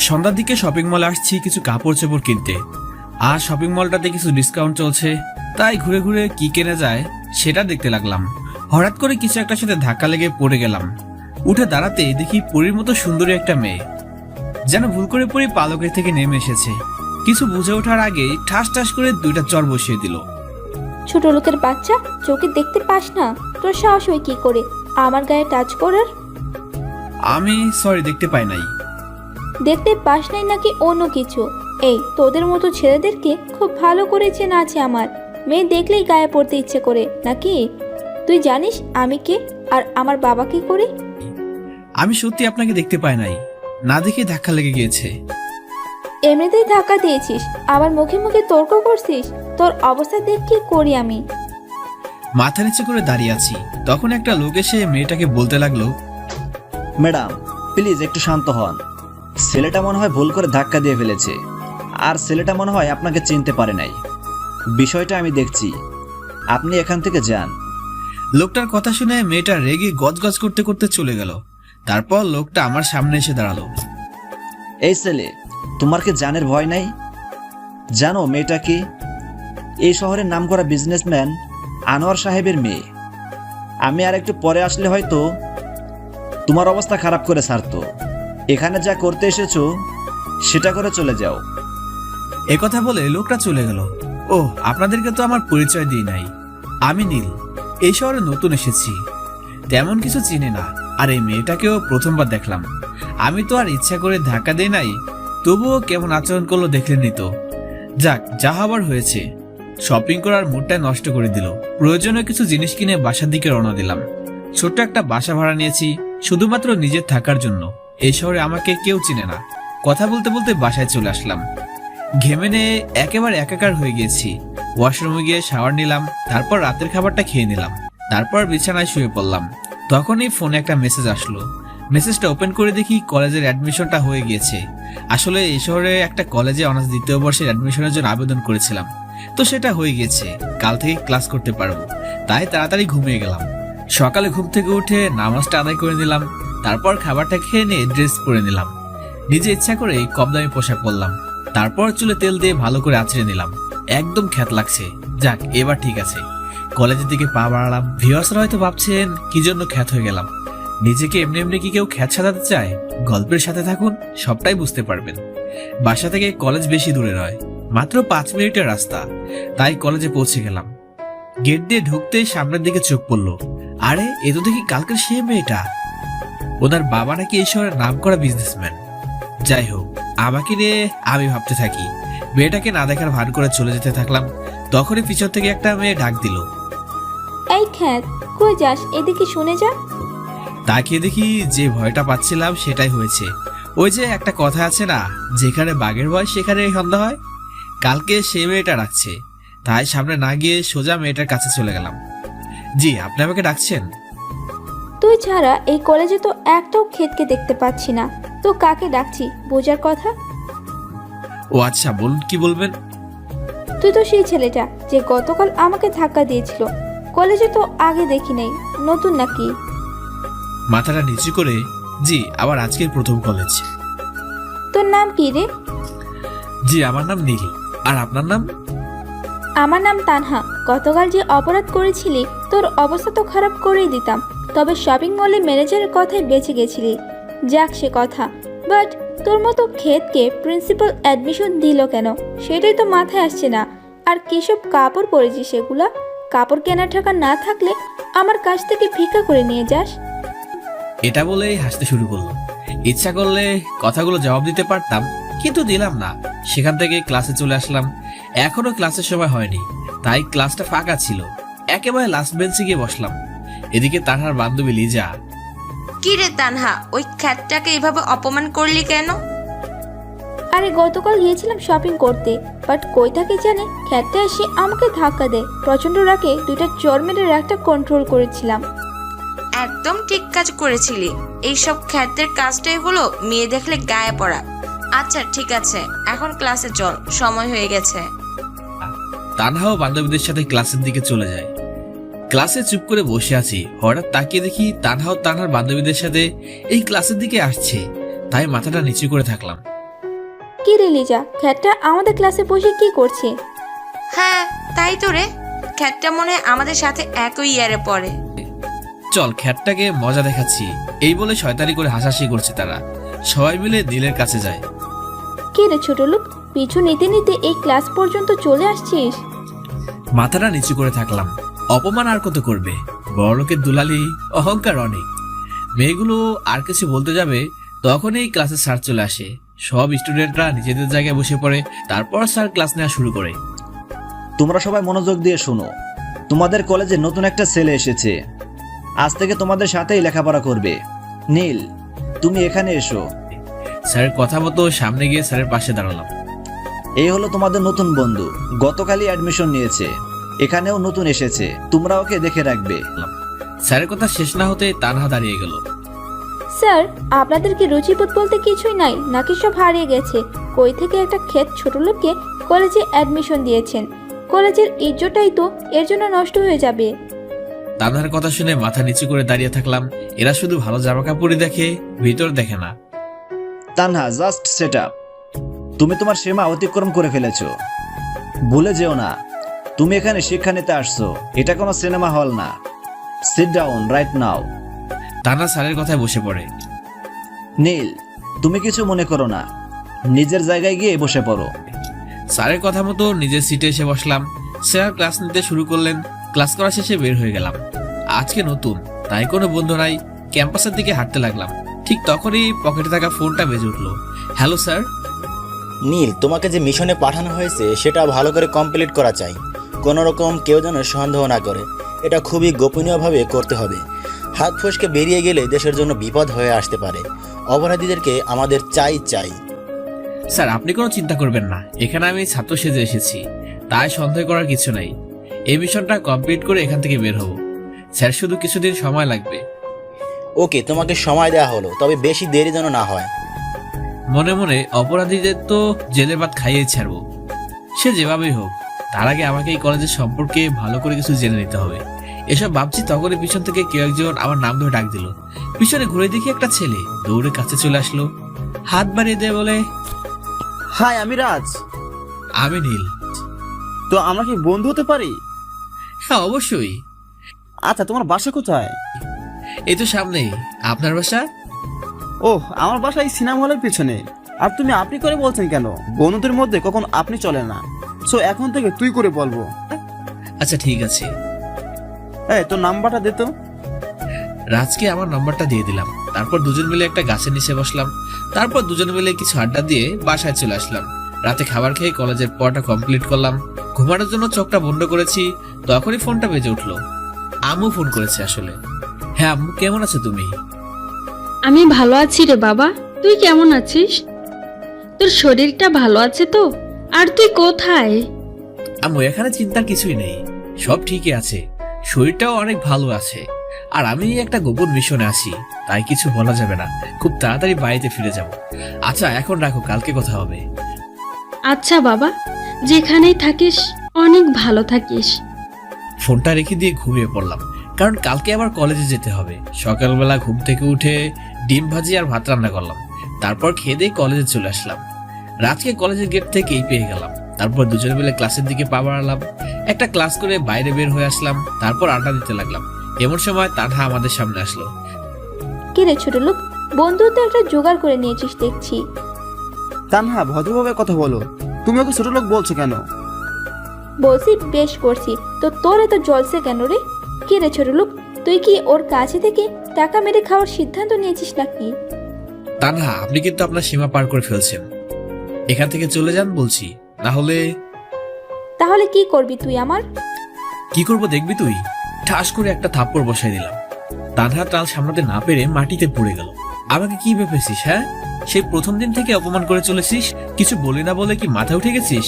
সন্ধ্যার দিকে শপিং মলে আসছি কিছু কাপড় চোপড় কিনতে। আর শপিং মলটাতে কিছু ডিসকাউন্ট চলছে, তাই ঘুরে ঘুরে কি কেনা যায় সেটা দেখতে লাগলাম। হঠাৎ করে কিছু একটার সাথে ধাক্কা লেগে পড়ে গেলাম। উঠে দাঁড়াতে দেখি পরীর মতো সুন্দরী একটা মেয়ে, যেন ভুল করে পরী পালকের থেকে নেমে এসেছে। কিছু বুঝে ওঠার আগেই ঠাস ঠাস করে দুইটা চর বসিয়ে দিল। ছোট লোকের বাচ্চা, চোখে দেখতে পাস না? তোর সাহস হয় কি করে আমার গায়ে টাচ করার? আমি সরি, দেখতে পাই নাই। দেখতে পাস নাই নাকি অন্য কিছু? এই তোদের মতো ছেলেদেরকে খুব ভালো করে চেনা আছে আমার। মেয়ে দেখলেই গায়ে পড়তে ইচ্ছে করে নাকি? তুই জানিস আমি কে আর আমার বাবা কি করে? আমি সত্যি আপনাকে দেখতে পাই নাই, না দেখে ধাক্কা লেগে গিয়েছে। এমনিতেই ধাক্কা দিয়েছিস, আবার মুখে মুখে তর্ক করছিস। তোর অবস্থা দেখ কি করি আমি। মাথা নিচে করে দাঁড়িয়ে আছি, তখন একটা লোক এসে মেয়েটাকে বলতে লাগলো, ম্যাডাম প্লিজ একটু শান্ত হন। ছেলেটা মনে হয় ভুল করে ধাক্কা দিয়ে ফেলেছে, আর ছেলেটা মনে হয় আপনাকে চিনতে পারে নাই। বিষয়টা আমি দেখছি, আপনি এখান থেকে যান। লোকটার কথা শুনে মেয়েটা রেগে গজগজ করতে করতে চলে গেল। তারপর লোকটা আমার সামনে এসে দাঁড়ালো। এই ছেলে, তোমার কি জানের ভয় নাই? জানো মেয়েটা কি? এই শহরের নামকরা বিজনেসম্যান আনোয়ার সাহেবের মেয়ে। আমি আর একটু পরে আসলে হয়তো তোমার অবস্থা খারাপ করে ছাড়তো। এখানে যা করতে এসেছো সেটা করে চলে যাও। একথা বলে লোকটা চলে গেল। ও, আপনাদেরকে তো আমার পরিচয় দিই নাই। আমি নীল, এই শহরে নতুন এসেছি, তেমন কিছু চিনি না। আর এই মেয়েটাকেও প্রথমবার দেখলাম। আমি তো আর ইচ্ছা করে ধাক্কা দেই নাই, তবুও কেমন আচরণ করলো দেখলেনই তো। যাক, যা হবার হয়েছে। শপিং করার মুডটা নষ্ট করে দিল। প্রয়োজনীয় কিছু জিনিস কিনে বাসার দিকে রওনা দিলাম। ছোট্ট একটা বাসা ভাড়া নিয়েছি শুধুমাত্র নিজের থাকার জন্য। এই শহরে আমাকে কেউ চিনে না। কথা বলতে বলতে বাসায় চলে আসলাম। ঘেমে নিয়ে একেবারে একাকার হয়ে গিয়েছি। ওয়াশরুমে গিয়ে শাওয়ার নিলাম, তারপর রাতের খাবারটা খেয়ে নিলাম, তারপর বিছানায় শুয়ে পড়লাম। তখনই ফোনে একটা মেসেজ আসলো। মেসেজটা ওপেন করে দেখি কলেজের অ্যাডমিশনটা হয়ে গিয়েছে। আসলে এই শহরে একটা কলেজে অনার্স দ্বিতীয় বর্ষের অ্যাডমিশনের জন্য আবেদন করেছিলাম, তো সেটা হয়ে গেছে। কাল থেকে ক্লাস করতে পারবো, তাই তাড়াতাড়ি ঘুমিয়ে গেলাম। সকালে ঘুম থেকে উঠে নামাজটা আদায় করে নিলাম, তারপর খাবারটা খেয়ে নিয়ে ড্রেস পরে নিলাম। নিজে ইচ্ছা করে কম দামি পোশাক পরলাম, তারপর চুলে তেল দিয়ে ভালো করে আঁচড়ে নিলাম। একদম খ্যাত লাগছে। যাক, এবার ঠিক আছে। কলেজের দিকে পা বাড়ালাম। ভিউয়ার্সরা হয়তো ভাবছেন কি জন্য খ্যাত হয়ে গেলাম। নিজেকে এমনি এমনি কি কেউ খ্যাত সাজাতে চায়? গল্পের সাথে থাকুন, সবটাই বুঝতে পারবেন। বাসা থেকে কলেজ বেশি দূরে নয়, মাত্র 5 মিনিটের রাস্তা। তাই কলেজে পৌঁছে গেলাম। গেট দিয়ে ঢুকতেই সামনের দিকে চোখ পড়লো। আরে, এ তো দেখি কালকের সে মেয়েটা। ওনার বাবা নাকি এই শহরের নামকরা বিজনেসম্যান। যাই হোক, আমাকে নিয়ে আমি ভাবতে থাকি। মেয়েটাকে না দেখার ভান করে চলে যেতে থাকলাম। তখনই পিছন থেকে একটা মেয়ে ডাক দিল। এই খ্যাত, কই যাস? এদিকে শুনে যা। তাকিয়ে দেখি যে ভয়টা পাচ্ছিলাম সেটাই হয়েছে। ওই যে একটা কথা আছে না, যেখানে বাঘের ভয় সেখানে সন্ধ্যা হয়। কালকে সে মেয়েটা ডাকছে, তাই সামনে না গিয়ে সোজা মেয়েটার কাছে চলে গেলাম। জি, আপনি আমাকে ডাকছেন? তুই ছাড়া এই কলেজে তো একটাও ক্ষেতকে দেখতে পাচ্ছি না। তো কাকে ডাকছি বোঝার কথা। ও আচ্ছা, বলুন, কি বলবেন? তুই তো সেই ছেলেটা যে গতকাল আমাকে ধাক্কা দিয়েছিল। কলেজে তো আগে দেখি নাই, নতুন নাকি? মাথাটা নিচু করে, জি, আবার আজকের প্রথম কলেজ। তোর নাম কি রে? জি, আমার নাম নীল। আর আপনার নাম? আমার নাম তানহা। গতকাল যে অপরাধ করেছিলি, তোর অবস্থা তো খারাপ করেই দিতাম। তবে শপিং মলে ম্যানেজারের কথায় বেঁচে গেছিলি, যাক সে কথা। বাট তোর মতো ক্ষেতকে প্রিন্সিপাল অ্যাডমিশন দিল কেন সেটাই তো মাথায় আসছে না। আর কিসব কাপড় পরেছিস সেগুলা? কাপড় কেনার টাকা না থাকলে আমার কাছ থেকে ভিক্ষা করে নিয়ে যাস। এটা বলেই হাসতে শুরু করলো। ইচ্ছা করলে কথাগুলো জবাব দিতে পারতাম, কিন্তু দিলাম না। সেখান থেকে ক্লাসে চলে আসলাম। এখনো ক্লাসের সময় হয়নি, তাই ক্লাসটা ফাঁকা ছিল। একেবারে লাস্ট বেঞ্চে গিয়ে বসলাম। এদিকে তানহার বান্ধবী লিজা। কি রে তানহা, ওই খ্যাতটাকে এভাবে অপমান করলি কেন? আরে গতকাল গিয়েছিলাম শপিং করতে, বাট কই থাকে জানে খ্যাতটা এসে আমাকে ধাক্কা দেয়। প্রচন্ড রাগে দুইটা চর মেরে রাগটা কন্ট্রোল করেছিলাম। একদম ঠিক কাজ করেছিলি। এইসব খ্যাতের কাজটাই হলো মেয়ে দেখলে গায়ে পড়া। আচ্ছা ঠিক আছে, এখন ক্লাসে চল, সময় হয়ে গেছে। তানহাও বান্ধবীদের সাথে ক্লাসের দিকে চলে যায়। ক্লাসে চুপ করে বসে আছি, হঠাৎ তাকিয়ে দেখি তানহাও তানহার বান্ধবীদের সাথে এই ক্লাসের দিকে আসছে। তাই মাথাটা নিচু করে থাকলাম। কি রে লিজা, খ্যাটটা আমাদের ক্লাসে বসে কি করছে? হ্যাঁ তাই তো রে, খ্যাতটা মনে হয় আমাদের সাথে একই ইয়ারে পড়ে। চল খ্যাটটাকে মজা দেখাচ্ছি, এই বলে শয়তানি করে হাসাহাসি করছে তারা। সবাই মিলে নীলের কাছে যায়। কি রে ছোট লোক, পিছু নিতে নিতে এই ক্লাস পর্যন্ত চলে আসছিস? মাথাটা নিচু করে থাকলাম। অপমান আর কত করবে, বড়লোকের দুলালি, অহংকার অনেক। মেয়েগুলো আর কিছু বলতে যাবে তখনই ক্লাসে স্যার চলে আসে। সব স্টুডেন্টরা নিজেদের জায়গায় বসে পড়ে। তারপর স্যার ক্লাস নেওয়া শুরু করে। তোমরা সবাই মনোযোগ দিয়ে শোনো। তোমাদের কলেজে নতুন একটা ছেলে এসেছে, আজ থেকে তোমাদের সাথেই লেখাপড়া করবে। নীল, তুমি এখানে এসো। স্যারের কথা মতো সামনে গিয়ে স্যারের পাশে দাঁড়ালাম। এই হলো তোমাদের নতুন বন্ধু, গতকালই অ্যাডমিশন নিয়েছে, এখানেও নতুন এসেছে, তোমরা ওকে দেখে রাখবে। স্যারের কথা শেষ না হতে তানহা দাঁড়িয়ে গেল। স্যার, আপনাদের কি রুচিবোধ বলতে কিছুই নাই নাকি সব হারিয়ে গেছে? কই থেকে একটা ক্ষেত ছোট লোককে কলেজে অ্যাডমিশন দিয়েছেন? কলেজের ইজ্জতটাই তো এর জন্য নষ্ট হয়ে যাবে। তানহার কথা শুনে মাথা নিচু করে দাঁড়িয়ে থাকলাম। এরা শুধু ভালো জামা কাপড়ই দেখে, ভিতর দেখে না। Tanha, just set up. তুমি তোমার সীমা অতিক্রম করে ফেলেছো। ভুলে যেও না, তুমি এখানে শিক্ষা নিতে আসছো, এটা কোনো সিনেমা হল না। Sit down right now. Tanha স্যারের কথায় বসে পড়ে। নীল, তুমি কিছু মনে করো না, নিজের জায়গায় গিয়ে বসে পড়ো। স্যারের কথা মতো নিজের সিটে এসে বসলাম। স্যার ক্লাস নিতে শুরু করলেন। ক্লাস করা শেষে বের হয়ে গেলাম। আজকে নতুন, তাই কোনো বন্ধু নাই। ক্যাম্পাসের দিকে হাঁটতে লাগলাম। ঠিক তখনই পকেটে থাকা ফোনটা বেজে উঠলো। Hello sir. নীল, তোমাকে যে মিশনে পাঠানো হয়েছে সেটা ভালো করে কমপ্লিট করা চাই। কোনো রকম কেউ যেন সন্দেহ না করে। এটা খুবই গোপনীয়ভাবে করতে হবে। হাত ফসকে বেরিয়ে গেলে দেশের জন্য বিপদ হয়ে আসতে পারে। অপরাধীদেরকে আমাদের চাই। স্যার আপনি কোনো চিন্তা করবেন না, এখানে আমি ছাত্র সেজে এসেছি, তাই সন্দেহ করার কিছু নাই। এই মিশনটা কমপ্লিট করে এখান থেকে বের হব। স্যার শুধু কিছুদিন সময় লাগবে। ওকে, তোমাকে সময় দেওয়া হলো, তবে বেশি দেরি যেন না হয়। মনে মনে অপরাধীদের তো জেলে ভাত খাইয়ে ছাড়বো, সে যেভাবেই হোক। তার আগে আমাকে এই কলেজের সম্পর্কে ভালো করে কিছু জেনে নিতে হবে। এসব ভাবছি তখনই পিছন থেকে কেউ একজন আমার নাম ধরে ডাক দিল। পিছনে ঘুরে দেখি একটা ছেলে দৌড়ে কাছে চলে আসলো, হাত বাড়িয়ে দিয়ে বলে, হাই, আমি রাজ। আমি নীল। তো আমরা কি বন্ধু হতে পারি? হ্যাঁ অবশ্যই। আচ্ছা, তোমার বাসা কোথায়? এই তো সামনেই। আপনার বাসা? ওহ, আমার বাসা এই সিনেমা হলের পিছনে। আর তুমি আপনি করে বলছেন কেন? বন্ধুদের মধ্যে কখনো আপনি চলে না, সো এখন থেকে তুই করে বলবো। আচ্ছা ঠিক আছে। এই, তোর নাম্বারটা দে তো। রাজকে আমার নম্বরটা দিয়ে দিলাম। তারপর দুজন মিলে একটা গাছের নিচে বসলাম। তারপর দুজন মিলে কিছু আড্ডা দিয়ে বাসায় চলে আসলাম। রাতে খাবার খেয়ে কলেজের পড়াটা কমপ্লিট করলাম। ঘুমানোর জন্য চোখটা বন্ধ করেছি, তখনই ফোনটা বেজে উঠলো। আম্মু ফোন করেছে আসলে। হ্যাঁ আম্মু, কেমন আছো তুমি? আমি ভালো আছি রে বাবা, তুই কেমন আছিস? তোর শরীরটা ভালো আছে তো? আর তুই কোথায়? আম্মু এখানে চিন্তার কিছুই নেই, সব ঠিকই আছে। শরীরটাও অনেক ভালো আছে। আর আমি একটা গোপন মিশনে আছি, তাই কিছু বলা যাবে না। খুব তাড়াতাড়ি বাড়িতে ফিরে যাব। আচ্ছা এখন রাখো, কালকে কথা হবে। আচ্ছা বাবা, যেখানেই থাকিস অনেক ভালো থাকিস। ফোনটা রেখে দিয়ে ঘুমিয়ে পড়লাম, কারণ কালকে আবার কলেজে যেতে হবে। সকালবেলা ঘুম থেকে উঠে ডিম ভাজি আর ভাত রান্না করলাম। তারপর খেয়ে দিয়ে কলেজে চলে আসলাম। রাতকে কলেজের গেট থেকেই পেয়ে গেলাম। তারপর দুজনে মিলে ক্লাসের দিকে পা বাড়ালাম। একটা ক্লাস করে বাইরে বের হয়ে আসলাম। তারপর আড্ডা দিতে লাগলাম। এমন সময় তানহা আমাদের সামনে আসলো। কি রে ছোট লোক, বন্ধু তো একটা জোগাড় করে নিয়েছিস দেখছি। তানহা, ভদ্রভাবে কথা বলো। তুমি ওকে ছোট লোক বলছো কেন? বলছি বেশ করছি, তো তোর এত জলসে কেন রে? কি রে ছোট লোক, তুই কি ওর কাছে থেকে টাকা মেরে খাওয়ার সিদ্ধান্ত নিয়েছিস নাকি? তানহা আপনি কিন্তু আপনার সীমা পার করে ফেলছেন। এখান থেকে চলে যান বলছি, না হলে। তাহলে কি করবি তুই আমার? কি করব দেখবি তুই? ঠাস করে একটা থাপ্পড় বসাই দিলাম। তানহা তাল সামলাতে না পেরে মাটিতে পড়ে গেল। আমাকে কি ভেবেছিস? হ্যাঁ, সেই প্রথম দিন থেকে অপমান করে চলেছিস, কিছু বলি না বলে কি মাথা উঠে গেছিস?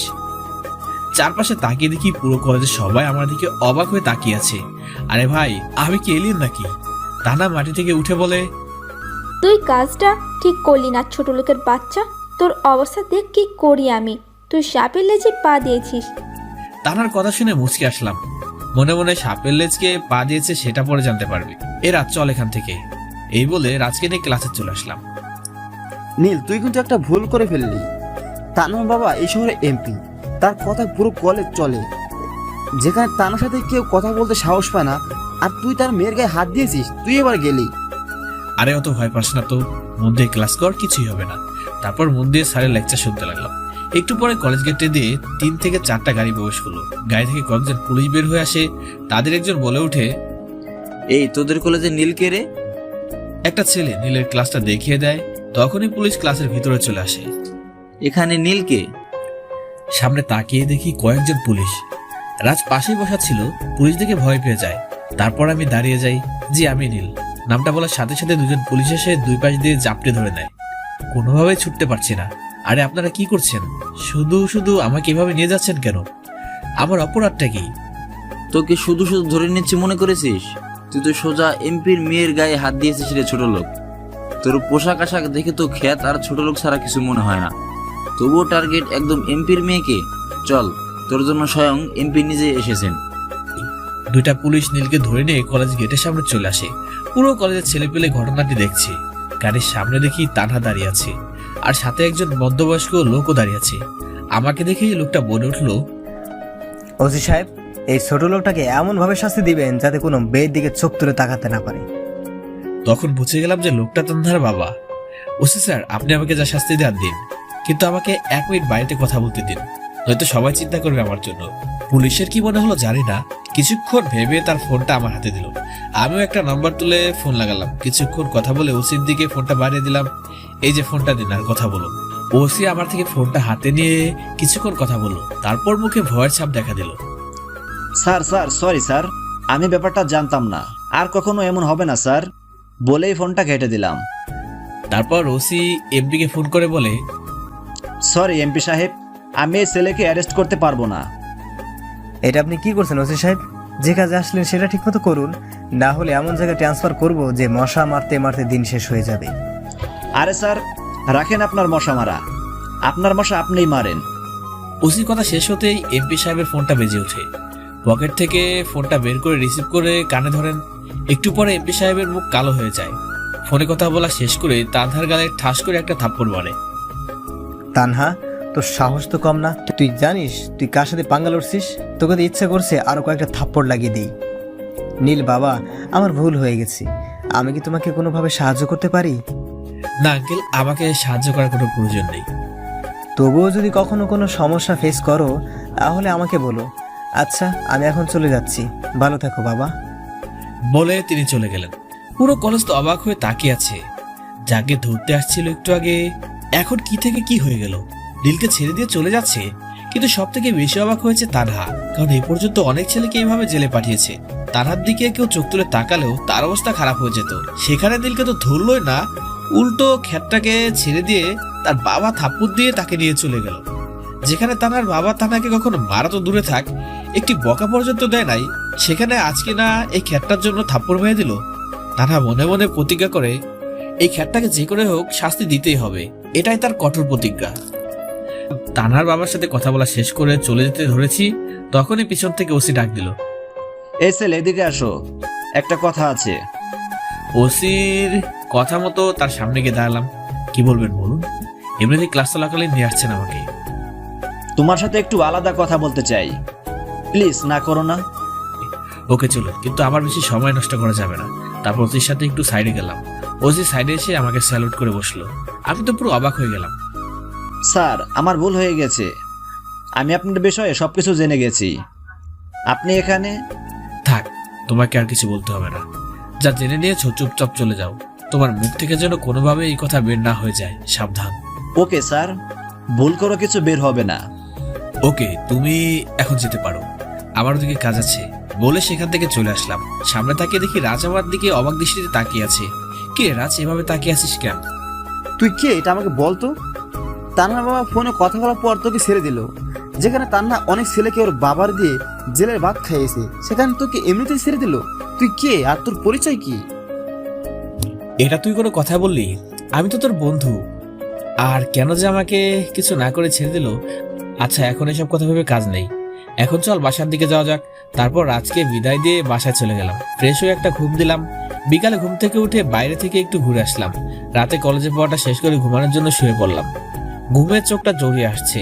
চারপাশে তাকিয়ে দেখি পুরো কলেজের সবাই আমার দিকে অবাক হয়ে তাকিয়ে আছে। আরে ভাই, আমি কি এলিয়েন নাকি? তানহা মাটি থেকে উঠে বলে, তুই কাজটা ঠিক করলি না ছোট লোকের বাচ্চা। তোর অবস্থা দেখ কি করি আমি। তুই সাপের লেজে পা দিয়েছিস। তানহার কথা শুনে মুচকে আসলাম। মনে মনে সাপের লেজকে পা দিয়েছে সেটা পরে জানতে পারবি। এ রাত চল এখান থেকে। এই বলে রাজকে নিয়ে ক্লাসে চলে আসলাম। নীল, তুই কিন্তু একটা ভুল করে ফেললি। তানহার বাবা এই শহরে এমপি, তার কথা পুরো কলেজ চলে। যেখানে তানার সাথে কেউ কথা বলতে সাহস পায় না, আর তুই তার মেয়ের গায়ে হাত দিয়েছিস, তুই এবার গেলি। আরে অত ভয় পাস না তো, মন দিয়ে ক্লাস কর, কিছুই হবে না। তারপর মন দিয়ে স্যারের লেকচার শুনতে লাগলাম। একটু পরে কলেজ গেটে দিয়ে 3 থেকে 4টা গাড়ি প্রবেশ করলো। গাড়ি থেকে কয়েকজন পুলিশ বের হয়ে আসে। তাদের একজন বলে ওঠে, এই তোদের কলেজে নীল কে রে? একটা ছেলে নীলের ক্লাসটা দেখিয়ে দেয়। তখনই পুলিশ ক্লাসের ভিতরে চলে আসে। এখানে নীল কে? সামনে তাকিয়ে দেখি কয়েকজন পুলিশ। রাজ পাশেই বসা ছিল, পুলিশ দেখে ভয় পেয়ে যায়। তারপর আমি দাঁড়িয়ে যাই। জি, আমি নীল। নামটা বলার সাথে সাথে দুজন পুলিশ এসে 2 পাশ দিয়ে জাপটে ধরে নেয়। কোনোভাবেই ছুটতে পারছি না। আরে আপনারা কি করছেন? শুধু শুধু আমাকে এভাবে নিয়ে যাচ্ছেন কেন? আমার অপরাধটা কি? তোকে শুধু শুধু ধরে নিচ্ছি মনে করেছিস? তুই তো সোজা এমপির মেয়ের গায়ে হাত দিয়েছিস রে ছোট লোক। তোর পোশাক আশাক দেখে তো খ্যাত আর ছোট লোক ছাড়া কিছু মনে হয় না। তবুও টার্গেট একদম এমপির মেয়েকে। চল, তোর জন্য স্বয়ং এমপি নিজে এসেছেন। 2টা পুলিশ নীলকে ধরে নিয়ে কলেজ গেটের সামনে চলে আসে। পুরো কলেজের ছেলেপেলে ঘটনাটি দেখছে। গাড়ির সামনে দেখি তানহা দাঁড়িয়ে আছে, আর সাথে একজন মধ্যবয়স্ক লোকও দাঁড়িয়ে আছে। আমাকে দেখেই লোকটা বলে উঠলো, ওসি সাহেব, এই ছোট লোকটাকে এমনভাবে শাস্তি দিবেন যাতে কোনো মেয়ের দিকে চোখ তুলে তাকাতে না পারে। তখন বুঝে গেলাম যে লোকটা তানহার বাবা। ওসি স্যার, আপনি আমাকে যা শাস্তি দেন দিন, কিন্তু আমাকে 1 মিনিট বাড়িতে কথা বলতে দিন, নয়তো সবাই চিন্তা করবে আমার জন্য। পুলিশের কি মনে হলো জানি না, কিছুক্ষণ ভেবে তার ফোনটা আমার হাতে দিল। আমিও একটা নাম্বার তুলে ফোন লাগালাম। কিছুক্ষণ কথা বলে ওসির দিকে ফোনটা বাড়িয়ে দিলাম। এই যে ফোনটা দিন, আর কথা বলুন। ওসি আমার থেকে ফোনটা হাতে নিয়ে কিছুক্ষণ কথা বললো, তারপর মুখে ভয়ের ছাপ দেখা দিল। স্যার সরি স্যার, আমি ব্যাপারটা জানতাম না, আর কখনো এমন হবে না স্যার, বলেই ফোনটা কেটে দিলাম। তারপর ওসি এমপিকে ফোন করে বলে, সরি এমপি সাহেব, আমি এই ছেলেকে অ্যারেস্ট করতে পারবো না। এটা আপনি কি করছেন ওসি সাহেব? যে কাজে আসলেন সেটা ঠিকমতো করুন, না হলে এমন জায়গায় ট্রান্সফার করব যে মশা মারতে মারতে দিন শেষ হয়ে যাবে। আরে স্যার, রাখেন আপনার মশা মারা, আপনার মশা আপনিই মারেন। ওসির কথা শেষ হতেই এমপি সাহেবের ফোনটা বেজে ওঠে। পকেট থেকে ফোনটা বের করে রিসিভ করে কানে ধরেন। একটু পরে এমপি সাহেবের মুখ কালো হয়ে যায়। ফোনে কথা বলা শেষ করে তানহার গালে ঠাস করে একটা থাপ্পড় মারে। তানহা, তোর সাহস তো কম না। তুই জানিস তুই কার সাথে পাঙ্গা লড়ছিস? তোকে তো ইচ্ছা করছে আরো কয়েকটা থাপ্পড় লাগিয়ে দিই। নীল বাবা, আমার ভুল হয়ে গেছে। আমি কি তোমাকে কোনোভাবে সাহায্য করতে পারি? না আঙ্কেল, আমাকে সাহায্য করার কোনো প্রয়োজন নেই। তবুও যদি কখনো কোনো সমস্যা ফেস করো তাহলে আমাকে বলো। আচ্ছা, আমি এখন চলে যাচ্ছি। ভালো থাকো বাবা। বলে তিনি চলে গেলেন। পুরো কলেজ তো অবাক হয়ে তাকিয়ে আছে। যাকে ধরতে আসছিল একটু আগে, এখন কি থেকে কি হয়ে গেল? নীলকে ছেড়ে দিয়ে চলে যাচ্ছে। কিন্তু সব থেকে বেশি অবাক হয়েছে তানহা, কারণ এই পর্যন্ত অনেক ছেলেকে এইভাবে জেলে পাঠিয়েছে। তানহার দিকে কেউ চোখ তুলে তাকালেও তার অবস্থা খারাপ হয়ে যেত। সেখানে নীলকে তো ধরলই না, উল্টো খ্যাতটাকে ছেড়ে দিয়ে তার বাবা থাপ্পড় দিয়ে তাকে নিয়ে চলে গেল। যেখানে তানহার বাবা তানহাকে কখনো মারা তো দূরে থাক, একটি বকা পর্যন্ত দেয় নাই, সেখানে আজকে না এই খ্যাতটার জন্য থাপ্পড় মেরে দিল। তানহা মনে মনে প্রতিজ্ঞা করে এই খ্যাতটাকে যে করে হোক শাস্তি দিতেই হবে। এটাই তার কঠোর প্রতিজ্ঞা। তানহার বাবার সাথে কথা বলা শেষ করে চলে যেতে ধরেছি, তখনই পিছন থেকে ওসি ডাক দিল, এই ছেলে এদিকে আসো, একটা কথা আছে। ওসির কথা মতো তার সামনে গিয়ে দাঁড়ালাম। কি বলবেন বলুন? এমনিতে ক্লাস চলাকালীন নিয়ে আসছেন আমাকে। তোমার সাথে একটু আলাদা কথা বলতে চাই, প্লিজ না করো না। ওকে চলো, কিন্তু আমার বেশি সময় নষ্ট করা যাবে না। তারপর ওসির সাথে একটু সাইডে গেলাম। ওসি সাইডে এসে আমাকে স্যালুট করে বসলো। আমি তো পুরো অবাক হয়ে গেলাম। স্যার, আমার ভুল হয়ে গেছে, আমি আপনার বিষয়ে সবকিছু জেনে গেছি। আপনি এখানে থাক, তোমাকে আর কিছু বলতে হবে না। যা জেনে নিয়েছো চুপচাপ চলে যাও। তোমার মুখ থেকে যেন কোনোভাবে এই কথা বের না হয়ে যায়, সাবধান। ওকে স্যার, ভুল করে কিছু বের হবে না। ওকে, তুমি এখন যেতে পারো, আমার ওদিকে কাজ আছে। বলে সেখান থেকে চলে আসলাম। সামনে তাকিয়ে দেখি রাজ আমার দিকে অবাক দৃষ্টিতে তাকিয়ে আছে। কে রাজ, এভাবে তাকিয়ে আছিস কেন? তুই কে এটা আমাকে বলতো? তানহার বাবা ফোনে কথা বলার পর তোকে ছেড়ে দিল। যেখানে তান্না অনেক ছেলেকে ওর বাবার দিয়ে জেলের ভাত খাইয়েছে, সেখানে তোকে এমনিতেই ছেড়ে দিল। তুই কে আর তোর পরিচয় কি? এটা তুই কোনো কথা বললি? আমি তো তোর বন্ধু। আর কেন যে আমাকে কিছু না করে ছেড়ে দিল? আচ্ছা, এখন এসব কথা ভেবে কাজ নেই। এখন চল বাসার দিকে যাওয়া যাক। তারপর রাজকে বিদায় দিয়ে বাসায় চলে গেলাম। ফ্রেশ হয়ে একটা ঘুম দিলাম। বিকালে ঘুম থেকে উঠে বাইরে থেকে একটু ঘুরে আসলাম। রাতে কলেজে পড়াটা শেষ করে ঘুমানোর জন্য শুয়ে পড়লাম। ঘুমের চোখটা জড়িয়ে আসছে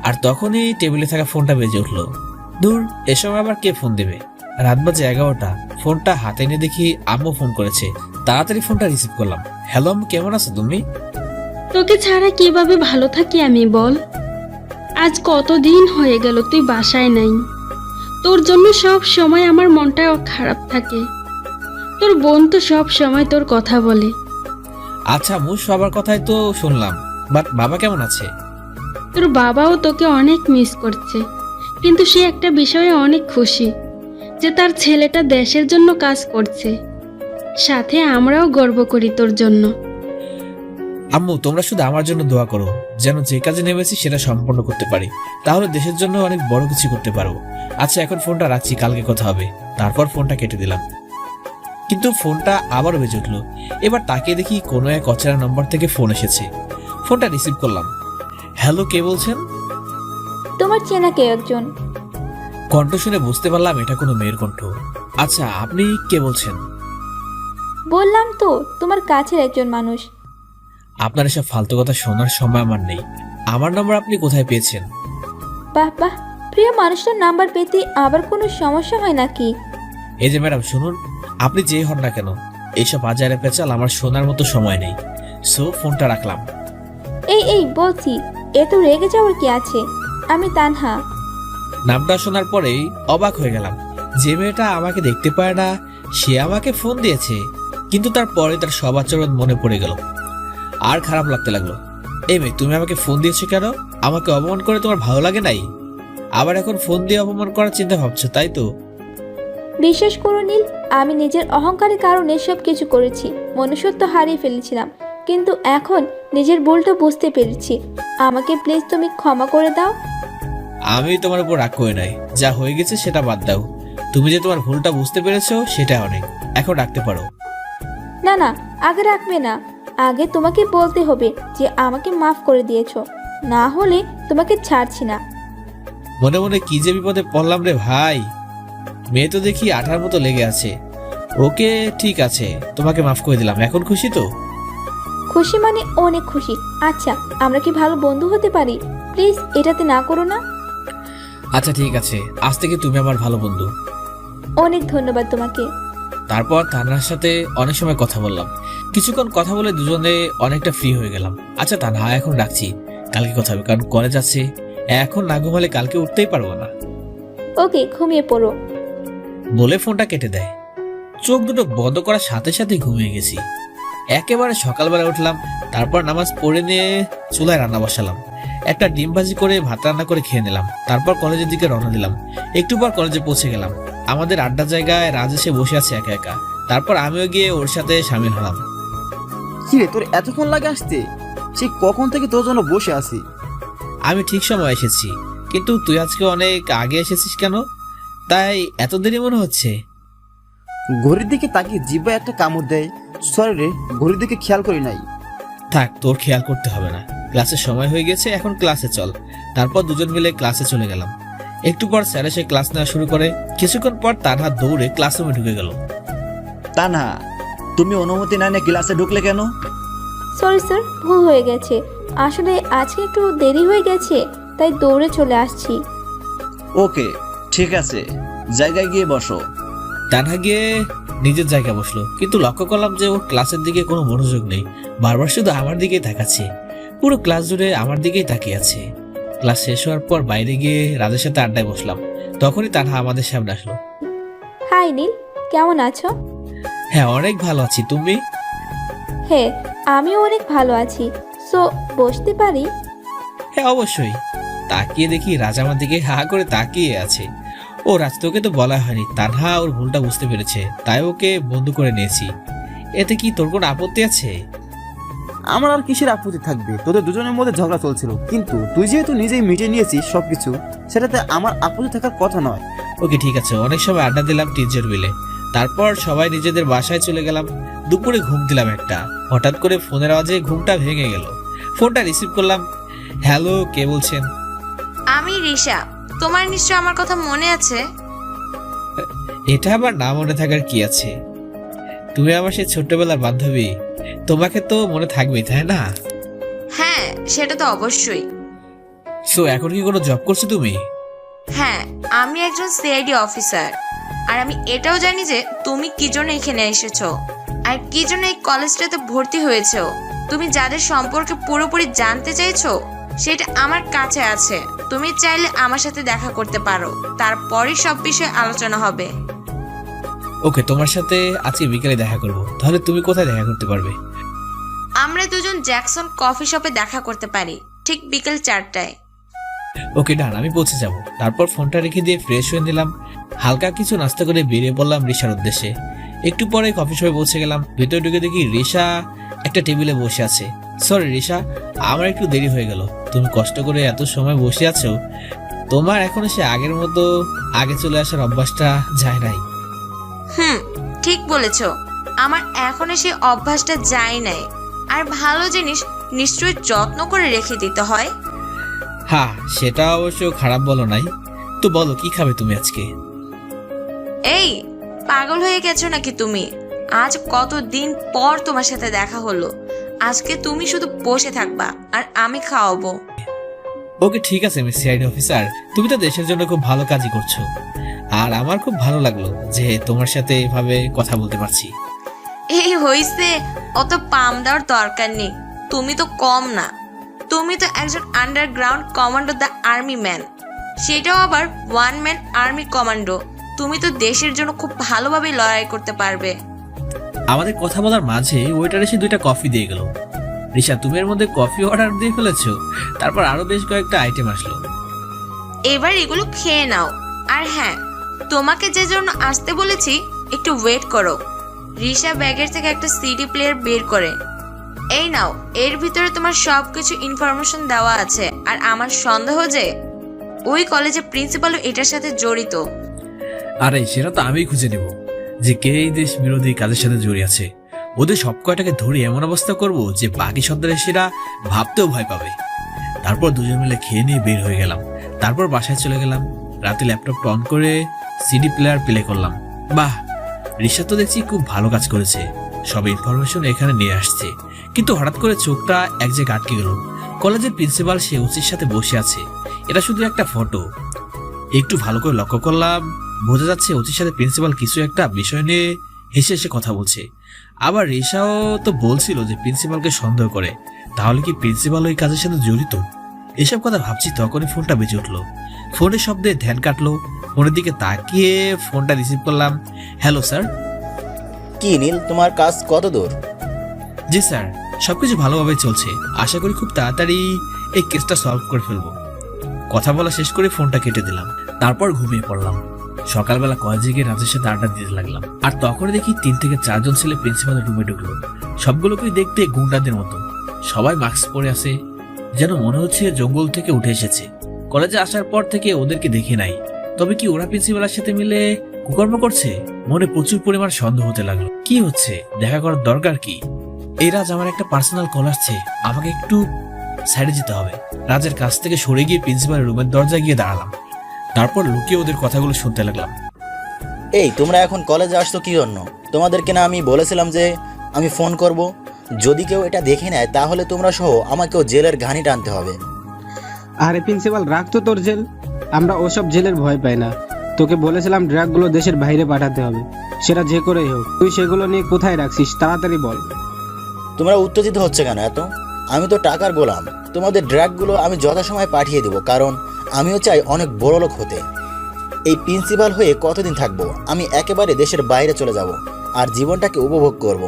আর তখনই টেবিলে থাকা ফোনটা বেজে উঠলো। দূর, এসব আবার কে ফোন দেবে? রাত বাজে 11টা। ফোনটা হাতে নিয়ে দেখি আম্মু ফোন করেছে। তাড়াতাড়ি ফোনটা রিসিভ করলাম। হ্যালো আম্মু, কেমন আছো তুমি? তোকে ছাড়া কিভাবে ভালো থাকি আমি বল? আজ কতদিন হয়ে গেল তুই বাসায় নাই। তোর জন্য সব সময় আমার মনটা খারাপ থাকে। তোর বোন তো সব সময় তোর কথা বলে। আচ্ছা আম্মু, সবার কথাই তো শুনলাম, বাট বাবা কেমন আছে? তোর বাবাও তোকে অনেক মিস করছে, কিন্তু সে একটা বিষয়ে অনেক খুশি যে তার ছেলেটা দেশের জন্য কাজ করছে। সাথে আমরাও গর্ব করি তোর জন্য। আম্মু, তোমরা শুধু আমার জন্য দোয়া করো, যেন যে কাজে নেমেছি সেটা সম্পন্ন করতে পারি। তাহলে দেশের জন্য অনেক বড় কিছু করতে পারবো। আচ্ছা, এখন ফোনটা রাখছি, কালকে কথা হবে। তারপর ফোনটা কেটে দিলাম। কিন্তু ফোনটা আবার বেজে উঠলো। এবার তাকিয়ে দেখি কোনো এক অচেনা নম্বর থেকে ফোন এসেছে। ফোনটা রিসিভ করলাম। হ্যালো, কে বলছেন? তোমার চেনা কেউ একজন। কণ্ঠ শুনে বুঝতে পারলাম এটা কোনো মেয়ের কণ্ঠ। আচ্ছা, আপনি কে বলছেন? বললাম তো, তোমার কাছের একজন মানুষ। আপনার এসব ফালতু কথা শোনার সময় আমার নেই। আমার নম্বর আপনি কোথায় পেয়েছেন? বাহ বাহ, প্রিয় মানুষটার নাম্বার পেতে আবার কোনো সমস্যা হয় নাকি? এই যে ম্যাডাম, শুনুন, আপনি যেই হন না কেন, এইসব আজারে পেঁচাল আমার শোনার মতো সময় নেই। সো ফোনটা রাখলাম। এই বলছি, এত রেগে যাওয়ার কি আছে? আমি তানহা। নামটা শোনার পরেই অবাক হয়ে গেলাম। যে মেয়েটা আমাকে দেখতে পায় না, সে আমাকে ফোন দিয়েছে। কিন্তু তারপরে তার সব আচরণ মনে পড়ে গেল, আর খারাপ লাগতে লাগলো। এই মেয়ে, তুমি আমাকে ফোন দিয়েছো কেন? আমাকে অপমান করে তোমার ভালো লাগে নাই? আবার এখন ফোন দিয়ে অপমান করার চিন্তা ভাবছো, তাই তো? বিশ্বাস করো নীল, আমি নিজের অহংকারের কারণে সব কিছু করেছি। মনুষ্যত্ব হারিয়ে ফেলেছিলাম, কিন্তু এখন নিজের ভুলটা বুঝতে পেরেছি। আমাকে প্লিজ তুমি ক্ষমা করে দাও। আমি তোমার উপর রাগ করে নাই। যা হয়ে গেছে সেটা বাদ দাও। তুমি যে তোমার ভুলটা বুঝতে পেরেছো সেটা অনেক। এখন রাখতে পারো। না না, আগে রাখবে না। আগে তোমাকে বলতে হবে যে আমাকে মাফ করে দিয়েছো, না হলে তোমাকে ছাড়ছি না। মনে মনে কি যে বিপদে পড়লাম রে ভাই। মেয়ে তো দেখি আঠার মতো লেগে আছে। ওকে, ঠিক আছে, তোমাকে মাফ করে দিলাম। এখন খুশি তো? খুশি মানে অনেক খুশি। আচ্ছা, আমরা কি ভালো বন্ধু হতে পারি? প্লিজ এটাতে না করো না। আচ্ছা ঠিক আছে, আজ থেকে তুমি আমার ভালো বন্ধু। অনেক ধন্যবাদ তোমাকে। তারপর তানহার সাথে অনেক সময় কথা বললাম। কিছুক্ষণ কথা বলে দুজনে অনেকটা ফ্রি হয়ে গেলাম। আচ্ছা তানহা, এখন রাখছি, কালকে কথা হবে, কারণ কলেজ আছে। এখন না ঘুমালে কালকে উঠতেই পারবো না। ওকে, ঘুমিয়ে পড়ো। বলে ফোনটা কেটে দেয়। চোখ দুটো বন্ধ করার সাথে সাথে ঘুমিয়ে গেছি। একেবারে সকালবেলা উঠলাম। তারপর নামাজ পড়ে নিয়ে চুলায় রান্না বসালাম। একটা ডিম ভাজি করে ভাত রান্না করে খেয়ে নিলাম। তারপর কলেজের দিকে রওনা দিলাম। একটু পর কলেজে পৌঁছে গেলাম। আমাদের আড্ডা জায়গায় রাজ এসে বসে আছে একা একা। তারপর আমিও গিয়ে ওর সাথে সামিল হলাম। কি রে, তোর এতক্ষণ লাগে আসতে? সেই কখন থেকে তোর জন্য বসে আছি। আমি ঠিক সময় এসেছি, কিন্তু তুই আজকে অনেক আগে এসেছিস কেন? তাই এত দেরি মনে হচ্ছে? ঘড়ির দিকে তাকিয়ে জিব্বায় একটা কামড় দেয়। সরি রে, ঘড়ির দিকে খেয়াল করি নাই। থাক, তোর খেয়াল করতে হবে না। ক্লাসের সময় হয়ে গেছে, এখন ক্লাসে চল। তারপর দুজন মিলে ক্লাসে চলে গেলাম। একটু পর স্যার এসে ক্লাস নেওয়া শুরু করে। কিছুক্ষণ পর তানহা দৌড়ে ক্লাসরুমে ঢুকে গেল। তানহা, তুমি অনুমতি না নিয়ে ক্লাসে ঢুকলে কেন? সরি স্যার, ভুল হয়ে গেছে। আসলে আজকে একটু দেরি হয়ে গেছে, তাই দৌড়ে চলে আসছি। ওকে, ঠিক আছে, জায়গায় গিয়ে বসো। তানহা গিয়ে নিজের জায়গায় বসলো, কিন্তু লক্ষ্য করলাম যে ওর ক্লাসের দিকে কোনো মনোযোগ নেই। বারবার শুধু আমার দিকেই তাকাচ্ছে। পুরো ক্লাস জুড়ে আমার দিকেই তাকিয়ে আছে। ক্লাস শেষ হওয়ার পর বাইরে গিয়ে রাজের সাথে আড্ডায় বসলাম। তখনই তানহা আমাদের সামনে আসলো। হাই নীল, কেমন আছো? হ্যাঁ, অনেক ভালো আছি। তুমি? হ্যাঁ, আমিও অনেক ভালো আছি। সো বসতে পারি? হ্যাঁ অবশ্যই। তাকিয়ে দেখি রাজ আমার দিকে হা করে তাকিয়ে আছে। ও রাজ, তোকে তো বলা হয়নি, তানহা ওর ভুলটা বুঝতে পেরেছে, তাই ওকে বন্ধু করে নিয়েছি। এতে কি তোর কোনো আপত্তি আছে? আমার আর কিসের আপত্তি থাকবে? তোদের দুজনের মধ্যে ঝগড়া চলছিল, কিন্তু তুই যেহেতু নিজেই মিটিয়ে নিয়েছিস সবকিছু, সেটাতে আমার আপত্তি থাকার কথা নয়। ওকে ঠিক আছে। অনেক সময় আড্ডা দিলাম টিচার মিলে। তারপর সবাই নিজেদের বাসায় চলে গেলাম। দুপুরে ঘুম দিলাম একটা। হঠাৎ করে ফোনের আওয়াজে ঘুমটা ভেঙে গেল। ফোনটা রিসিভ করলাম। হ্যালো, কে বলছেন? আমি রিশা। তোমার নিশ্চয় আমার কথা মনে আছে। এটা আবার না মনে থাকার কি আছে? তুমি আমার সেই ছোট্টবেলার বান্ধবী। তোমাকে তো মনে থাকবেই, তাই না? হ্যাঁ, সেটা তো অবশ্যই। সো এখন কি কোনো জব করছো তুমি? হ্যাঁ, আমি একজন সিআইডি অফিসার। আর আমি এটাও জানি যে তুমি কি জন্য এখানে এসেছো আর কি জন্য এই কলেজটাতে ভর্তি হয়েছো। তুমি যাদের সম্পর্কে পুরোপুরি জানতে চাইছো সেটা আমার কাছে আছে। তুমি চাইলে আমার সাথে দেখা করতে পারো, তারপরই সব বিষয়ে আলোচনা হবে। ওকে, তোমার সাথে আজকে বিকেলে দেখা করব। তাহলে তুমি কোথায় দেখা করতে পারবে? আমরা দুজন জ্যাকসন কফি শপে দেখা করতে পারি ঠিক বিকেল 4টায়। ওকে ডান, আমি পৌঁছে যাব। তারপর ফোনটা রেখে দিয়ে ফ্রেশ হয়ে নিলাম। হালকা কিছু নাস্তা করে বেরিয়ে পড়লাম রিশার উদ্দেশ্যে। একটু পরে কফি শপে পৌঁছে গেলাম। ভেতরে ঢুকে দেখি রিশা একটা টেবিলে বসে আছে। সরি রিশা, আমার একটু দেরি হয়ে গেল। তুমি কষ্ট করে এত সময় বসে আছো, তোমার এখনো সে আগের মতো আগে চলে আসার অভ্যাসটা যায় নাই। ঠিক বলেছো, আমার এখনো সেই অভ্যাসটা যায় নাই। আর ভালো জিনিস নিশ্চয়ই যত্ন করে রেখে দিতে হয়। হ্যাঁ, সেটা অবশ্য খারাপ বলো নাই। তো বলো, কি খাবে তুমি আজকে? এই পাগল হয়ে গেছো নাকি তুমি? আজ কতদিন পর তোমার সাথে দেখা হলো। আজকে তুমি শুধু বসে থাকবা আর আমি খাওয়াবো। ওকে ঠিক আছে মিস সিআইডি অফিসার, তুমি তো দেশের জন্য খুব ভালো কাজই করছো। আর আমার খুব ভালো লাগলো যে তোমার সাথে এভাবে কথা বলতে পারছি। এই হইছে, অত পাম দেওয়ার দরকার নেই। তুমি তো কম না, তুমি তো একজন underground commando the army man, সেটাও আবার ওয়ান ম্যান আর্মি কমান্ডো। তুমি তো দেশের জন্য খুব ভালোভাবে লড়াই করতে পারবে। আমাদের কথা বলার মাঝে ওয়েটার এসে 2টা কফি দিয়ে গেল। রিশা, তুমি এর মধ্যে কফি অর্ডার দিয়ে ফেলেছো? তারপর আরো বেশ কয়েকটা আইটেম আসলো। এবার এগুলো খেয়ে নাও। আর হ্যাঁ, তোমাকে যে জন্য আসতে বলেছি একটু ওয়েট করো। রিশা ব্যাগের থেকে একটা সিডি প্লেয়ার বের করে, এই নাও, এর ভিতরে তোমার সবকিছু ইনফরমেশন দেওয়া আছে। আর আমার সন্দেহ যে ওই কলেজের প্রিন্সিপালও এটার সাথে জড়িত। আরে সেটা তো আমিই খুঁজে নেব যে কে এই দেশ বিরোধী কাজের সাথে জড়িয়ে আছে। ওদের সব কয়টাকে ধরে এমন অবস্থা করব যে বাকি সন্ত্রাসীরা ভাবতেও ভয় পাবে। তারপর দুজন মিলে খেয়ে নিয়ে বের হয়ে গেলাম। তারপর বাসায় চলে গেলাম। রাতে ল্যাপটপটা অন করে সিডি প্লেয়ার প্লে করলাম। বাহ, রিশা তো দেখছি খুব ভালো কাজ করেছে, সব ইনফরমেশন এখানে নিয়ে আসছে। কিন্তু হঠাৎ করে চোখটা এক জায়গায় আটকে গেল। কলেজের প্রিন্সিপাল সে ওসির সাথে বসে আছে। এটা শুধু একটা ফটো। একটু ভালো করে লক্ষ্য করলাম, বোঝা যাচ্ছে ওসির সাথে প্রিন্সিপাল কিছু একটা বিষয় নিয়ে হেসে হেসে কথা বলছে। আবার রিশাও তো বলছিল যে প্রিন্সিপালকে সন্দেহ করে। তাহলে কি প্রিন্সিপাল ওই কাজের সাথে জড়িত? এসব কথা ভাবছি তখনই ফোনটা বেজে উঠলো। ফোনের শব্দে ধ্যান কাটলো। ফোনের দিকে তাকিয়ে ফোনটা রিসিভ করলাম। Hello sir. কি নীল, তোমার কাজ কত দূর? জি স্যার, সবকিছু ভালোভাবে চলছে। আশা করি খুব তাড়াতাড়ি এই কেসটা সলভ করে ফেলবো। কথা বলা শেষ করে ফোনটা কেটে দিলাম। তারপর ঘুমিয়ে পড়লাম। সকালবেলা কলেজে গিয়ে রাজের সাথে আড্ডা দিতে লাগলাম। আর তখন দেখি 3 থেকে 4 জন ছেলে প্রিন্সিপালের রুমে ঢুকলো। সবগুলোকেই দেখতে গুন্ডাদের মতো। সবাই মাস্ক পরে আছে, যেন মনে হচ্ছে জঙ্গল থেকে উঠে এসেছে। কলেজে আসার পর থেকে ওদেরকে দেখে নাই। তবে কি ওরা প্রিন্সিপালের সাথে মিলে কুকর্ম করছে? মনে প্রচুর পরিমাণ সন্দেহ হতে লাগলো। কি হচ্ছে? দেখা করার দরকার কি? এই রাজ, আমার একটা পার্সোনাল কল আসছে, আমাকে একটু সাইডে যেতে হবে। রাজের কাছ থেকে সরে গিয়ে প্রিন্সিপালের রুমের দরজায় গিয়ে দাঁড়ালাম। তারপর লুকিয়ে ওদের কথাগুলো শুনতে লাগলাম। এই তোমরা এখন কলেজে আসছো কি জন্য? তোমাদেরকে না আমি বলেছিলাম যে আমি ফোন করব, যদি কেউ এটা দেখে নেয় তাহলে তোমরা সহ আমাকেও জেলের ঘানি টানতে হবে। আরে প্রিন্সিপাল, রাখতো তোর জেল। আমরা ওসব জেলের ভয় পাই না। তোকে বলেছিলাম ড্রাগগুলো দেশের বাইরে পাঠাতে হবে, সেটা যে করেই হোক। তুই সেগুলো নিয়ে কোথায় রাখছিস তাড়াতাড়ি বল। তোমরা উত্তেজিত হচ্ছে কেন এত? আমি তো টাকার গোলাম। তোমাদের ড্রাগগুলো আমি যথাসময়ে পাঠিয়ে দেবো, কারণ আমিও চাই অনেক বড় লোক হতে। এই প্রিন্সিপাল হয়ে কতদিন থাকবো? আমি একেবারে দেশের বাইরে চলে যাব আর জীবনটাকে উপভোগ করব।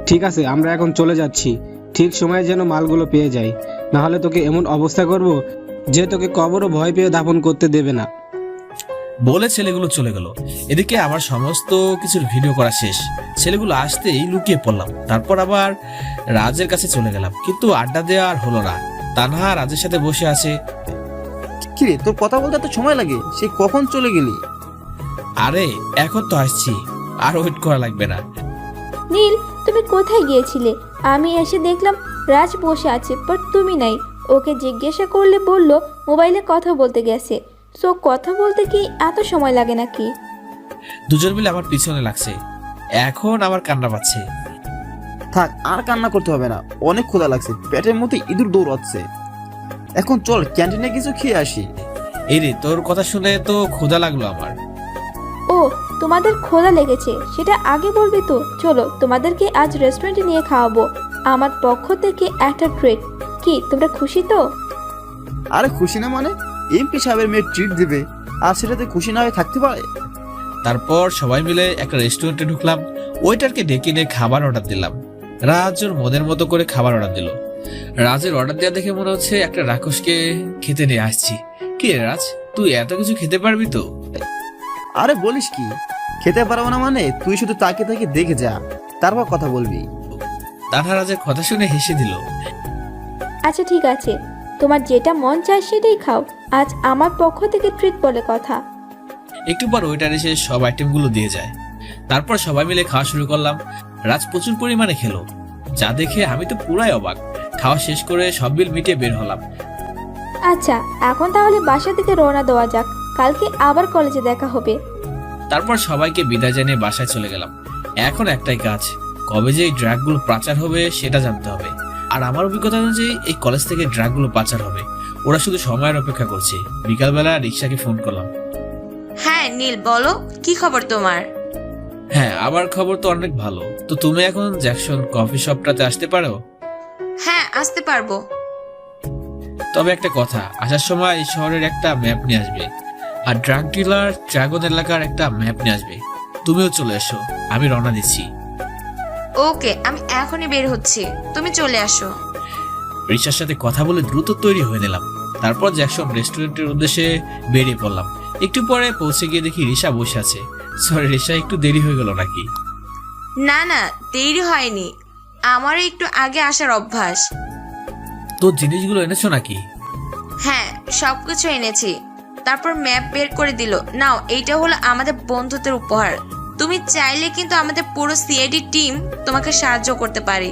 ঠিক আছে, আমরা এখন চলে যাচ্ছি। ঠিক সময়ে যেন মালগুলো পেয়ে যাই, নাহলে তোকে এমন অবস্থা করব যে তোকে কবরও ভয় পেয়ে দাফন করতে দেবে না। বলে ছেলেগুলো চলে গেল। এদিকে আমার সমস্ত কিছুর ভিডিও করা শেষ। ছেলেগুলো আসতেই লুকিয়ে পড়লাম। তারপর আবার রাজের কাছে চলে গেলাম, কিন্তু আড্ডা দেওয়া আর হলো না। তানহা রাজের সাথে বসে আছে। কিরে, তোর কথা বলতে এত সময় লাগে? সে কখন চলে গেলি? আরে এখন তো আসছি, আর ওয়েট করা লাগবে না। নীল, তুমি কোথায় গিয়েছিলে? আমি এসে দেখলাম রাজ বসে আছে, বাট তুমি নাই। ওকে জিজ্ঞাসা করলে বলল মোবাইলে কথা বলতে গেছে। সো কথা বলতে কি এত সময় লাগে নাকি? দুজন মিলে আমার পিছনে লাগছে। এখন আমার কান্না পাচ্ছে। থাক, আর কান্না করতে হবে না, অনেক ক্ষুধা লাগছে, পেটের মধ্যে ইঁদুর দৌড়াচ্ছে। এখন চল ক্যান্টিনে কিছু খেয়ে আসি। এই রে, তোর কথা শুনে তো ক্ষুধা লাগলো আমার। ও, তোমাদের ক্ষুধা লেগেছে সেটা আগে বলবে তো। চলো, তোমাদেরকে আজ রেস্টুরেন্টে নিয়ে খাওয়াবো, আমার পক্ষ থেকে একটা ট্রিট। কি তোমরা খুশি তো? আরে খুশি না মানে? এমপি সাহেবের মেয়ে ট্রিট দিবে, আর সেটাতে খুশি না হয়ে থাকতে পারে? তারপর সবাই মিলে একটা রেস্টুরেন্টে ঢুকলাম। ওয়েটারকে ডেকে নিয়ে খাবার অর্ডার দিলাম। রাজ ওর মনের মতো করে খাবার অর্ডার দিল। রাজের অর্ডার দেওয়া দেখে মনে হচ্ছে একটা রাক্ষসকে খেতে নিয়ে আসছি। কি রে রাজ, তুই এত কিছু খেতে পারবি তো? আরে বলিস কি, খেতে পারবো না মানে? তুই শুধু তাকে তাকে দেখে যা, তারপর কথা বলবি। তানহা রাজের কথা শুনে হেসে দিল। আচ্ছা ঠিক আছে, তোমার যেটা মন চায় সেটাই খাও, আজ আমার পক্ষ থেকে ট্রিট বলে কথা। একটু পর ওয়েটার এসে সব আইটেমগুলো দিয়ে যায়। তারপর সবাই মিলে খাওয়া শুরু করলাম। রাজ প্রচুর পরিমাণে খেলো, যা দেখে আমি তো পুরাই অবাক। খাওয়া শেষ করে সব বিল মিটিয়ে বের হলাম। আচ্ছা, এখন তাহলে বাসা থেকে রওনা দেওয়া যাক, কালকে আবার কলেজে দেখা হবে। তারপর সবাইকে বিদায় জানিয়ে বাসায় চলে গেলাম। এখন একটাই কাজ, কবে যে এই ড্রাগগুলো পাচার হবে সেটা জানতে হবে। আর আমার অভিজ্ঞতা অনুযায়ী এই কলেজ থেকে ড্রাগগুলো পাচার হবে। ওরা শুধু সময়ের অপেক্ষা করছে। বিকালবেলা রিক্সাকে ফোন করলাম। হ্যাঁ নীল, বলো কি খবর তোমার? হ্যাঁ, আমার খবর তো অনেক ভালো। তো তুমি এখন জ্যাকসন কফি শপটাতে আসতে পারো? হ্যাঁ, আসতে পারবো। তবে একটা কথা, আসার সময় এই শহরের একটা ম্যাপ নিয়ে আসবে, আর ড্রাগ ডিলার ড্রাগন এলাকার একটা ম্যাপ নিয়ে আসবে। তুমিও চলে এসো, আমি রওনা দিচ্ছি। ওকে, আমি এখনই বের হচ্ছি, তুমি চলে আসো। রিসার সাথে কথা বলে দ্রুত তৈরি হয়ে নিলাম। তারপর জ্যাকসন রেস্টুরেন্টের উদ্দেশ্যে বেরিয়ে পড়লাম। একটু পরে পৌঁছে গিয়ে দেখি রিসা বসে আছে। সরি রিসা, একটু দেরি হয়ে গেল নাকি? না না, দেরি হয়নি, আমারও একটু আগে আসার অভ্যাস। তোর জিনিসগুলো এনেছো নাকি? হ্যাঁ, সবকিছু এনেছি। তারপর ম্যাপ বের করে দিল। নাও, এইটা হলো আমাদের বন্ধুত্বের উপহার। তুমি চাইলে কিন্তু আমাদের পুরো সিআইডি টিম তোমাকে সাহায্য করতে পারে।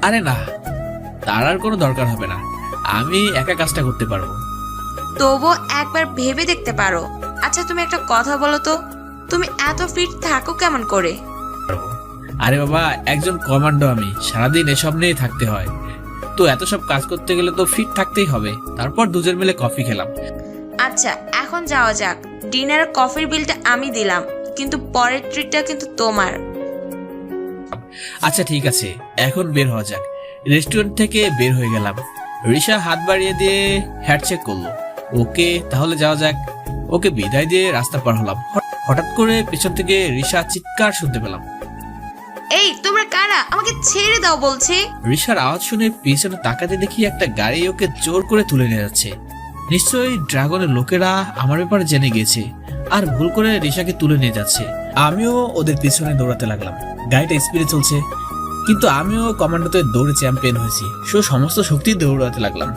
আরে না, তার আর কোনো দরকার হবে না, আমি একা কাজটা করতে পারবো। তবুও একবার ভেবে দেখতে পারো। আচ্ছা তুমি একটা কথা বলো তো, তুমি এত ফিট থাকো কেমন করে? আরে বাবা, একজন কমান্ডো আমি, সারাদিন এসব নিয়ে থাকতে হয়। তো এত সব কাজ করতে গেলে তো ফিট থাকতেই হবে। তারপর দুজন মিলে কফি খেলাম। আচ্ছা এখন যাওয়া যাক। ডিনার কফির বিলটা আমি দিলাম, কিন্তু পরের ট্রিটটা কিন্তু তোমার। আচ্ছা ঠিক আছে, এখন বের হওয়া যাক। রেস্টুরেন্ট থেকে বের হয়ে গেলাম। রিসা হাত বাড়িয়ে দিয়ে হ্যাড চেক করলো। ওকে, তাহলে যাওয়া যাক। ওকে বিদায় দিয়ে রাস্তা পার হলাম। হঠাৎ করে পেছন থেকে রিসা চিৎকার শুনতে পেলাম। এই তোমরা কারা? আমাকে ছেড়ে দাও বলছি। রিসার আওয়াজ শুনে পিছনে তাকাতে দেখি একটা গাড়ি ওকে জোর করে তুলে নিয়ে যাচ্ছে। নিশ্চয়ই ড্রাগনের লোকেরা আমার ব্যাপারে জেনে গেছে আর ভুল করে রিসাকে তুলে নিয়ে যাচ্ছে। আমিও ওদের পিছনে দৌড়াতে লাগলাম। গাড়িটা স্পিডে চলছে, কিন্তু আমিও কমান্ডোতে দৌড়ে চ্যাম্পিয়ন হয়েছি। সমস্ত শক্তি দৌড়াতে লাগলাম।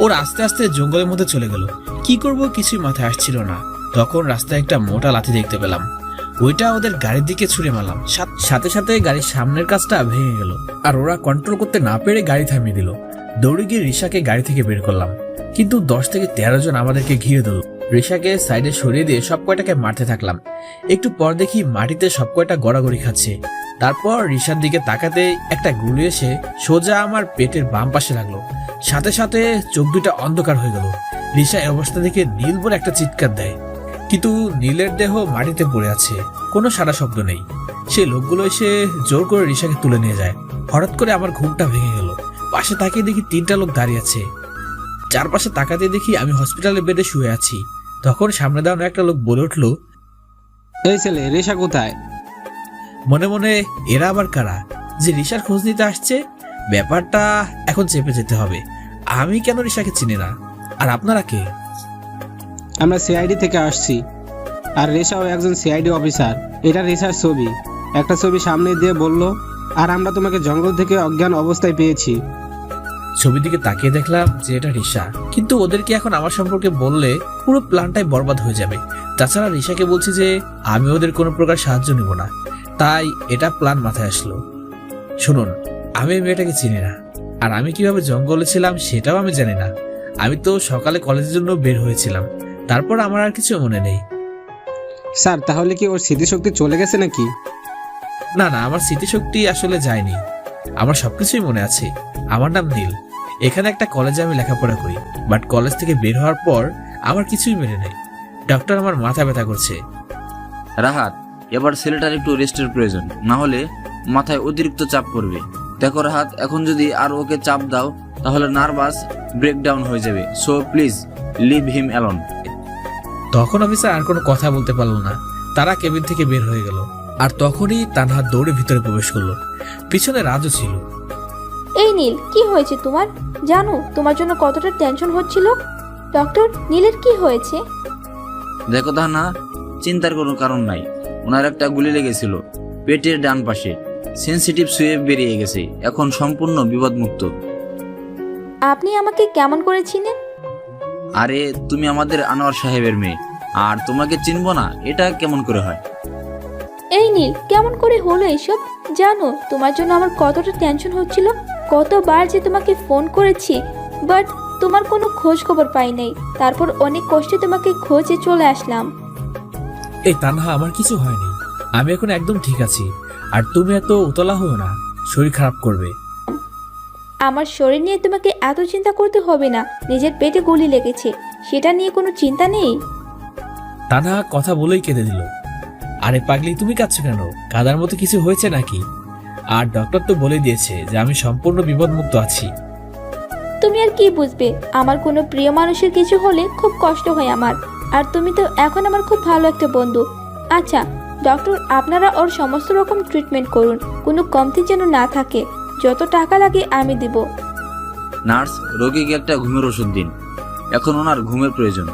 ওর আস্তে আস্তে জঙ্গলের মধ্যে চলে গেল। কি করব কিছুই মাথায় আসছিল না। তখন রাস্তায় একটা মোটা লাঠি দেখতে পেলাম। ওইটা ওদের গাড়ির দিকে ছুঁড়ে মারলাম। সাথে সাথে গাড়ির সামনের কাজটা ভেঙে গেল, আর ওরা কন্ট্রোল করতে না পেরে গাড়ি থামিয়ে দিল। দৌড়ে গিয়ে রিসাকে গাড়ি থেকে বের করলাম, কিন্তু 10 থেকে 13 জন আমাদেরকে ঘিরে ধরল। রিসাকে সাইডে সরিয়ে দিয়ে সব কয়টাকে মারতে থাকলাম। একটু পর দেখি মাটিতে সব কয়টা গড়াগড়ি খাচ্ছে। তারপর রিসার দিকে তাকাতে একটা গুলি এসে সোজা আমার পেটের বাম পাশে লাগলো। সাথে সাথে চোখ দুটা অন্ধকার হয়ে গেল। রিসা এই অবস্থা দেখে নীল বলে একটা চিৎকার দেয়, কিন্তু নীলের দেহ মাটিতে পড়ে আছে, কোনো সারা শব্দ নেই। সেই লোকগুলো এসে জোর করে রিসাকে তুলে নিয়ে যায়। হঠাৎ করে আমার ঘুমটা ভেঙে গেল। পাশে তাকিয়ে দেখি 3টা লোক দাঁড়িয়ে আছে। চারপাশে তাকাতে দেখি আমি হসপিটালের বেডে শুয়ে আছি। তখন সামনে দাঁড়ানো একটা লোক বলে উঠলো, এই ছেলে, রেশা কোথায়? মনে মনে এরা আবার কারা যে রিসার খোঁজ নিতে আসছে? ব্যাপারটা এখন চেপে যেতে হবে। আমি কেন রিসাকে চিনি না? আর আপনারা কে? আমরা সিআইডি থেকে আসছি, আর রেশাও একজন সিআইডি অফিসার। এটা রেশার ছবি, একটা ছবি সামনে দিয়ে বলল, আর আমরা তোমাকে জঙ্গল থেকে অজ্ঞান অবস্থায় পেয়েছি। ছবির দিকে তাকিয়ে দেখলাম যে এটা রিসা, কিন্তু ওদেরকে এখন আমার সম্পর্কে বললে পুরো প্ল্যানটাই বরবাদ হয়ে যাবে। তাছাড়া রিসাকে বলছি যে আমি ওদের কোনো প্রকার সাহায্য নেব না, তাই এটা প্ল্যান মাথায় আসলো। শুনুন, আমি এই মেয়েটাকে চিনি না, আর আমি কিভাবে জঙ্গলে ছিলাম সেটাও আমি জানি না। আমি তো সকালে কলেজের জন্য বের হয়েছিলাম, তারপর আমার আর কিছু মনে নেই। স্যার, তাহলে কি ওর স্মৃতিশক্তি চলে গেছে নাকি? না না, আমার স্মৃতিশক্তি আসলে যায়নি। আমার সবকিছুই মনে আছে। আমার নাম নীল। এখানে একটা কলেজে আমি লেখাপড়া করি, বাট কলেজ থেকে বের হওয়ার পর আমার কিছুই মেনে নেই। ডক্টর আমার মাথা ব্যথা করছে। রাহাত, এবার ছেলেটার একটু রেস্টের প্রয়োজন, না হলে মাথায় অতিরিক্ত চাপ পড়বে। দেখো রাহাত, এখন যদি আর ওকে চাপ দাও তাহলে নার্ভাস ব্রেকডাউন হয়ে যাবে। So please leave him alone. তখন অফিসার আর কোনো কথা বলতে পারলো না। তারা কেবিন থেকে বের হয়ে গেল, আর তখনই তানহা দৌড়ে ভিতরে প্রবেশ করলো। পিছনে রাজও ছিল। এই নীল, কি হয়েছে তোমার? জানো তোমার জন্য কতটা টেনশন হচ্ছিল। ডক্টর, নীলের কি হয়েছে? দেখো তাহনা, চিন্তার কোনো কারণ নাই। ওনার একটা গুলি লেগেছিল পেটের ডান পাশে। সেনসিটিভ সুয়েব বেরিয়ে গেছে, এখন সম্পূর্ণ বিপদমুক্ত। আপনি আমাকে কেমন করে চিনেন? আরে তুমি আমাদের আনোয়ার সাহেবের মেয়ে, আর তোমাকে চিনবো না এটা কেমন করে হয়? এই নীল, কেমন করে হলো এসব? জানো তোমার জন্য আমার কতটা টেনশন হচ্ছিল। কতবার যে তোমাকে ফোন করেছি, বাট তোমার কোনো খোঁজ খবর পাই নাই। তারপর অনেক কষ্টে তোমাকে খোঁজে চলে আসলাম। এই তানহা, আমার কিছু হয়নি। আমি এখন একদম ঠিক আছি। আর তুমি এত উতলা হও না, শরীর খারাপ করবে। আমার শরীর নিয়ে তোমাকে এত চিন্তা করতে হবে না। নিজের পেটে গুলি লেগেছে, সেটা নিয়ে কোনো চিন্তা নেই। তানহা কথা বলেই কেঁদে দিল। আরে পাগলি, তুমি কাঁদছো কেন? কাদার মতো কিছু হয়েছে নাকি? আর ডক্টর তো বলে দিয়েছে যে আমি সম্পূর্ণ বিপদমুক্ত আছি। তুমি আর কি বুঝবে? আমার কোনো প্রিয় মানুষের কিছু হলে খুব কষ্ট হয় আমার। আর তুমি তো এখন আমার খুব ভালো একটা বন্ধু। আচ্ছা ডক্টর, আপনারা ওর সমস্ত রকম ট্রিটমেন্ট করুন, কোনো কমতি যেন না থাকে। যত টাকা লাগে আমি দিব। নার্স, রোগীকে একটা ঘুমের ওষুধ দিন, এখন ওনার ঘুমের প্রয়োজন।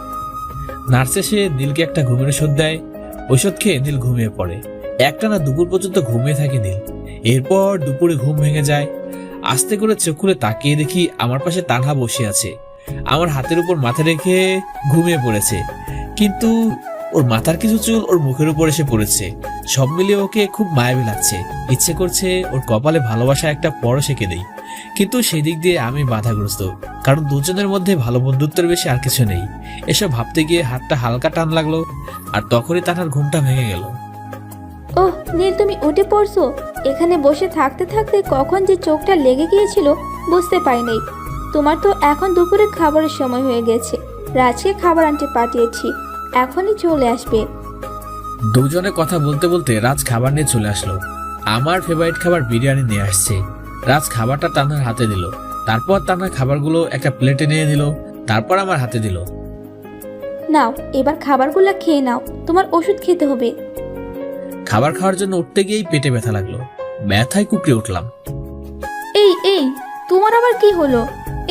নার্স এসে নীলকে একটা ঘুমের ওষুধ দেয়। ওষুধ খেয়ে নীল ঘুমিয়ে পড়ে। একটানা দুপুর পর্যন্ত ঘুমিয়ে থাকে নীল। এরপর দুপুরে ঘুম ভেঙে যায়। আস্তে করে চোখ খুলে তাকিয়ে দেখি আমার পাশে তানহা বসে আছে। আমার হাতের উপর মাথা রেখে ঘুমিয়ে পড়েছে, কিন্তু ওর মাথার কিছু চুল ওর মুখের উপর এসে পড়েছে। সব মিলিয়ে ওকে খুব মায়াবী লাগছে। ইচ্ছে করছে ওর কপালে ভালোবাসা একটা পরশ এঁকে দেই, কিন্তু সেই দিক দিয়ে আমি বাধাগ্রস্ত, কারণ দুজনের মধ্যে ভালো বন্ধুত্বের বেশি আর কিছু নেই। এসব ভাবতে গিয়ে হাতটা হালকা টান লাগলো, আর তখনই তানহার ঘুমটা ভেঙে গেল। ওহ নীল, তুমি উঠে পড়ছো? এখানে বসে থাকতে থাকতে কখন যে চোখটা লেগে গিয়েছিল বুঝতে পারি নাই। তোমার তো এখন দুপুরে খাবারের সময় হয়ে গেছে। রাজকে খাবার আনতে পাঠিয়েছি, এখনই চলে আসবে। দুজনে কথা বলতে বলতে রাজ খাবার নিয়ে চলে আসলো। আমার ফেভারিট খাবার বিরিয়ানি নিয়ে আসছে। রাজ খাবারটা তানহার হাতে দিল, তারপর তানহা খাবারগুলো একটা প্লেটে নিয়ে দিল, তারপর আমার হাতে দিল। নাও, এবার খাবারগুলো খেয়ে নাও, তোমার ওষুধ খেতে হবে। খাবার খাওয়ার জন্য উঠতে গিয়েই পেটে ব্যথা লাগলো। ব্যথায় কুকড়ে উঠলাম। এই এই, তোমার আবার কি হলো?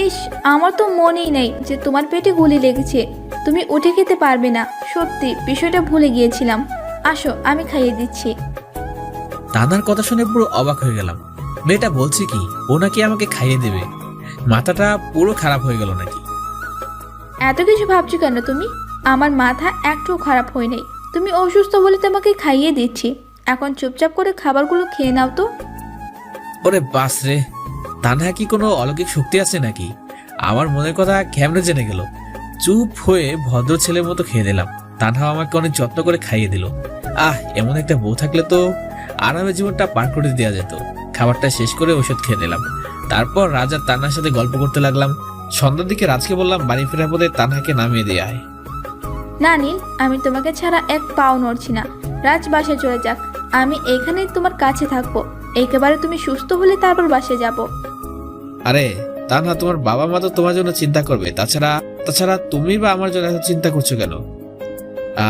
ইস, আমার তো মনেই নেই যে তোমার পেটে গুলি লেগেছে। তুমি উঠে খেতে পারবে না, সত্যি বিষয়টা ভুলে গিয়েছিলাম। আসো, আমি খাইয়ে দিচ্ছি। তানহার কথা শুনে পুরো অবাক হয়ে গেলাম। মেয়েটা বলছে কি ও নাকি আমাকে খাইয়ে দেবে? মাথাটা পুরো খারাপ হয়ে গেল নাকি? এত কিছু ভাবছো কেন তুমি? আমার মাথা একটুও খারাপ হয় নাই। তুমি অসুস্থ বলে তোমাকে খাইয়ে দিচ্ছি। এখন চুপচাপ করে খাবারগুলো খেয়ে নাও তো। ওরে বাস রে, তানহা কি কোনো অলৌকিক শক্তি আছে নাকি? আমার মনের কথা কেমনে জেনে গেল? চুপ হয়ে ভদ্র ছেলের মতো খেয়ে দিলাম। তানহা আমাকে অনেক যত্ন করে খাইয়ে দিল। এমন একটা বউ থাকলে তো আরামে জীবনটা পার করে দেওয়া যেত। খাবারটা শেষ করে ওষুধ খেয়ে নিলাম। তারপর রাজ আর তানহার সাথে গল্প করতে লাগলাম। সন্ধ্যার দিকে রাজকে বললাম বাড়ি ফেরার পথে তানহাকে নামিয়ে দিয়ে আয়। না নীল, আমি তোমাকে ছাড়া এক পাও নড়ছি না। রাজ বাসায় চলে যাক, আমি এখানেই তোমার কাছে থাকবো। একেবারে তুমি সুস্থ হলে তারপর বাসায় যাব। আরে তানহা, তোমার বাবা মা তো তোমার জন্য চিন্তা করবে। তাছাড়া তুমি বা আমার জন্য এত চিন্তা করছো কেন?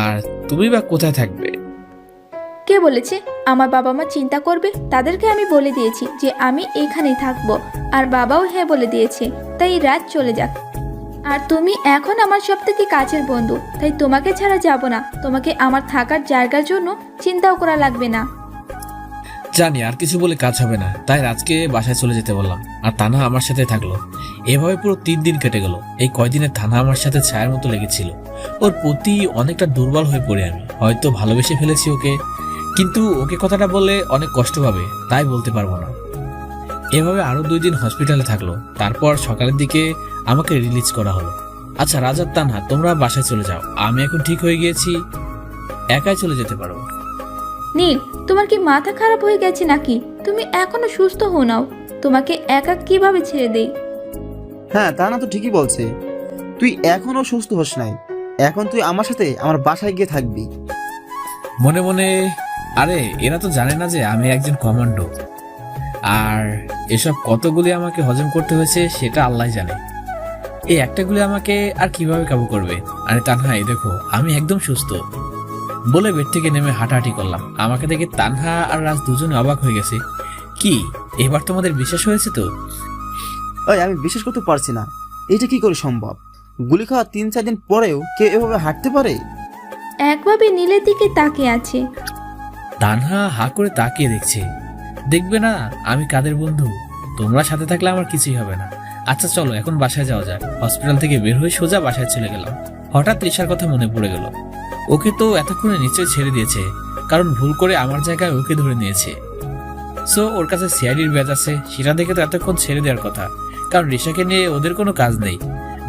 আর তুমি বা কোথায় থাকবে? কে বলেছে আমার বাবা মা চিন্তা করবে? তাদেরকে আমি বলে দিয়েছি যে আমি এখানেই থাকবো, আর বাবাও হ্যাঁ বলে দিয়েছে। তাই রাত চলে যাক। আর তুমি এখন আমার সব থেকে কাছের বন্ধু, তাই তোমাকে ছাড়া যাব না। তোমাকে আমার থাকার জায়গার জন্য চিন্তাও করা লাগবে না। জানি আর কিছু বলে কাজ হবে না, তাই রাজকে বাসায় চলে যেতে বললাম। আর তানহা আমার সাথে থাকলো। এভাবে পুরো 3 দিন কেটে গেল। এই কয়দিনে তানহা আমার সাথে ছায়ার মতো লেগেছিল। ওর প্রতি অনেকটা দুর্বল হয়ে পড়ে আমি। হয়তো ভালোবেসে ফেলেছি ওকে, কিন্তু ওকে কথাটা বললে অনেক কষ্ট পাবে, তাই বলতে পারবো না। এভাবে আরো 2 দিন হসপিটালে থাকলো। তারপর সকালের দিকে আমাকে রিলিজ করা হলো। আচ্ছা রাজ আর তানহা, তোমরা বাসায় চলে যাও। আমি এখন ঠিক হয়ে গিয়েছি, একাই চলে যেতে পারো। নীল, তোমার কি মাথা খারাপ হয়ে গেছে নাকি? তুমি এখনো সুস্থ হও নাও। তোমাকে একা কিভাবে ছেড়ে দেই? হ্যাঁ, তা না তো ঠিকই বলছে। তুই এখনো সুস্থ হস নাই, এখন তুই আমার সাথে আমার বাসায় গিয়ে থাকবি। মনে মনে, আরে এরা তো জানে না যে আমি একজন কমান্ডো, আর এসব কতগুলি আমাকে হজম করতে হয়েছে সেটা আল্লাহ জানে। এই একটা গুলি আমাকে আর কিভাবে কাবু করবে? আরে তানহা, এই দেখো আমি একদম সুস্থ। বলে বেড থেকে নেমে হাঁটাহাঁটি করলাম। আমাকে দেখে তানহা আর রাজ দুজনে অবাক হয়ে গেছে। কি এবার তোমাদের বিশ্বাস হয়েছে তো? ওই, আমি বিশ্বাস করতে পারছি না, এটা কি করে সম্ভব? গুলি খাওয়া 3-4 দিন পরেও কেউ এভাবে হাঁটতে পারে? একভাবে নীলের দিকে তাকিয়ে আছে। তানহা হা করে তাকিয়ে দেখছে। দেখবে না আমি কাদের বন্ধু? তোমরা সাথে থাকলে আমার কিছুই হবে না। আচ্ছা চলো এখন বাসায় যাওয়া যাক। হসপিটাল থেকে বের হয়ে সোজা বাসায় চলে গেলাম। হঠাৎ তৃষার কথা মনে পড়ে গেল। ওকে তো এতক্ষণে নিশ্চয়ই ছেড়ে দিয়েছে, কারণ ভুল করে আমার জায়গায় ওকে ধরে নিয়েছে। সো ওর কাছে সিআইডির ব্যাচ আছে, সেটা দেখে তো এতক্ষণ ছেড়ে দেওয়ার কথা, কারণ রিশাকে নিয়ে ওদের কোনো কাজ নেই।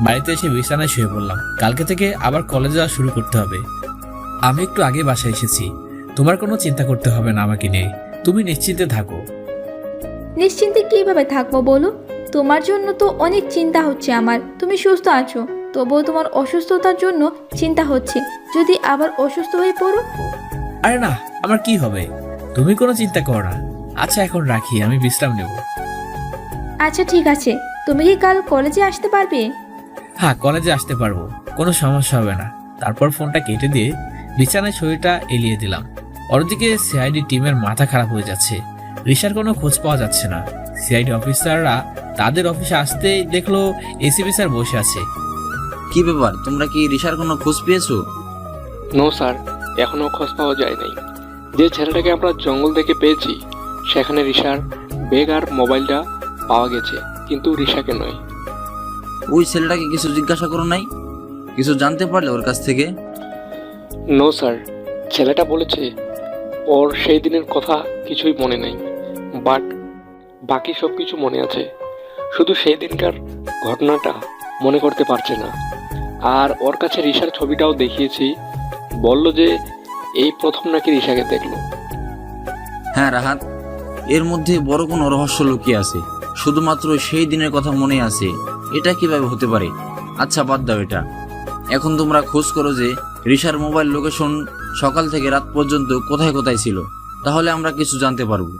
বাড়িতে এসে বিছানায় শুয়ে পড়লাম। কালকে থেকে আবার কলেজে যাওয়া শুরু করতে হবে। আমি একটু আগে বাসায় এসেছি, তোমার কোনো চিন্তা করতে হবে না আমাকে নিয়ে। তুমি নিশ্চিন্তে থাকো। নিশ্চিন্তে কিভাবে থাকবো বলো? তোমার জন্য তো অনেক চিন্তা হচ্ছে আমার। তুমি সুস্থ আছো, তবুও তোমার অসুস্থতার জন্য চিন্তা হচ্ছে, যদি আবার অসুস্থ হয়ে পড়ো। আরে না, আমার কি হবে? তুমি কোনো চিন্তা করো না। আচ্ছা এখন রাখি, আমি বিশ্রাম নেব। আচ্ছা ঠিক আছে, তুমি কি কাল কলেজে আসতে পারবে? হ্যাঁ, কলেজে আসতে পারবো, কোনো সমস্যা হবে না। তারপর ফোনটা কেটে দিয়ে বিছানায় শরীরটা এলিয়ে দিলাম। অন্যদিকে সিআইডি টিমের মাথা খারাপ হয়ে যাচ্ছে। রিশার কোনো খোঁজ পাওয়া যাচ্ছে না। সিআইডি অফিসাররা তাদের অফিসে আসতেই দেখলো এসিপি স্যার বসে আছে। কি ব্যাপার, তোমরা কি রিশার কোনো খোঁজ পেয়েছো? নো স্যার, এখনো খোঁজ পাওয়া যায় নাই। যে ছেলেটাকে আমরা জঙ্গল থেকে পেয়েছি সেখানে রিশার ব্যাগ আর মোবাইলটা পাওয়া গেছে, কিন্তু রিশাকে নয়। ওই ছেলেটাকে কিছু জিজ্ঞাসা করো নাই? কিছু জানতে পারলে ওর কাছ থেকে? নো স্যার, ছেলেটা বলেছে ওর সেই দিনের কথা কিছুই মনে নেই, বাট বাকি সব কিছু মনে আছে। শুধু সেই দিনকার ঘটনাটা মনে করতে পারছে না। আর ওর কাছে রিশার ছবিটাও দেখিয়েছি, বলল যে এই প্রথম নাকি রিশাকে দেখলো। হ্যাঁ রাহাত, এর মধ্যে বড় কোনো রহস্য লুকিয়ে আছে। শুধুমাত্র সেই দিনের কথা মনে আছে, এটা কিভাবে হতে পারে? আচ্ছা বাদ দাও এটা। এখন তোমরা খোঁজ করো যে রিশার মোবাইল লোকেশন সকাল থেকে রাত পর্যন্ত কোথায় কোথায় ছিল, তাহলে আমরা কিছু জানতে পারবো।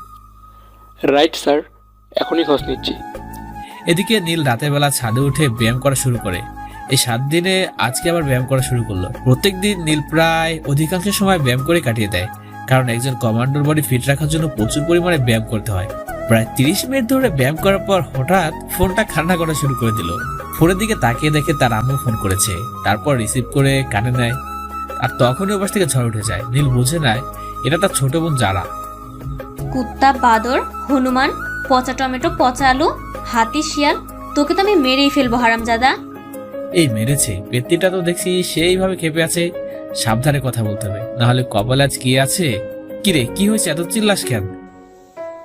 রাইট স্যার, এখনই খোঁজ নিচ্ছি। এদিকে নীল রাতের বেলা ছাদে উঠে ব্যায়াম করা শুরু করে। এই 7 দিনে আজকে আবার ব্যায়াম করা শুরু করলো। প্রত্যেকদিন নীল প্রায় অধিকাংশ সময় ব্যায়াম করে কাটিয়ে দেয়, কারণ একজন কমান্ডোর বডি ফিট রাখার জন্য প্রচুর পরিমাণে ব্যায়াম করতে হয়। প্রায় 30 মিনিট ধরে ব্যায়াম করার পর হঠাৎ ফোনটা কান্না করা শুরু করে দিল। ফোনের দিকে তাকিয়ে দেখে তার আম্মু ফোন করেছে। তারপর রিসিভ করে কানে নেয়, আর তখনই ওপাশ থেকে ঝড় উঠে যায়। নীল বুঝে নেয় এটা তার ছোট বোন যারা। কুত্তা, বাদর, হনুমান, পচা টমেটো, পচা আলু, হাতি, শিয়াল, তোকে তো আমি মেরেই ফেলবো হারামজাদা। এই মেরেছে পেত্তিটা তো দেখছি সেইভাবে খেপে আছে। সাবধানে কথা বলতে হবে, নাহলে কপালে আজ কি আছে। কিরে, কি হয়েছে, এত চিল্লাস কেন?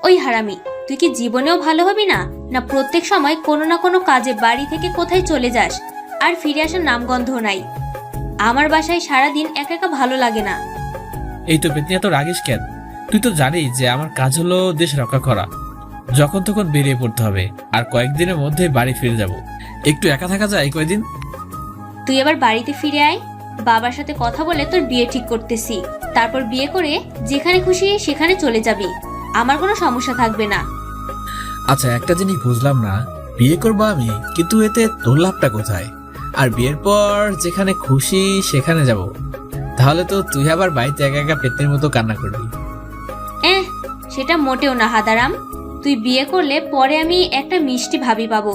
ওই হারামি, তুই কি জীবনেও ভালো হবি না? না প্রত্যেক সময় কোনো না কোনো কাজে বাড়ি থেকে কোথায় চলে যাস, আর ফিরে আসার নামগন্ধ নাই। আমার বাসায় সারাদিন একা একা ভালো লাগে না। এই তো পেতনি, এত রাগিস কেন? তুই তো জানিস যে আমার কাজ হলো দেশ রক্ষা করা। যখন তখন বেরিয়ে পড়তে হবে, আর কয়েকদিনের মধ্যে বাড়ি ফিরে যাব। একটু একা থাকা যায় কয়েকদিন। তুই এবার বাড়িতে ফিরে আয়, বাবার সাথে কথা বলে তোর বিয়ে ঠিক করতেছি। তারপর বিয়ে করে যেখানে খুশি সেখানে চলে যাবি, আমার কোনো সমস্যা থাকবে না। আচ্ছা একটা জিনিস বুঝলাম না, বিয়ে করবো আমি, কিন্তু এতে তোর লাভটা কোথায়? আর বিয়ের পর যেখানে খুশি সেখানে যাব, তাহলে তো তুই আবার বাড়িতে একা একা পেতনির মতো কান্না করবি। সেটা মোটেও না হাদারাম। তুই বিয়ে করলে পরে আমি একটা মিষ্টি ভাবি পাবো,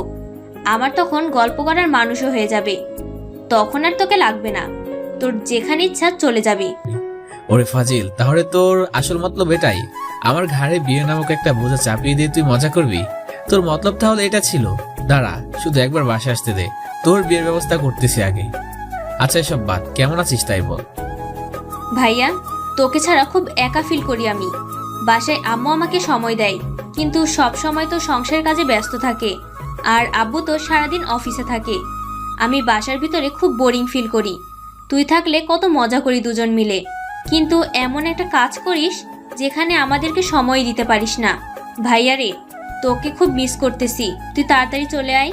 আমার তখন গল্প করার মানুষও হয়ে যাবে। তখন আর তোকে লাগবে না, তোর যেখানে ইচ্ছা চলে যাবি। ওরে ফাজিল, তাহলে তোর আসল মতলব এটাই? আমার ঘাড়ে বিয়ে নামক একটা বোঝা চাপিয়ে দিয়ে তুই মজা করবি? তোর মতলব তাহলে এটা ছিল? দাঁড়া, শুধু একবার বাসায় আসতে দে, তোর বিয়ের ব্যবস্থা করতেছি আগে। আচ্ছা এসব বাদ, কেমন আছিস তাই বল। ভাইয়া, তোকে ছাড়া খুব একা ফিল করি আমি। বাসায় আম্মু আমাকে সময় দেয়, কিন্তু সব সময় তো সংসারের কাজে ব্যস্ত থাকে, আর আব্বু তো সারাদিন অফিসে থাকে। আমি বাসার ভিতরে খুব বোরিং ফিল করি। তুই থাকলে কত মজা করি দুজন মিলে, কিন্তু এমন একটা কাজ করিস যেখানে আমাদেরকে সময় দিতে পারিস না। ভাইয়া রে, তোকে খুব মিস করতেছি, তুই তাড়াতাড়ি চলে আয়।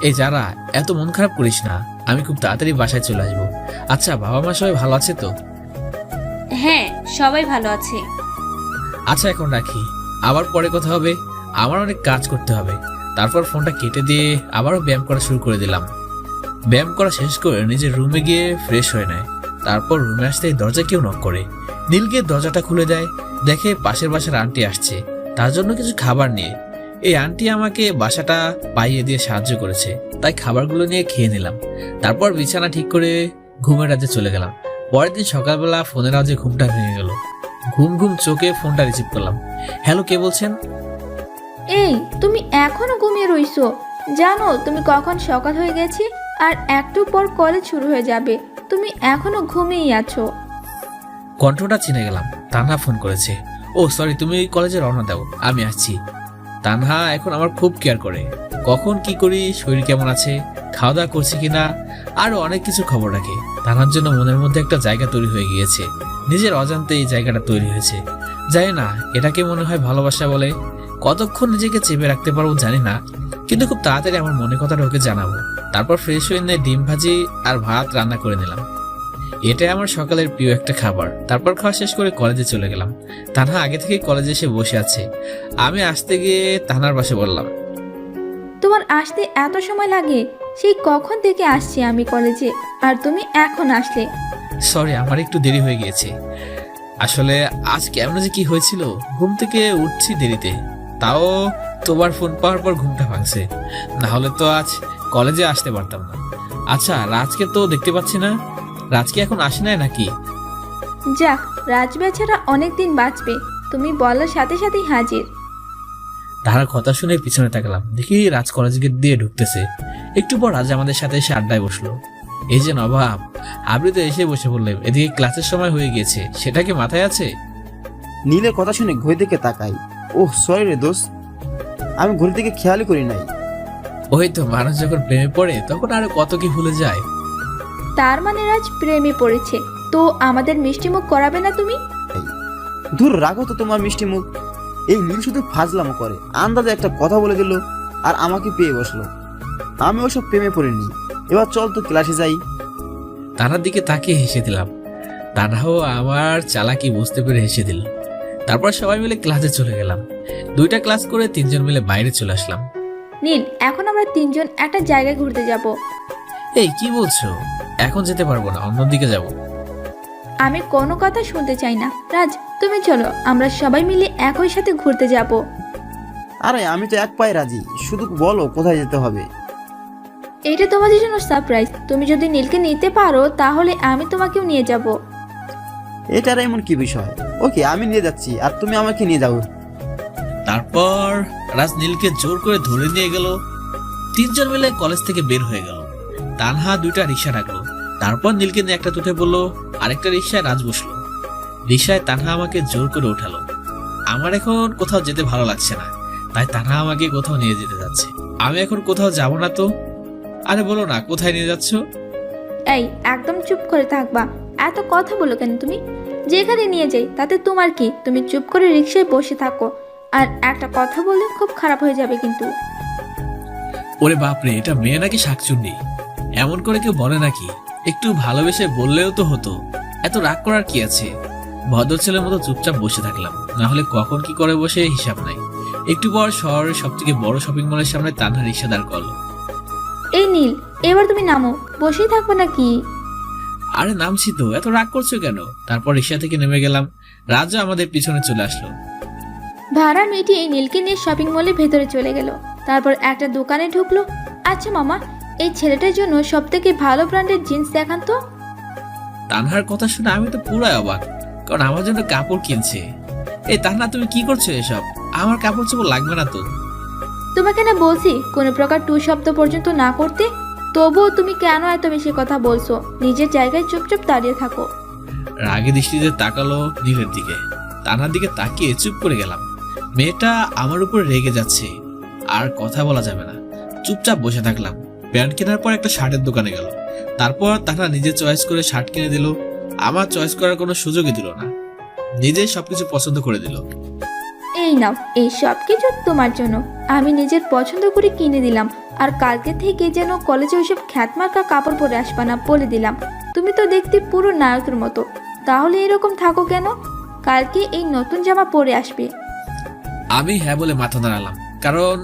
এই যারা, এত মন খারাপ করিস না, আমি খুব তাড়াতাড়ি বাসায় চলে আসবো। আচ্ছা, বাবা মা সবাই ভালো আছে তো? হ্যাঁ, সবাই ভালো আছে। আচ্ছা, এখন রাখি, আবার পরে কথা হবে, আমার অনেক কাজ করতে হবে। তারপর ফোনটা কেটে দিয়ে আবারও ব্যায়াম করা শুরু করে দিলাম। ব্যায়াম করা শেষ করে নিজের রুমে গিয়ে ফ্রেশ হয়ে নেয়। তারপর রুমে আসতেই দরজা কেউ নক করে। নীল গিয়ে দরজাটা খুলে দেয়, দেখে পাশের বাসার আন্টি আসছে তার জন্য কিছু খাবার নিয়ে। এই আন্টি আমাকে বাসাটা পাইয়ে দিয়ে সাহায্য করেছে, তাই খাবারগুলো নিয়ে খেয়ে নিলাম। তারপর বিছানা ঠিক করে ঘুমের রাজ্যে চলে গেলাম। পরের দিন সকালবেলা ফোনের আওয়াজে ঘুমটা ভেঙে গেল। ঘুম ঘুম চোখে ফোনটা রিসিভ করলাম। হ্যালো, কে বলছেন? এই তুমি এখনো ঘুমিয়ে রইছো? জানো তুমি কখন সকাল হয়ে গেছে আর একটু পর কলেজ শুরু হয়ে যাবে, তুমি এখনো ঘুমিয়েই আছো। কণ্ঠটা চিনে গেলাম, তানহা ফোন করেছে। ও সরি, তুমি কলেজে রওনা দাও, আমি আসছি। তানহা এখন আমার খুব কেয়ার করে, কখন কি করি, শরীর কেমন আছে, খাওয়া দাওয়া করছি কিনা, আরো অনেক কিছু খবর রাখে। তানহার জন্য মনের মধ্যে একটা জায়গা তৈরি হয়ে গিয়েছে, নিজের অজান্তে এই জায়গাটা তৈরি হয়েছে। জানি না এটাকে মনে হয় ভালোবাসা বলে। কতক্ষণ নিজেকে চেপে রাখতে পারবো জানি না, কিন্তু খুব তাড়াতাড়ি আমার মনে কথাটা ওকে জানাবো। তারপর ফ্রেশ হয়ে নিয়ে ডিম ভাজি আর ভাত রান্না করে নিলাম। এটাই আমার সকালের প্রিয় একটা খাবার। তারপর খাওয়া শেষ করে কলেজে চলে গেলাম। তানহা আগে থেকেই কলেজে এসে বসে আছে। আমি আসতে গিয়ে তানহার পাশে বললাম, তোমার আসতে এত সময় লাগে? সেই কখন থেকে আসছি আমি কলেজে, আর তুমি এখন আসলে? সরি, আমার একটু দেরি হয়ে গিয়েছে। আসলে আজ কেমন যে কি হয়েছিল, ঘুম থেকে উঠছি দেরিতে, তাও তোমার ফোন পাওয়ার পর ঘুমটা ভাঙছে, না হলে তো আজ কলেজে আসতে পারতাম না। আচ্ছা, রাজকে তো দেখতে পাচ্ছি না, রাজকে এখন আসে নাই নাকি? যাক, রাজ বেচারা অনেকদিন বাঁচবে, তুমি বলার সাথে সাথেই হাজির। তাহার কথা শুনে পিছনে তাকালাম, দেখি রাজ কলেজ গেট দিয়ে ঢুকতেছে। একটু পর রাজ আমাদের সাথে এসে আড্ডায় বসলো। এই যে নবাব, আপনি তো এসে বসে বললেন, এদিকে ক্লাসের সময় হয়ে গিয়েছে, সেটা কি মাথায় আছে? নীলের কথা শুনে ঘড়ি দিকে তাকাই। ওহ সরি রে দোস্ত, আমি ঘড়ি দিকে খেয়ালই করি নাই। ওই তো, মানুষ যখন প্রেমে পড়ে তখন আরো কত কি ভুলে যায়। তার মানে রাজ প্রেমে পড়েছে, তো আমাদের মিষ্টি মুখ করাবে না তুমি? দূর রাখো তো তোমার মিষ্টি মুখ। এই নীল শুধু ফাজলামো করে, আন্দাজে একটা কথা বলে দিল আর আমাকে পেয়ে বসলো। আমি ওসব প্রেমে পড়িনি। এবার চল তো ক্লাসে যাই। তানার দিকে তাকিয়ে হেসে দিলাম। তানাও আমার চালাকি বুঝতে পেরে হেসে দিল। তারপর সবাই মিলে ক্লাসে চলে গেলাম। 2টা ক্লাস করে 3জন মিলে বাইরে চলে আসলাম। নীল, এখন আমরা 3জন একটা জায়গায় ঘুরতে যাব। এই কি বলছো? এখন যেতে পারবো না, অন্যদিকে যাব। আমি কোনো কথা শুনতে চাই না। রাজ, তুমি চলো, আমরা সবাই মিলে একই সাথে ঘুরতে যাব। আরে আমি তো এক পায়ে রাজি, শুধু বলো কোথায় যেতে হবে। এটা তোমাদের জন্য সারপ্রাইজ। তুমি যদি নীলকে নিতে পারো তাহলে আমি তোমাকেও নিয়ে যাব। এটার এমন কি বিষয়? ওকে, আমি নিয়ে যাচ্ছি আর তুমি আমাকে নিয়ে যাও। তারপর রাজ নীলকে জোর করে ধরে নিয়ে গেল। 3জন মিলে কলেজ থেকে বের হয়ে গেল। তানহা 2টা রিক্সা রাখলো। তারপর নীলকে নিয়ে একটা তুতে বললো, আরেকটা রিক্সায় রাজ বসলো। রিক্সায় তানহা আমাকে জোর করে উঠালো। আমার এখন কোথাও যেতে ভালো লাগছে না, তাই তানহা আমাকে কোথাও নিয়ে যেতে যাচ্ছে। আমি এখন কোথাও যাব না তো। আরে বলো না, কোথায় নিয়ে যাচ্ছ? এই, একদম চুপ করে থাকবা। এত কথা বলো কেন তুমি? যেখানে নিয়ে যাই তাতে তোমার কি? তুমি চুপ করে রিক্সায় বসে থাকো, আর একটা কথা বললে খুব খারাপ হয়ে যাবে কিন্তু। ওরে বাপরে, এটা মেয়ে নাকি শাকচুন্নি? এমন করে কেউ বলে নাকি? একটু ভালোবেসে বললেও তো হতো, এত রাগ করার কি আছে? ভদ্র ছেলের মতো চুপচাপ বসে থাকলাম, না হলে কখন কি করে বসে হিসাব নাই। একটু পর শহরের সব থেকে বড় শপিং মলের সামনে তানহা রিক্সা দাঁড় করলো। এই নীল, এবার তুমি নামো, বসেই থাকবে নাকি? আরে নামছি তো, এত রাগ করছো কেন? তারপর রিক্সা থেকে নেমে গেলাম। রাজা আমাদের পিছনে চলে আসলো। ভাড়া মিটিয়ে নীলকে নিয়ে শপিং মলের ভেতরে চলে গেল। তারপর একটা দোকানে ঢুকলো। আচ্ছা মামা, এই ছেলেটার জন্য সব থেকে ভালো ব্র্যান্ডের জিন্স দেখান তো। তানহার কথা শুনে আমি তো পুরাই অবাক, কারণ আমার জন্য কাপড় কিনছে। এই তানহা, তুমি কি করছো এসব? আমার কাপড় চোপড় লাগবে না তো। তোমাকে না বলছি কোনো প্রকার টু শব্দ পর্যন্ত না করতে, তবুও তুমি কেন এত বেশি কথা বলছো? নিজের জায়গায় চুপচাপ দাঁড়িয়ে থাকো। রাগে দৃষ্টিতে তাকালো নীলের দিকে। তানহার দিকে তাকিয়ে চুপ করে গেলাম। মেয়েটা আমার উপর রেগে যাচ্ছে, আর কথা বলা যাবে না। চুপচাপ বসে থাকলাম। প্যান্ট কেনার পর একটা শার্টের দোকানে গেল। তারপর তানহা নিজে চয়েস করে শার্ট কিনে দিল। আমার চয়েস করার কোনো সুযোগই দিল না, নিজেই সবকিছু পছন্দ করে দিল। এই নাও, এই সব কিছু তোমার জন্য। আমি নিজের পছন্দ করে কিনে দিলাম। আর কালকে থেকে যেন কলেজে ওইসব খ্যাতমার্কা কাপড় পরে আসবা না বলে দিলাম। তুমি তো দেখতে পুরো নায়কের মতো, তাহলে এরকম থাকো কেন? কালকে এই নতুন জামা পরে আসবে। আমি হ্যাঁ বলে মাথা নাড়ালাম, কারণ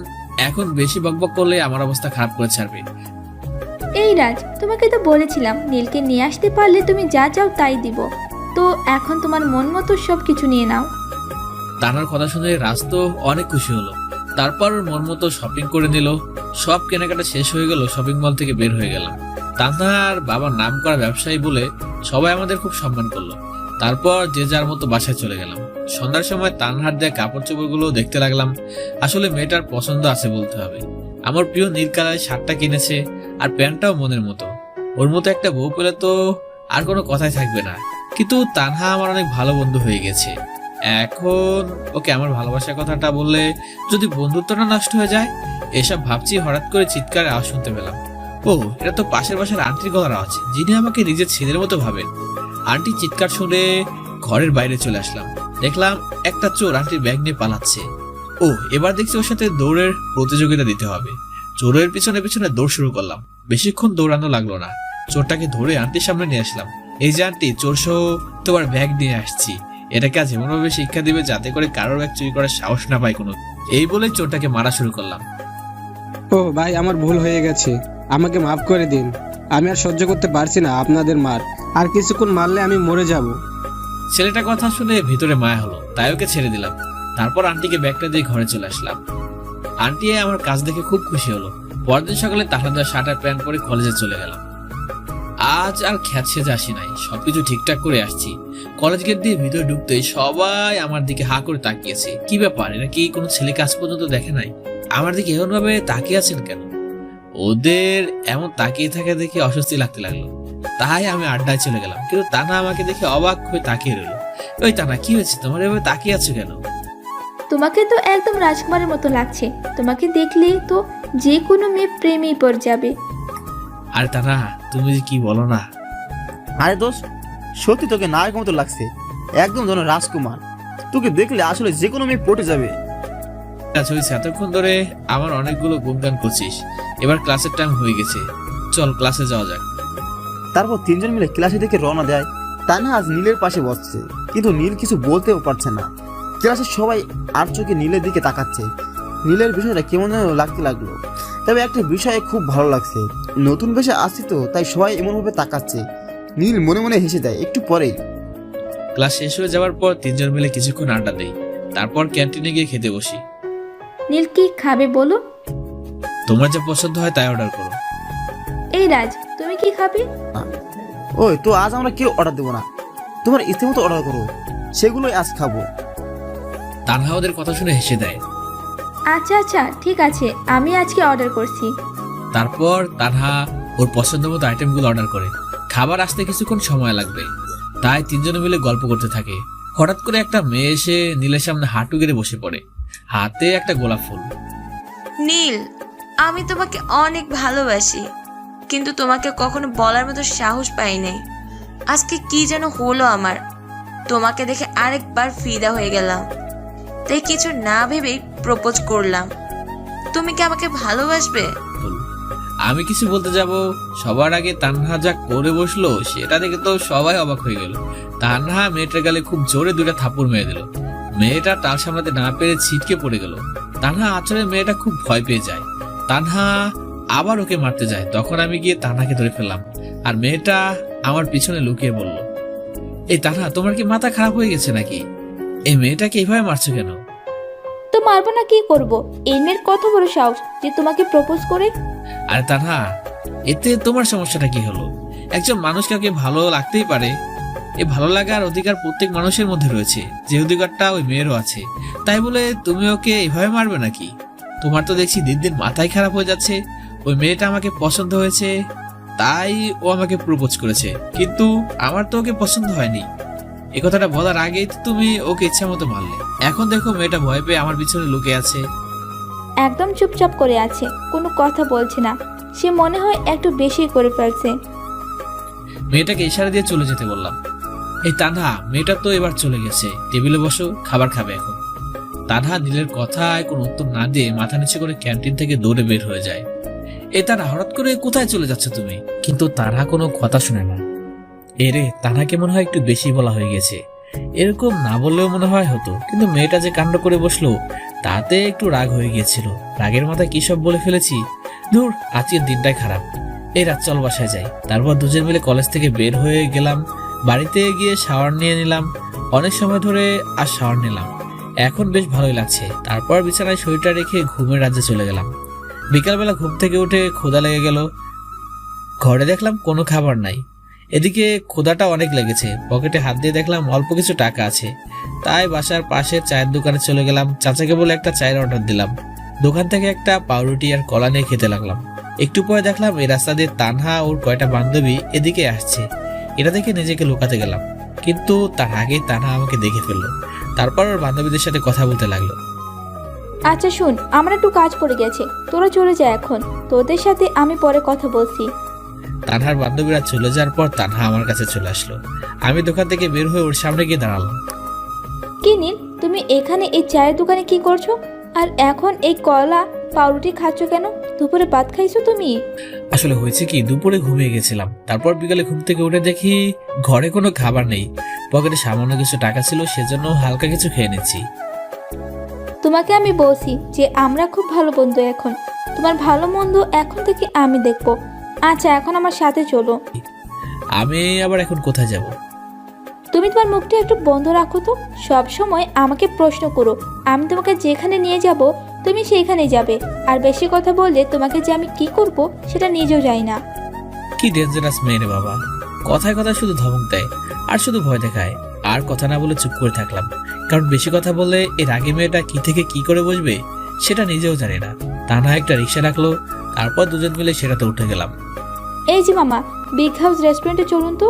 এখন বেশি বকবক করলে আমার অবস্থা খারাপ করে ছাড়বে। এই রাজ, তোমাকে তো বলেছিলাম নীলকে নিয়ে আসতে পারলে তুমি যা চাও তাই দিব। তো এখন তোমার মন মতো সব কিছু নিয়ে নাও। তানার কথা শুনে রাজ তো অনেক খুশি হলো। তারপর ওর মন মতো শপিং করে নিল। সব কেনাকাটা শেষ হয়ে গেল, শপিং মল থেকে বের হয়ে গেলাম। তানহার বাবার নাম করা ব্যবসায়ী বলে সবাই আমাদের খুব সম্মান করলো। তারপর যে যার মতো বাসায় চলে গেলাম। সন্ধ্যার সময় তানহার দেয়া কাপড় চোপড়গুলো দেখতে লাগলাম। আসলে মেয়েটার পছন্দ আছে বলতে হবে। আমার প্রিয় নীল কালারের শার্টটা কিনেছে, আর প্যান্টটাও মনের মতো। ওর মতো একটা বউ পেলে তো আর কোনো কথাই থাকবে না। কিন্তু তানহা আমার অনেক ভালো বন্ধু হয়ে গেছে। এখন ওকে আমার ভালোবাসার কথাটা বললে যদি বন্ধুত্বটা নষ্ট হয়ে যায়, এসব ভাবছি হঠাৎ করে চিৎকারে আওয়াজ শুনতে পেলাম। ও, এটা তো পাশের বাসার আন্টির গলার আওয়াজ, যিনি আমাকে নিজের ছেলের মতো ভাবেন। আন্টি চিৎকার শুনে ঘরের বাইরে চলে আসলাম। দেখলাম একটা চোর আন্টির ব্যাগ নিয়ে পালাচ্ছে। ও, এবার দেখছি ওর সাথে দৌড়ের প্রতিযোগিতা দিতে হবে। চোরের পিছনে পিছনে দৌড় শুরু করলাম। বেশিক্ষণ দৌড়ানো লাগলো না, চোরটাকে ধরে আন্টির সামনে নিয়ে আসলাম। এই যে আন্টি, চোর সহ তোমার ব্যাগ নিয়ে আসছি। এটাকে আজ এমনভাবে শিক্ষা দিবে যাতে করে কারোর ব্যাগ চুরি করার সাহস না পায় কোনো। এই বলে চোরটাকে মারা শুরু করলাম। ও ভাই, আমার ভুল হয়ে গেছে, আমাকে মাফ করে দিন। আমি আর সহ্য করতে পারছি না আপনাদের মার। আর কিছুক্ষণ মারলে আমি মরে যাব। ছেলেটার কথা শুনে ভিতরে মায়া হলো, তাই ওকে ছেড়ে দিলাম। তারপর আন্টিকে ব্যাগটা দিয়ে ঘরে চলে আসলাম। আন্টি আমার কাজ দেখে খুব খুশি হলো। পরদিন সকালে তাহার শার্ট আর প্যান্ট পরে কলেজে চলে গেলাম। আজ আর খ্যাত সেজে আসি নাই, সবকিছু ঠিকঠাক করে আসছি। কলেজ গেট দিয়ে ভিতরে ঢুকতেই সবাই আমার দিকে হা করে তাকিয়েছে। কি ব্যাপার, এরা কি কোনো ছেলে কাজ পর্যন্ত দেখে নাই? আমার দিকে এমন ভাবে তাকিয়ে আছেন কেন? ওদের এমন তাকিয়ে থাকা দেখে অস্বস্তি লাগতে লাগলো। তাই আমি আড্ডায় চলে গেলাম। কিন্তু তানা আমাকে দেখে অবাক হয়ে তাকিয়ে রইল। ওই তানা, কি হয়েছে তোমার, এভাবে তাকিয়ে আছো কেন? তোমাকে তো একদম রাজকুমারের মতো লাগছে। তোমাকে দেখলে তো যে কোনো মেয়ে প্রেমেই পড়ে যাবে। আরে তানা, তুমি যে কি বলো না। আরে দোষ, সত্যি তোকে নায়ক মতো লাগছে, একদম যেন রাজকুমার। তোকে দেখলে আসলে যে কোনো মেয়ে পটে যাবে। আচ্ছা, হয়েছে, এতক্ষণ ধরে আমার অনেকগুলো গুণগান করছিস। এবার ক্লাসের টাইম হয়ে গেছে, চল ক্লাসে যাওয়া যাক। তারপর তিনজন মিলে ক্লাসে থেকে রওনা দেয়। তানহা আজ নীলের পাশে বসছে, কিন্তু নীল কিছু বলতেও পারছে না। ক্লাসের সবাই আর চোখে নীলের দিকে তাকাচ্ছে। নীলের বিষয়টা কেমন যেন লাগতে লাগলো। তবে একটা বিষয়ে খুব ভালো লাগছে, নতুন বেশে আসছি তো তাই সবাই এমনভাবে তাকাচ্ছে। নীল মনে মনে হেসে দেয়। একটু পরেই ক্লাস শেষ হয়ে যাওয়ার পর তিনজন মিলে কিছুক্ষণ আড্ডা দেই। তারপর ক্যান্টিনে গিয়ে খেতে বসি। নীল কি খাবে বলো? তোমার যা পছন্দ হয় তাই অর্ডার করো। এই রাজ, তুমি কি খাবে? ওই তো, আজ আমরা কেউ অর্ডার দেবো না, তোমার ইচ্ছে মতো অর্ডার করো, সেগুলোই আজ খাবো। তানহা ওদের কথা শুনে হেসে দেয়। আচ্ছা আচ্ছা, ঠিক আছে, আমি আজকে অর্ডার করছি। তারপর তানহা ওর পছন্দ মতো আইটেমগুলো অর্ডার করে। খাবার আসতে কিছুক্ষণ সময় লাগবে, তাই তিনজনে মিলে গল্প করতে থাকে। হঠাৎ করে একটা মেয়ে এসে নীলের সামনে হাঁটু গেড়ে বসে পড়ে, হাতে একটা গোলাপ ফুল। নীল, আমি তোমাকে অনেক ভালোবাসি, কিন্তু তোমাকে কখনো বলার মতো সাহস পাই নাই। আজকে কি যেন হলো আমার, তোমাকে দেখে আরেকবার ফিদা হয়ে গেলাম। তাই কিছু না ভেবেই প্রপোজ করলাম। তুমি কি আমাকে ভালোবাসবে? আমি কিছু বলতে যাব, সবার আগে তানহা যা করে বসলো সেটা দেখে তো সবাই অবাক হয়ে গেল। তানহা মেয়েটার গালে খুব জোরে দুটা থাপ্পড় মেরে দিল। মেয়েটা তার সামলাতে না পেরে ছিটকে পড়ে গেল। তানহা আচরে মেয়েটা খুব ভয় পেয়ে যায়। তানহা আবার ওকে মারতে যায়। তখন আমি গিয়ে তানহাকে ধরে ফেললাম, আর মেয়েটা আমার পিছনে লুকিয়ে বলল, এই তানহা, তোমার কি মাথা খারাপ হয়ে গেছে নাকি? এই মেয়েটাকে এইভাবে মারছো কেন? তো মারবো না, কি করব? এই মেয়ের কত বড় সাহস যে তোমাকে প্রপোজ করে। আরে তানহা, এতে তোমার সমস্যাটা কি হলো? একজন মানুষ কাউকে ভালো লাগতেই পারে। এই ভালো লাগার অধিকার প্রত্যেক মানুষের মধ্যে রয়েছে, যে অধিকারটা ওই মেয়েরও আছে। তাই বলে তুমি ওকে এভাবে মারবে নাকি? তোমার তো দেখছি দিন দিন মাথায় খারাপ হয়ে যাচ্ছে। ওই মেয়েটা আমাকে পছন্দ হয়েছে, তাই ও আমাকে প্রপোজ করেছে, কিন্তু আমার তো ওকে পছন্দ হয়নি। এ কথাটা বলার আগেই তো তুমি ওকে ইচ্ছা মতো মারলে। এখন দেখো মেয়েটা ভয় পেয়ে আমার পিছনে লুকিয়ে আছে। একদম চুপচাপ করে আছে, কোনো কথা বলছে না। সে মনে হয় একটু বেশি করে ফেলছে। মেয়েটাকে ইশারা দিয়ে চলে যেতে বললাম। এই তানহা, মেয়েটা তো এবার চলে গেছে, টেবিলে বসো, খাবার খাবে এখন। তানহা নীলের কথায় কোনো উত্তর না দিয়ে মাথা নিচে করে ক্যান্টিন থেকে দৌড়ে বের হয়ে যায়। তানহা, হঠাৎ করে কোথায় চলে যাচ্ছে তুমি? কিন্তু তানহা কোনো কথা শুনে না। এরে, তানহাকে মনে হয় একটু বেশি বলা হয়ে গেছে। এরকম না বললেও মনে হয় হতো, কিন্তু মেয়েটা যে কাণ্ড করে বসলো তাতে একটু রাগ হয়ে গিয়েছিল। রাগের মাথায় কি সব বলে ফেলেছি। ধুর, আজকের দিনটাই খারাপ। এই রাত চল বাসায় যাই। তারপর দুজন মিলে কলেজ থেকে বের হয়ে গেলাম। বাড়িতে গিয়ে শাওয়ার নিয়ে নিলাম। অনেক সময় ধরে আর শাওয়ার নিলাম, এখন বেশ ভালোই লাগছে। তারপর বিছানায় শরীরটা রেখে ঘুমের রাজ্যে চলে গেলাম। বিকালবেলা ঘুম থেকে উঠে ক্ষুধা লেগে গেল। ঘরে দেখলাম কোনো খাবার নাই। এদিকে ক্ষুধাটা অনেক লেগেছে। পকেটে হাত দিয়ে দেখলাম অল্প কিছু টাকা আছে। তাই বাসার পাশে চায়ের দোকানে চলে গেলাম। চাচাকে বলে একটা চায়ের অর্ডার দিলাম। দোকান থেকে একটা পাউরুটি আর কলা নিয়ে খেতে লাগলাম। একটু পরে দেখলাম এই রাস্তা দিয়ে তানহা ওর কয়টা বান্ধবী এদিকে আসছে। এটা দেখে নিজেকে লুকাতে গেলাম, কিন্তু তার আগেই তানহা আমাকে দেখে ফেললো। তারপর ওর বান্ধবীদের সাথে কথা বলতে লাগলো। আচ্ছা শুন, আমার একটু কাজ পড়ে গেছে, তোরা চলে যা এখন। তোদের সাথে আমি পরে কথা বলছি। তানহার বান্ধবীরা চলে যাওয়ার পর তানহা আমার কাছে চলে আসলো। আমি দোকান থেকে বের হয়ে ওর সামনে গিয়ে দাঁড়ালাম। কি নীল, তুমি এখানে এই চায়ের দোকানে কি করছো? আর এখন এই কলা পাউরুটি খাচ্ছ কেন? দুপুরে ভাত খাইছো তুমি? আসলে হয়েছে কি, দুপুরে ঘুমিয়ে গেছিলাম। তারপর বিকালে ঘুম থেকে উঠে দেখি ঘরে কোনো খাবার নেই। পকেটে সামান্য কিছু টাকা ছিল, সেজন্য হালকা কিছু খেয়ে নিচ্ছি। তোমাকে আমি বলছি যে আমরা খুব ভালো বন্ধু। এখন তোমার ভালো মন্দ এখন থেকে আমি দেখবো। আচ্ছা, এখন আমার সাথে চলো। আমি আবার এখন কোথায় যাব? তুমি তোমার মুখটা একটু বন্ধ রাখো তো। সব সময় আমাকে প্রশ্ন করো। আমি তোমাকে যেখানে নিয়ে যাব তুমি সেইখানে যাবে। আর বেশি কথা বললে তোমাকে যে আমি কি করব সেটা নিজেও জানি না। কি ডেঞ্জারাস মেয়ে রে বাবা! কথায় কথায় শুধু ধমক দেয় আর শুধু ভয় দেখায়। আর কথা না বলে চুপ করে থাকলাম, কারণ বেশি কথা বললে এর আগে মেয়েটা কি থেকে কি করে বসবে সেটা নিজেও জানি না। তানহা একটা রিক্সা রাখলো, তারপর দুজন মিলে সেটাতে উঠে গেলাম। এই যে মামা, বিগ হাউস রেস্টুরেন্টে চলুন তো।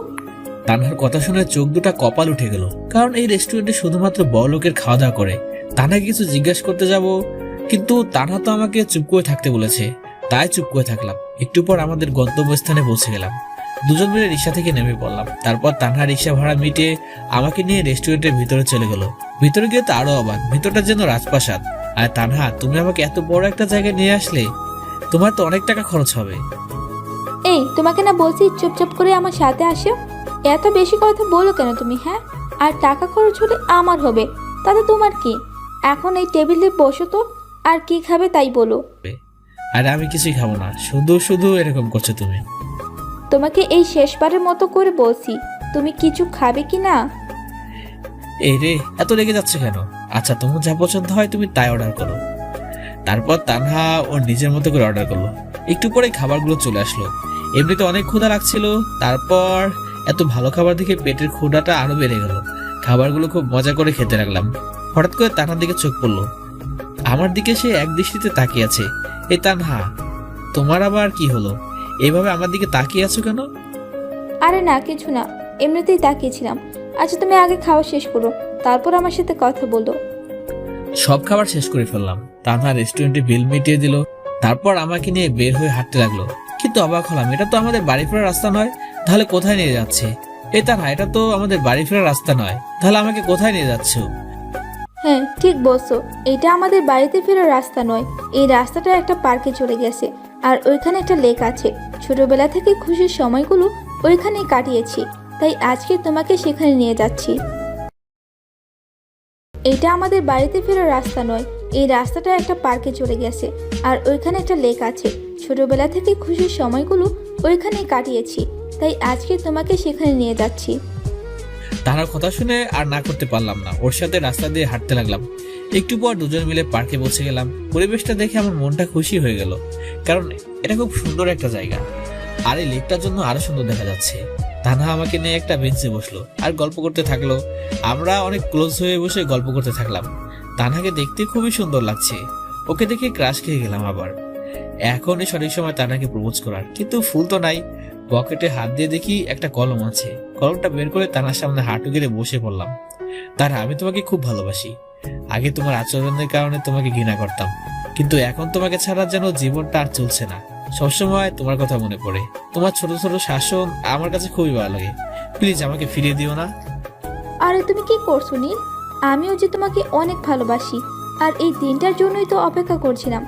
তানহার কথা শুনে চোখ দুটা কপাল উঠে গেল, কারণ এই রেস্টুরেন্টে শুধুমাত্র বড় লোকের খাওয়া দাওয়া করে। তানহাকে কিছু জিজ্ঞাসা করতে যাব, কিন্তু তানহা তো আমাকে চুপ করে থাকতে বলেছে, তাই চুপ করে থাকলাম। একটু পর আমাদের গন্তব্যস্থানে পৌঁছে গেলাম। দুজন মিলে রিক্সা থেকে নেমে পড়লাম। তারপর তানহা রিক্সা ভাড়া মিটিয়ে আমাকে নিয়ে রেস্টুরেন্টের ভিতরে চলে গেল। ভিতরে গিয়ে তো আরো অবাক, ভিতরটা যেন রাজপ্রাসাদ। আর তানহা, তুমি আমাকে এত বড় একটা জায়গায় নিয়ে আসলে, তোমার তো অনেক টাকা খরচ হবে। এই, তোমাকে না বলছি চুপচাপ করে আমার সাথে আসো। এত বেশি কথা বলো কেন তুমি? হ্যাঁ, আর টাকা খরচ হলে আমার হবে, তাতে তোমার কি? এখন এই টেবিলে বসো তো, আর কি খাবে তাই বলো। আর আমি কিছুই খাবো না, শুধু শুধু এরকম করছো তুমি। তোমাকে এই শেষবারের মতো করে বলছি, তুমি কিছু খাবে কি না? এই রে, এত রেগে যাচ্ছে কেন? আচ্ছা, তোমার যা পছন্দ হয় তুমি তাই অর্ডার করো। তারপর তানহা ওর নিজের মতো করে অর্ডার করলো। একটু পরে খাবারগুলো চলে আসলো। এমনিতে অনেক ক্ষুধা লাগছিল, তারপর এত ভালো খাবার দেখে পেটের ক্ষুধাটা আরো বেড়ে গেল। খাবারগুলো খুব মজা করে খেতে লাগলাম। হঠাৎ করে তানহার দিকে চোখ পড়লো। আমার দিকে সে এক দৃষ্টিতে তাকিয়ে আছে। এই তানহা, তোমার আবার কি হলো? এইভাবে আমার দিকে তাকিয়ে আছো কেন? আরে না, কিছু না, এমনিতেই তাকিয়েছিলাম। আচ্ছা, তুমি আগে খাওয়া শেষ করো, তারপর আমার সাথে কথা বলো। সব খাবার শেষ করে ফেললাম। তানহা রেস্টুরেন্টে বিল মিটিয়ে দিল। তারপর আমাকে নিয়ে বের হয়ে হাঁটতে লাগলো। কিন্তু অবাক হলাম, এটা তো আমাদের বাড়ি ফেরার রাস্তা নয়। তাহলে কোথায় নিয়ে যাচ্ছে? এই তানহা, এটা তো আমাদের বাড়ি ফেরার রাস্তা নয়। তাহলে আমাকে কোথায় নিয়ে যাচ্ছ? হ্যাঁ, ঠিক বলছো, এটা আমাদের বাড়িতে ফেরার রাস্তা নয়। এই রাস্তাটা একটা পার্কে চলে গেছে, আর ওইখানে একটা লেক আছে। ছোটবেলা থেকে খুশির সময়গুলো ওইখানেই কাটিয়েছি, তাই আজকে তোমাকে সেখানে নিয়ে যাচ্ছি। এটা আমাদের বাড়িতে ফেরার রাস্তা নয়। এই রাস্তাটা একটা পার্কে চলে গেছে, আর ওইখানে একটা লেক আছে। ছোটবেলা থেকে খুশির সময়গুলো ওইখানেই কাটিয়েছি, তাই আজকে তোমাকে সেখানে নিয়ে যাচ্ছি। তাহার কথা শুনে আর না করতে পারলাম না, ওর সাথে রাস্তা দিয়ে হাঁটতে লাগলাম। একটু পর দুজন মিলে পার্কে পৌঁছে গেলাম। পরিবেশটা দেখে আমার মনটা খুশি হয়ে গেল, কারণ এটা খুব সুন্দর একটা জায়গা। আর এই লেকটার জন্য আরো সুন্দর দেখা যাচ্ছে। তানহা আমাকে নিয়ে একটা বেঞ্চে বসলো আর গল্প করতে থাকলো। আমরা অনেক ক্লোজ হয়ে বসে গল্প করতে থাকলাম। তানহাকে দেখতে খুবই সুন্দর লাগছে। ওকে দেখে ক্রাশ খেয়ে গেলাম আবার। এখনই সঠিক সময় তানহাকে প্রপোজ করার, কিন্তু ফুল তো নাই। পকেটে হাত দিয়ে দেখি একটা কলম আছে। কলমটা বের করে তানহার সামনে হাঁটু গেড়ে বসে পড়লাম। তারা, আমি তোমাকে খুব ভালোবাসি। আগে তোমার আচরণের কারণে তোমাকে ঘৃণা করতাম, কিন্তু এখন তোমাকে ছাড়া যেন জীবনটা আর চলছে না। সবসময় তোমার কথা মনে পড়ে। তোমার ছোট ছোট শাসন আমার কাছে খুবই ভালো লাগে। প্লিজ আমাকে ফিরিয়ে দিও না। আরে তুমি কি করছো নীল? আমিও যে তোমাকে অনেক ভালোবাসি, আর এই দিনটার জন্যই তো অপেক্ষা করছিলাম।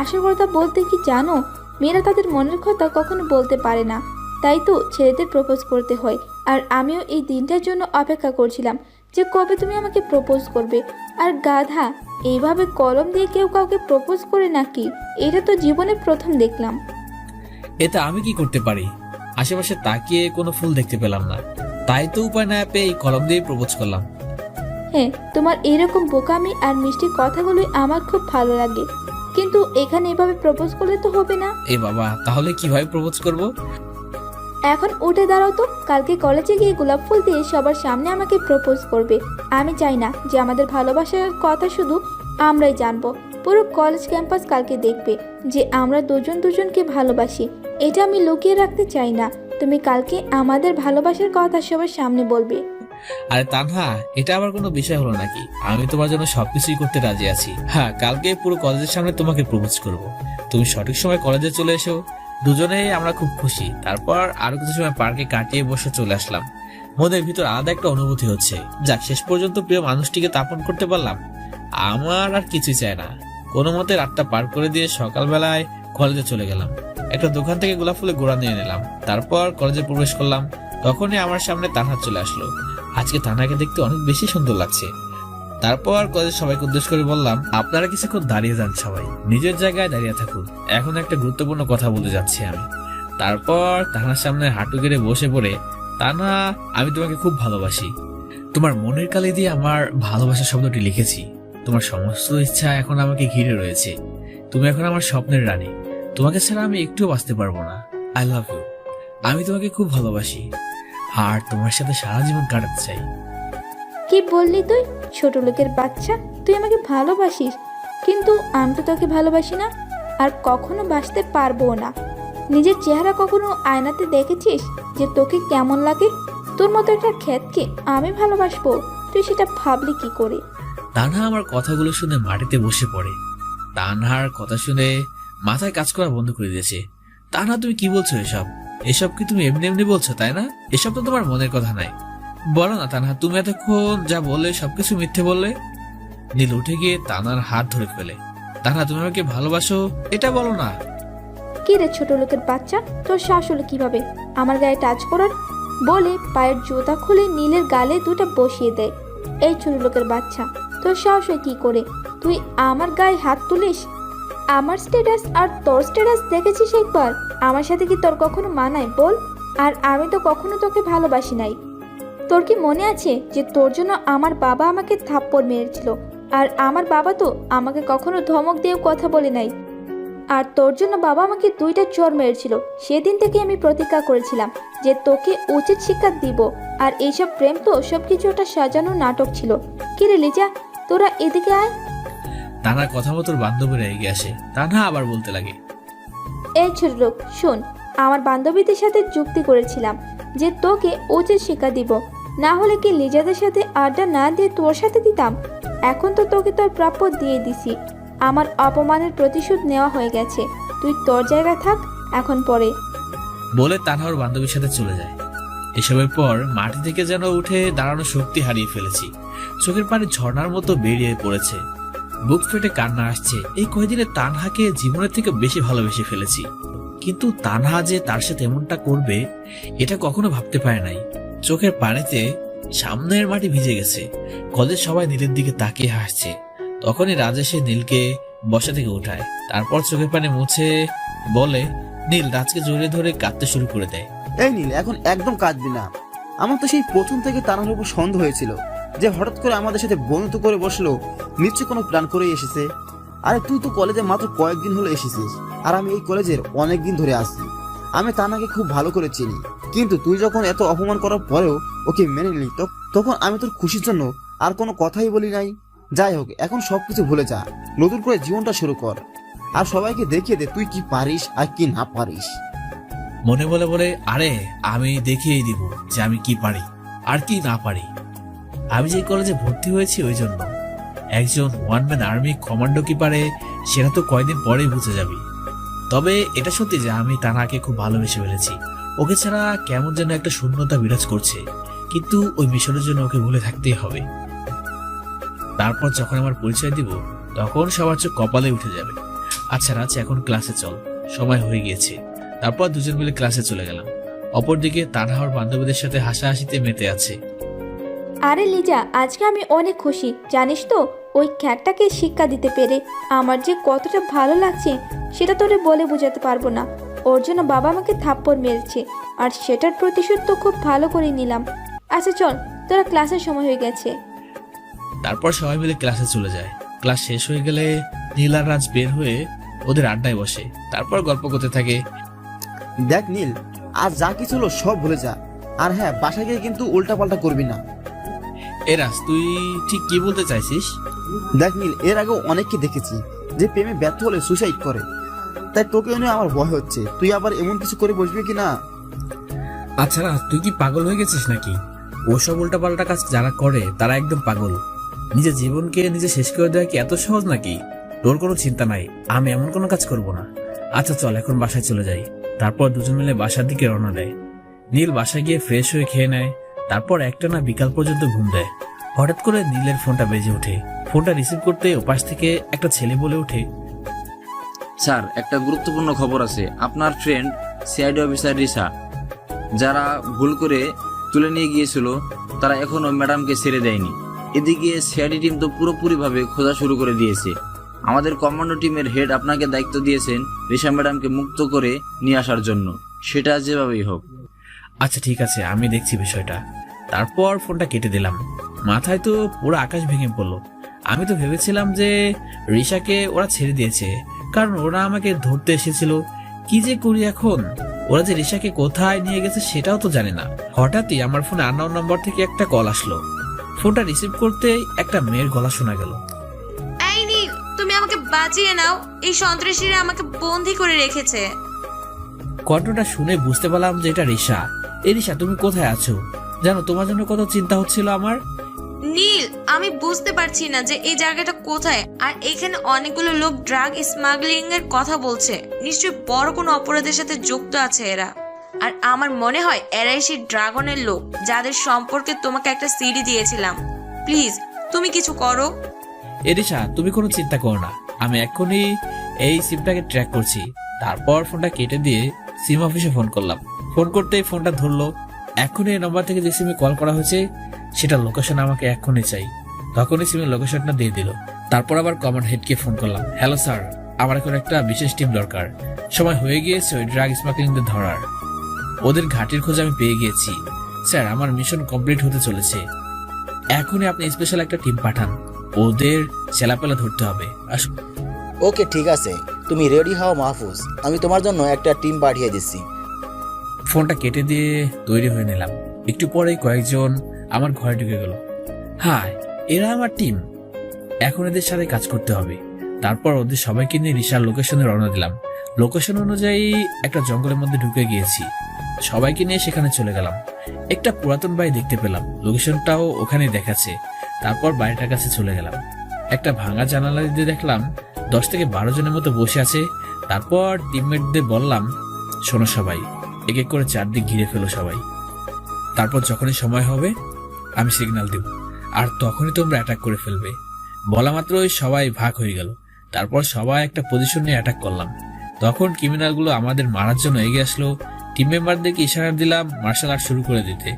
আসল কথা বলতে কি জানো, মেয়েরা তাদের মনের কথা কখনো বলতে পারে না, তাই তো ছেলেদের প্রপোজ করতে হয়। আর আমিও এই দিনটার জন্য অপেক্ষা করছিলাম যে কবে তুমি আমাকে প্রপোজ করবে। আর গাধা, এইভাবে কলম দিয়ে কেউ কাউকে প্রপোজ করে নাকি? এটা তো জীবনে প্রথম দেখলাম। এতে আমি কি করতে পারি? আশেপাশে তাকিয়ে কোনো ফুল দেখতে পেলাম না, তাই তো উপায় না পেয়ে এই কলম দিয়ে প্রপোজ করলাম। হ্যাঁ, তোমার এরকম বোকামি আর মিষ্টি কথাগুলোই আমার খুব ভালো লাগে, কিন্তু এখানে এভাবে প্রপোজ করলে তো হবে না। এ বাবা, তাহলে কিভাবে প্রপোজ করব? এখন উঠে দাঁড়াও তো, কালকে কলেজে গিয়ে গোলাপ ফুল দিয়ে সবার সামনে আমাকে প্রপোজ করবে। আমি চাই না যে আমাদের ভালোবাসার কথা শুধু আমরাই জানবো, পুরো কলেজ ক্যাম্পাস কালকে দেখবে যে আমরা দুজন দুজনকে ভালোবাসি। এটা আমি লুকিয়ে রাখতে চাই না। তুমি কালকে আমাদের ভালোবাসার কথা সবার সামনে বলবে। আরে তানহা, এটা আবার কোনো বিষয় হলো নাকি? আমি তোমার জন্য সবকিছুই করতে রাজি আছি। হ্যাঁ, কালকে পুরো কলেজের সামনে তোমাকে প্রপোজ করব। তুমি সঠিক সময় কলেজে চলে এসো, দুজনেই আমরা খুব খুশি। তারপর আরো কিছু সময় পার্কে কাটিয়ে বসে চলে আসলাম। মনের ভিতর আলাদা একটা অনুভূতি হচ্ছে, যাক শেষ পর্যন্ত প্রিয় মানুষটিকে তাপন করতে পারলাম। আমার আর কিছুই চাই না। কোনো মতে রাতটা পার করে দিয়ে সকালবেলায় কলেজে চলে গেলাম। একটা দোকান থেকে গোলাপ ফুলের গোড়া নিয়ে নিলাম। তারপর কলেজে প্রবেশ করলাম। তখনই আমার সামনে তানহা চলে আসলো। আজকে তানহাকে দেখতে অনেক বেশি সুন্দর লাগছে। তারপর কলেজের সবাইকে উদ্দেশ্য করে বললাম, আপনারা কিছুক্ষণ দাঁড়িয়ে যান, সবাই নিজের জায়গায় দাঁড়িয়ে থাকুন, এখন একটা গুরুত্বপূর্ণ কথা বলতে যাচ্ছি আমি। তারপর তানহার সামনে হাঁটু গেড়ে বসে পড়ে, তানহা, আমি তোমাকে খুব ভালোবাসি। তোমার মনের কালি দিয়ে আমার ভালোবাসা শব্দটি লিখেছি। তোমার সমস্ত ইচ্ছা এখন আমাকে ঘিরে রয়েছে। তুমি এখন আমার স্বপ্নের রানী। তোমাকে ছাড়া আমি একটুও বাঁচতে পারবো না। I love you. আমি তোমাকে খুব ভালোবাসি আর তোমার সাথে সারা জীবন কাটাতে চাই। কি বললি তুই? ছোট লোকের বাচ্চা, তুই আমাকে ভালোবাসিস, কিন্তু আমি তো তোকে ভালোবাসি না, আর কখনো বাসতে পারবো না। নিজের চেহারা কখনো আয়নাতে দেখেছিস যে তোকে কেমন লাগে? তোর মতো একটা খ্যাতকে আমি ভালোবাসবো? তুই সেটা ভাবলি কি করে? তানহা আমার কথাগুলো শুনে মাটিতে বসে পড়ে। তানহার কথা শুনে মাথায় কাজ করা বন্ধ করে দিয়েছে। তানহা, তুমি কি বলছো? এসব কি তুমি এমনি এমনি বলছো, তাই না? এসব তো তোমার মনের কথা নাই। বলো না তানহা, তুমি এতক্ষণ যা বললে সবকিছু মিথ্যে বললে। নীল উঠে গিয়ে তানহার হাত ধরে ফেলে। তানহা, তুমি আমাকে ভালোবাসো, এটা বলো না। কি রে ছোট লোকের বাচ্চা, তোর সাহস হলো কিভাবে আমার গায়ে টাচ করার? বলে পায়ের জুতা খুলে নীলের গালে দুটো বসিয়ে দেয়। এই ছোট লোকের বাচ্চা, তোর সাহস হয় কি করে তুই আমার গায়ে হাত তুলিস? আমার স্ট্যাটাস আর তোর স্ট্যাটাস দেখেছিস একবার? আমার সাথে কি তোর কখনো মানায় বল? আর আমি তো কখনো তোকে ভালোবাসি নাই। তোর কি মনে আছে যে তোর জন্য আমার বাবা আমাকে থাপ্পড় মেরেছিল? আর আমার বাবা তো আমাকে কখনো ধমক দিয়েও কথা বলে নাই। আর তোর জন্য বাবা আমাকে 2টা চড় মেরেছিল। সেদিন থেকে আমি প্রতিজ্ঞা করেছিলাম যে তোকে উচিত শিক্ষা দিব। আর এইসব প্রেম তো সবকিছু একটা সাজানো নাটক ছিল। কি রে লিজা, তোরা এদিকে আয়। তানহার কথা মতো বান্ধবীরা এগিয়ে আসে। তানহা আবার বলতে লাগে, এই ছোট লোক শোন, আমার বান্ধবীদের সাথে চুক্তি করেছিলাম যে তোকে উচিত শিক্ষা দিব, না হলে কি লিজাদের সাথে আড্ডা না দিয়ে তোর সাথে দিতাম? এখন তো তোকে তোর প্রাপ্য দিয়ে দিছি। আমার অপমানের প্রতিশোধ নেওয়া হয়ে গেছে। তুই তোর জায়গায় থাক এখন পরে। বলে তানহার বান্ধবীর সাথে চলে যায়। এসবের পর মাটি থেকে যেন উঠে দাঁড়ানোর শক্তি হারিয়ে ফেলেছি। চোখের পানি ঝর্ণার মতো বেরিয়ে পড়েছে। বুক ফেটে কান্না আসছে। এই কয়েকদিনে তানহাকে জীবনের থেকে বেশি ভালোবেসে ফেলেছি, কিন্তু তানহা যে তার সাথে এমনটা করবে এটা কখনো ভাবতে পারে নাই। চোখের পানিতে সামনের মাটি ভিজে গেছে। কলেজের সবাই নীলের দিকে তাকিয়ে হাসছে। তখনই রাজ এসে নীলকে বসা থেকে উঠায়। তারপর চোখের পানি মুছে বলে, নীল রাজকে জড়িয়ে ধরে কাঁদতে শুরু করে দেয়। এই নীল, এখন একদম কাঁদবি না। আমার তো সেই প্রথম থেকে তানহার উপর সন্দেহ হয়েছিল যে হঠাৎ করে আমাদের সাথে বন্ধুত্ব করে বসলো, নিশ্চয় কোনো প্ল্যান করেই এসেছে। আরে তুই তো কলেজে মাত্র কয়েকদিন হলো এসেছিস, আর আমি এই কলেজের অনেক দিন ধরে আসছি। আমি তানহাকে খুব ভালো করে চিনি, কিন্তু তুই যখন এত অপমান করার পরেও ওকে মেনে নিলি, তখন আমি তোর খুশির জন্য আর কোনো কথাই বলি নাই। যাই হোক, এখন সবকিছু ভুলে যা, নতুন করে জীবনটা শুরু কর, আর সবাইকে দেখিয়ে দে তুই কি পারিস আর কি না পারিস। মনে বলে বলে, আরে আমি দেখিয়ে দিব যে আমি কি পারি আর কি না পারি। আমি যে কলেজে ভর্তি হয়েছি ওই জন্য। একজন ওয়ান ম্যান আর্মি কমান্ডো কি পারে সেটা তো কয়েকদিন পরেই বুঝে যাবি। তবে এটা সত্যি যে আমি তানহাকে খুব ভালোবেসে ফেলেছি। ওকে ছাড়া কেমন যেন একটা শূন্যতা বিরাজ করছে, কিন্তু ওই মিশনের জন্য ওকে ভুলে থাকতেই হবে। তারপর যখন আমার পরিচয় দিব তখন সবার চোখ কপালে উঠে যাবে। আচ্ছা রাজ, এখন ক্লাসে চল, সময় হয়ে গিয়েছে। তারপর দুজন মিলে ক্লাসে চলে গেলাম। অপরদিকে তানহার বান্ধবীদের সাথে হাসাহাসিতে মেতে আছে। আরে লিজা, আজকে আমি অনেক খুশি, জানিস তো? ওই খ্যাটটাকে শিক্ষা দিতে পেরে আমার যে কতটা ভালো লাগছে সেটা তোরে বলে বোঝাতে পারবো না। ওর জন্য বাবা আমাকে থাপ্পড় মেরেছে, আর সেটার প্রতিশোধ তো খুব ভালো করে নিলাম। আচ্ছা চল, তোরা ক্লাসের সময় হয়ে গেছে। তারপর সবাই মিলে ক্লাসে চলে যায়। ক্লাস শেষ হয়ে গেলে নীল আর রাজ বের হয়ে ওদের আড্ডায় বসে, তারপর গল্প করতে থাকে। দেখ নীল, আজ যা কিছু হলো সব ভুলে যা। আর হ্যাঁ, বাসায় গিয়ে কিন্তু উল্টাপাল্টা করবি না। এ রাজ, তুই ঠিক কি বলতে চাইছিস? দেখ নীল, এর আগে অনেককে দেখেছি যে প্রেমে ব্যর্থ হলে সুসাইড করে। তাই তোকে নিয়ে আমার ভয় হচ্ছে, তুই আবার এমন কিছু করে বসবি কি না। আচ্ছা রাজ, তুই কি পাগল হয়ে গেছিস নাকি? ওসব উল্টাপাল্টা কাজ যারা করে তারা একদম পাগল। নিজের জীবনকে নিজে শেষ করে দেওয়া কি এত সহজ নাকি? তোর কোনো চিন্তা নাই, আমি এমন কোনো কাজ করব না। আচ্ছা চল, এখন বাসায় চলে যাই। তারপর দুজন মিলে বাসার দিকে রওনা দেয়। নীল বাসায় গিয়ে ফ্রেশ হয়ে খেয়ে নেয়, তারপর একটানা বিকাল পর্যন্ত ঘুম দেয়। হঠাৎ করে নীলের ফোনটা বেজে ওঠে। ফোনটা রিসিভ করতে ওপাশ থেকে একটা ছেলে বলে ওঠে, স্যার, একটা গুরুত্বপূর্ণ খবর আছে। আপনার ফ্রেন্ড সিআইডি অফিসার রিসা, যারা ভুল করে তুলে নিয়ে গিয়েছিল, তারা এখনো ম্যাডামকে ছেড়ে দেয়নি। এদিকে সিআইডি টিম তো পুরোপুরিভাবে খোঁজা শুরু করে দিয়েছে। আমাদের কমান্ডো টিমের হেড আপনাকে দায়িত্ব দিয়েছেন রিসা ম্যাডামকে মুক্ত করে নিয়ে আসার জন্য, সেটা যেভাবেই হোক। আচ্ছা ঠিক আছে, আমি দেখছি বিষয়টা। তারপর ফোনটা কেটে দিলাম। মাথায় তো পুরো আকাশ ভেঙে পড়লো। আমি তো ভেবেছিলাম যে রিশাকে ওরা ছেড়ে দিয়েছে, কারণ ওরা আমাকে ধরতে এসেছিল। কি যে করি এখন? ওরা যে রিশাকে কোথায় নিয়ে গেছে সেটাও তো জানি না। হঠাৎই আমার ফোনে আননোন নম্বর থেকে একটা কল আসলো। ফোনটা রিসিভ করতেই একটা মেয়ের গলা শোনা গেল। এই নীল, তুমি আমাকে বাঁচিয়ে নাও, এই সন্ত্রাসীরা আমাকে বন্দি করে রেখেছে। কণ্ঠটা শুনে বুঝতে পারলাম যে এটা রিশা। এই রিশা, তুমি কোথায় আছো? জানো, তোমার জন্য কত চিন্তা হচ্ছিল আমার। নীল, আমি বুঝতে পারছি না যে এই জায়গাটা কোথায়, আর এখানে অনেকগুলো লোক ড্রাগ স্মাগলিং এর কথা বলছে। নিশ্চয়ই বড় কোনো অপরাধের সাথে যুক্ত আছে এরা। আর আমার মনে হয় এরাই সেই ড্রাগনের লোক যাদের সম্পর্কে তোমাকে একটা সিডি দিয়েছিলাম। প্লিজ তুমি কিছু করো। এরিশা, তুমি কোনো চিন্তা করো না, আমি এক্ষুনি এই সিমটাকে ট্র্যাক করছি। তারপর ফোনটা কেটে দিয়ে সিম অফিসে ফোন করলাম। ফোন করতেই ফোনটা ধরলো। এক্ষুনি এই নম্বর থেকে যে সিমে কল করা হয়েছে সেটা লোকেশন আমাকে এক্ষুনি চাই। তখনই সিমের লোকেশনটা দিয়ে দিল। তারপর আবার কমান্ড হেডকে ফোন করলাম। হ্যালো স্যার, আমার এখন একটা বিশেষ টিম দরকার। সময় হয়ে গিয়েছে ওই ড্রাগ স্মাগলিংদের ধরার। ওদের ঘাটির খোঁজ আমি পেয়ে গিয়েছি। স্যার, আমার মিশন কমপ্লিট হতে চলেছে। এখনই আপনি স্পেশাল একটা টিম পাঠান, ওদের চেলাপেলা ধরতে হবে। ওকে ঠিক আছে, তুমি রেডি হও মাহফুজ, আমি তোমার জন্য একটা টিম পাঠিয়ে দিচ্ছি। ফোনটা কেটে দিয়ে তৈরি হয়ে নিলাম। একটু পরেই কয়েকজন আমার ঘরে ঢুকে গেল। হাই, এরা আমার টিম। এখন এদের সাথে কাজ করতে হবে। তারপর ওদের সবাইকে নিয়ে রিশার লোকেশনে রওনা দিলাম। লোকেশন অনুযায়ী একটা জঙ্গলের মধ্যে ঢুকে গিয়েছি। সবাইকে নিয়ে সেখানে চলে গেলাম। একটা পুরাতন বাড়ি দেখতে পেলাম, লোকেশনটাও ওখানে দেখাচ্ছে। তারপর বাড়িটার কাছে চলে গেলাম। একটা ভাঙা জানালা দিয়ে দেখলাম 10 থেকে 12 জনের মতো বসে আছে। তারপর টিমমেটদের বললাম, শোনো সবাই, এক এক করে চারদিক ঘিরে ফেলো সবাই। তারপর যখনই সময় হবে আমি সিগন্যাল দেব, আর তখনই তোমরা অ্যাটাক করে ফেলবে। বলা মাত্রই সবাই ভাগ হয়ে গেল। তারপর সবাই একটা পজিশন নিয়ে অ্যাটাক করলাম। তখন ক্রিমিনালগুলো আমাদের মারার জন্য এগিয়ে আসলো। টিম মেম্বারদেরকে ইশারা দিলাম মার্শাল আর্ট শুরু করে দিতে।